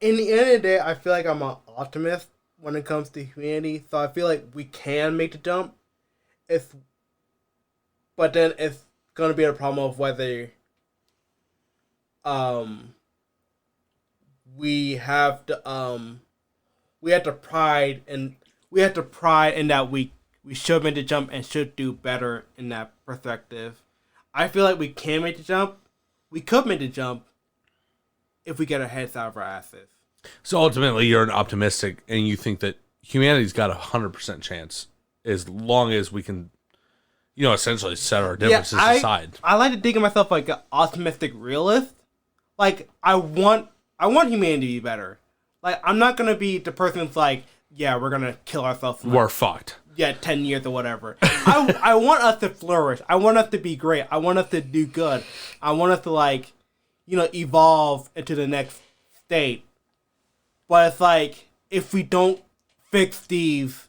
In the end of the day, I feel like I'm an optimist when it comes to humanity, so I feel like we can make the jump. But then it's gonna be a problem of whether we have the pride in that we should make the jump and should do better in that perspective. I feel like we can make the jump. We could make the jump if we get our heads out of our asses. So ultimately, you're an optimistic, and you think that humanity's got 100% chance as long as we can, you know, essentially set our differences aside. I like to think of myself like an optimistic realist. Like, I want humanity to be better. Like, I'm not gonna be the person who's like, yeah, we're gonna kill ourselves. We're fucked. Yeah, 10 years or whatever. I want us to flourish. I want us to be great. I want us to do good. I want us to, like, you know, evolve into the next state. But it's like, if we don't fix these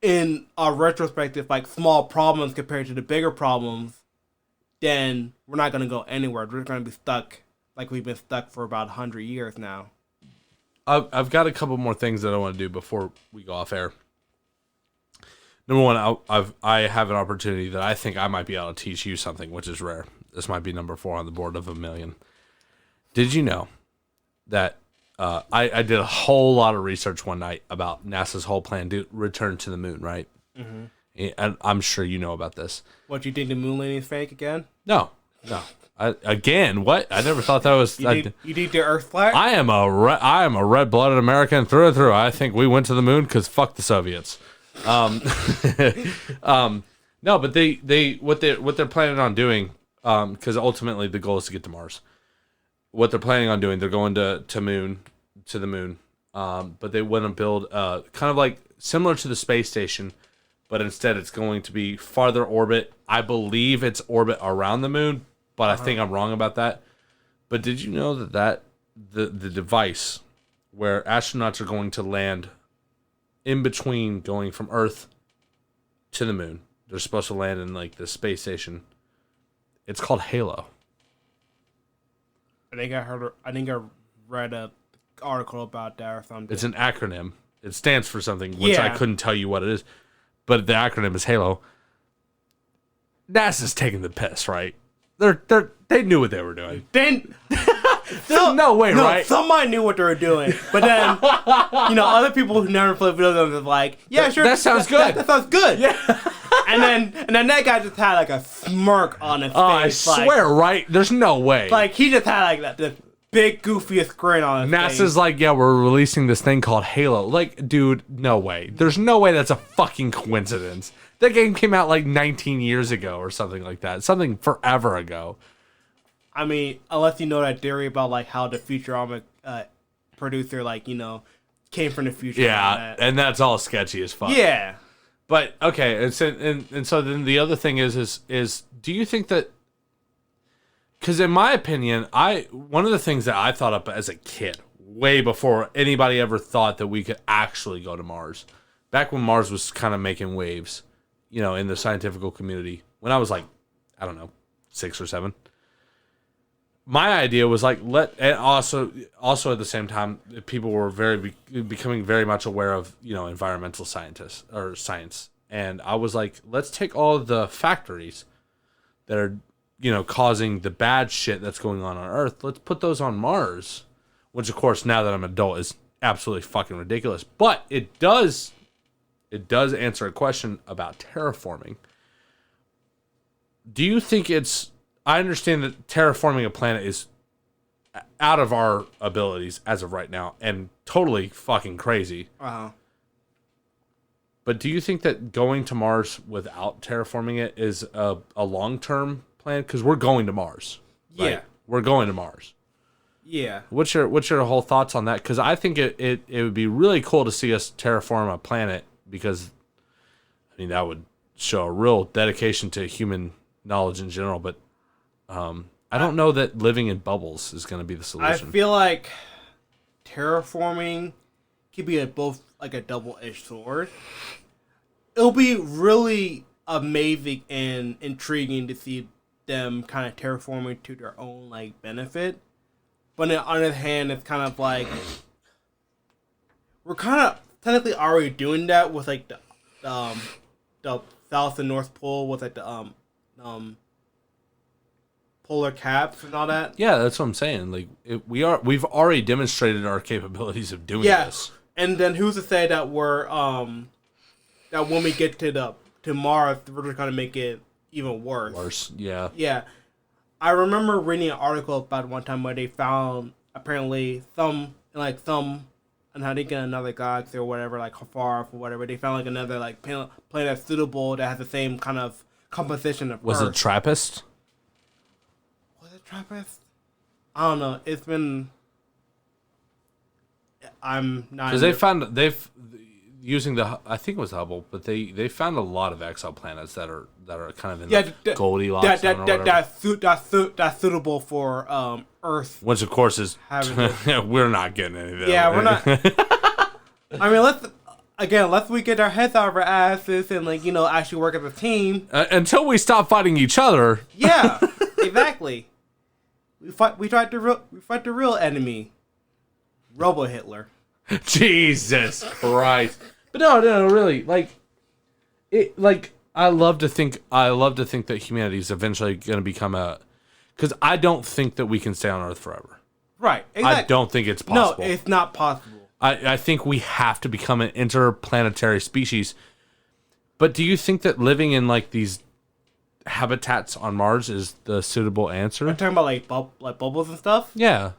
in our retrospective, like, small problems compared to the bigger problems, then we're not going to go anywhere. We're going to be stuck like we've been stuck for about 100 years now. I've got a couple more things that I want to do before we go off air. Number one, I have an opportunity that I think I might be able to teach you something, which is rare. This might be number 4 on the board of 1 million. Did you know that I did a whole lot of research one night about NASA's whole plan to return to the moon, right? Mm-hmm. And I'm sure you know about this. What, you think the moon landing is fake again? No. Again, what? I never thought that was... You think the Earth flat? I am a red-blooded American through and through. I think we went to the moon because fuck the Soviets. No, but what they're planning on doing, because ultimately the goal is to get to Mars. What they're planning on doing, they're going to the moon. But they want to build kind of like similar to the space station, but instead it's going to be farther orbit. I believe it's orbit around the moon, but I think I'm wrong about that. But did you know that the device where astronauts are going to land in between going from Earth to the moon, they're supposed to land in like the space station. It's called Halo. I think I read an article about that or something. It's an acronym. It stands for something, which I couldn't tell you what it is, but the acronym is Halo. NASA's taking the piss, right? They knew what they were doing. There's no way, right? Somebody knew what they were doing, but then other people who never played video games are like, yeah, sure, that sounds good. That sounds good. Yeah. and then that guy just had like a smirk on his face. I swear, right? There's no way. Like he just had like that this big goofiest grin on his face. NASA's like, yeah, we're releasing this thing called Halo. Like, dude, no way. There's no way that's a fucking coincidence. That game came out like 19 years ago or something like that. Something forever ago. I mean, unless you know that theory about like how the Futurama producer came from the future. Yeah, and that's all sketchy as fuck. Yeah. But okay, and so then the other thing is do you think that, because in my opinion, one of the things that I thought up as a kid, way before anybody ever thought that we could actually go to Mars, back when Mars was kind of making waves, in the scientific community, when I was like, I don't know, 6 or 7. my idea was like and also at the same time, people were becoming very much aware of environmental scientists or science, and I was like, let's take all of the factories that are causing the bad shit that's going on Earth. Let's put those on Mars, which of course now that I'm an adult is absolutely fucking ridiculous. But it does answer a question about terraforming. Do you think I understand that terraforming a planet is out of our abilities as of right now and totally fucking crazy. Uh-huh. But do you think that going to Mars without terraforming it is a long-term plan? Because we're going to Mars. Right? Yeah. We're going to Mars. Yeah. What's your whole thoughts on that? Because I think it would be really cool to see us terraform a planet, because I mean that would show a real dedication to human knowledge in general. But I don't know that living in bubbles is going to be the solution. I feel like terraforming could be both like a double-edged sword. It'll be really amazing and intriguing to see them kind of terraforming to their own like benefit. But on the other hand, it's kind of like we're kind of technically already doing that with like the South and North Pole with like the polar caps and all that. Yeah, that's what I'm saying. Like we've already demonstrated our capabilities of doing this. And then who's to say that we're that when we get to Mars, we're just gonna make it even worse. Worse, yeah. Yeah. I remember reading an article about one time where they found apparently some, and I think in another galaxy or whatever, like far off or whatever, they found like another like planet suitable that has the same kind of composition of Was Earth. it Trappist? Was it Trappist? I don't know. It's been. I'm not. Because they've using I think it was Hubble, but they found a lot of exoplanets that are kind of in the Goldilocks zone or whatever. That's suitable for Earth. Which of course is having we're not getting any of that. Yeah, we're not. I mean, let's we get our heads out of our asses and actually work as a team. Until we stop fighting each other. Yeah, exactly. We fight the real enemy, Robo Hitler. Jesus Christ! But no, really, I love to think that humanity is eventually going to become because I don't think that we can stay on Earth forever. Right. Exactly. I don't think it's possible. No, it's not possible. I think we have to become an interplanetary species. But do you think that living in these habitats on Mars is the suitable answer? I'm talking about like bubbles and stuff. Yeah,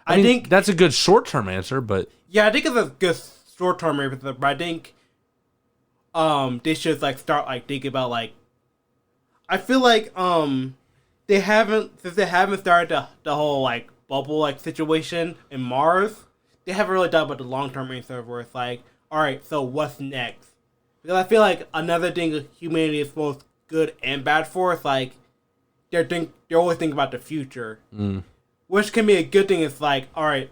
I mean, think that's a good short-term answer, but yeah, I think it's a good short-term answer. But I think they should start thinking about I feel like they haven't started the whole bubble situation in Mars. They haven't really thought about the long-term answer where it's all right, so what's next? Because I feel like another thing humanity is both good and bad for is they're always thinking about the future, which can be a good thing. It's all right,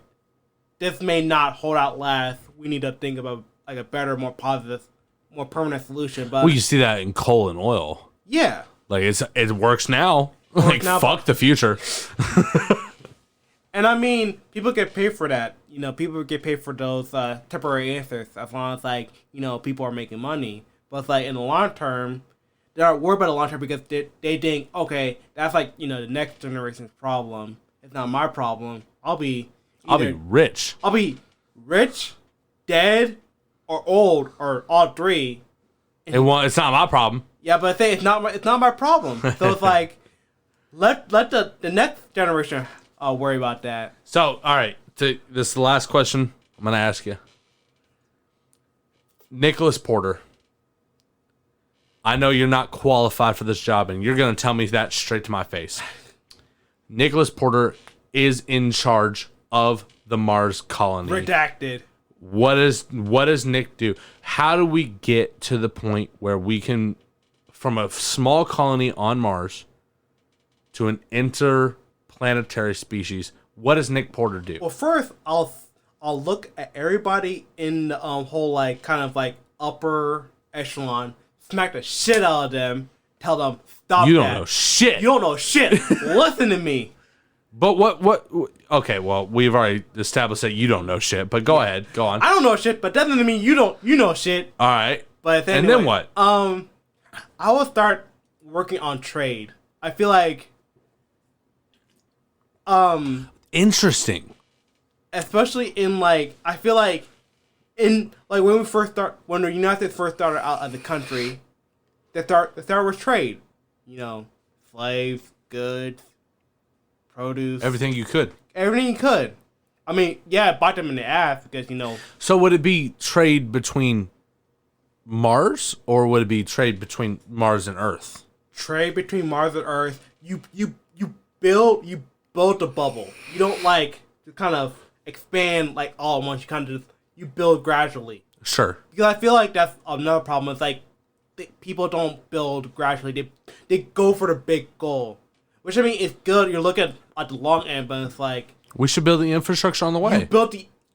this may not hold out last. We need to think about a better, more positive, more permanent solution. But you see that in coal and oil. Yeah, it works now. Fuck the future. And I mean, people get paid for that. People get paid for those temporary answers as long as people are making money. But in the long term, they're not worried about the long term because they think, okay, that's the next generation's problem. It's not my problem. I'll be rich. I'll be rich, dead, or old, or all three. It's not my problem. Yeah, but it's not my problem. So it's let the next generation worry about that. So, all right, this is the last question I'm going to ask you. Nicholas Porter. I know you're not qualified for this job, and you're going to tell me that straight to my face. Nicholas Porter is in charge of the Mars colony. Redacted. What does Nick do? How do we get to the point where we can, from a small colony on Mars to an interplanetary species, what does Nick Porter do? Well, first I'll look at everybody in the whole upper echelon, smack the shit out of them, tell them stop. You don't know shit. You don't know shit. Listen to me. But what? Okay, well, we've already established that you don't know shit. But go ahead, go on. I don't know shit, but that doesn't mean you know shit. All right. But and anyway, then what? I will start working on trade. I feel like, Interesting. especially in like, I feel like in like when the United States first started out as a country, the start was trade. You know, slaves, goods, produce, Everything you could. everything you could. I mean, yeah, bite them in the ass because, you know, So would it be trade between Mars, or would it be trade between Mars and Earth? trade between Mars and Earth. You build a bubble. You don't like to kind of expand like all at once. You kind of just you build gradually. Sure. Because I feel like that's another problem. It's like people don't build gradually. They go for the big goal, which I mean is good. You're looking at the long end, but it's like We should build the infrastructure on the way.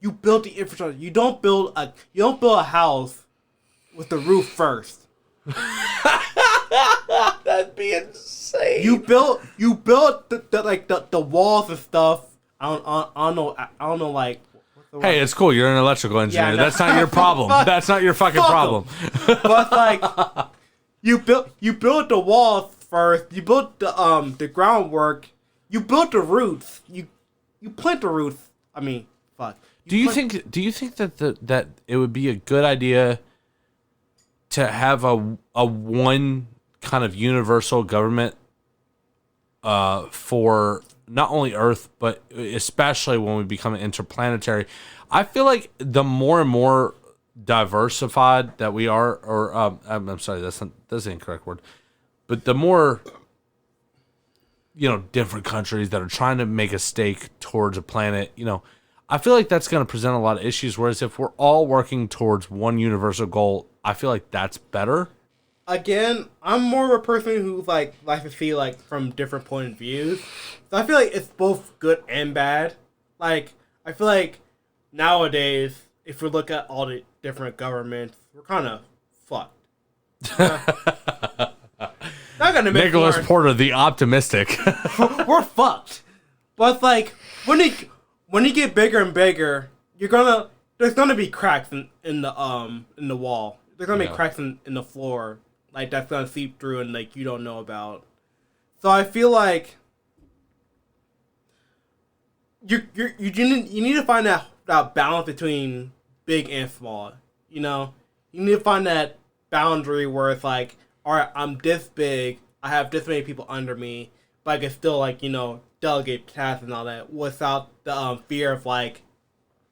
you build the infrastructure. You don't build a house with the roof first. That'd be insane. You built the walls and stuff. I don't know like. What's the Hey, word? it's cool. You're an electrical engineer. Yeah, no. That's not your problem. That's not your fucking Fuck 'em. problem. But like, you built the walls first. You built the groundwork. You built the roots. You plant the roots. I mean, fuck. Do you think that it would be a good idea to have a one kind of universal government for not only Earth, but especially when we become interplanetary? I feel like the more and more diversified that we are, or I'm sorry, that's the incorrect word, but the more different countries that are trying to make a stake towards a planet, I feel like that's going to present a lot of issues. Whereas if we're all working towards one universal goal, I feel like that's better. Again, I'm more of a person who likes to see like from different point of views. So I feel like it's both good and bad. Like I feel like nowadays, if we look at all the different governments, we're kind of fucked. Not gonna make Nicholas more- Porter, the optimistic. we're fucked. But it's like when you get bigger and bigger, there's gonna be cracks in the wall. There's gonna be cracks in the floor, like that's gonna seep through and like you don't know about. So I feel like you need to find that balance between big and small. You need to find that boundary where it's like, all right, I'm this big, I have this many people under me, but I can still like delegate tasks and all that without the fear of like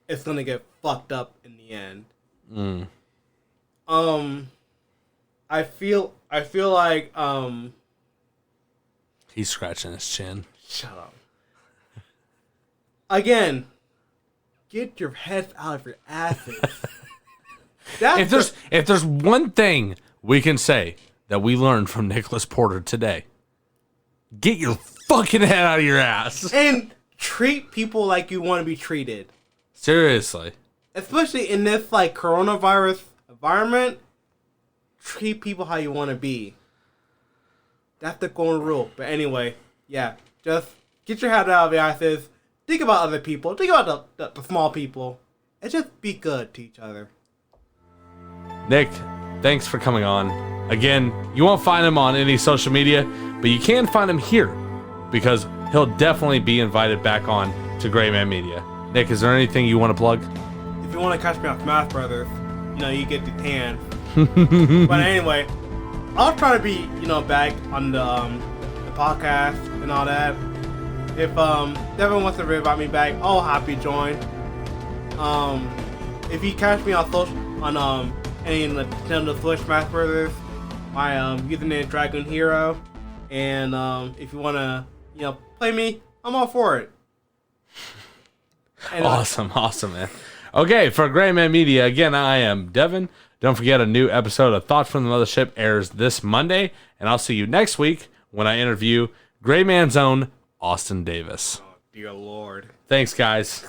it's gonna get fucked up in the end. I feel like He's scratching his chin. shut up. Again, get your heads out of your asses. If there's one thing we can say that we learned from Nicholas Porter today, get your fucking head out of your ass. And treat people like you want to be treated. Seriously. Especially in this like coronavirus environment, treat people how you want to be. That's the golden rule. But anyway, yeah, just get your head out of your asses. Think about other people. Think about the small people. And just be good to each other. Nick, thanks for coming on. Again, you won't find him on any social media, but you can find him here because he'll definitely be invited back on to Gray Man Media. Nick, is there anything you want to plug? If you want to catch me on Smash Brothers, you get the tan. But anyway, I'll try to be, back on the podcast and all that. If Devin wants to read about me back, I'll happy join. If you catch me on social on any of the Nintendo Switch Smash Brothers, my username is Dragon Hero, and if you wanna play me, I'm all for it. And, Awesome, man. Okay, for Gray Man Media, again, I am Devin. Don't forget, a new episode of Thoughts from the Mothership airs this Monday, and I'll see you next week when I interview Gray Man's own Austin Davis. dear Lord. Thanks, guys.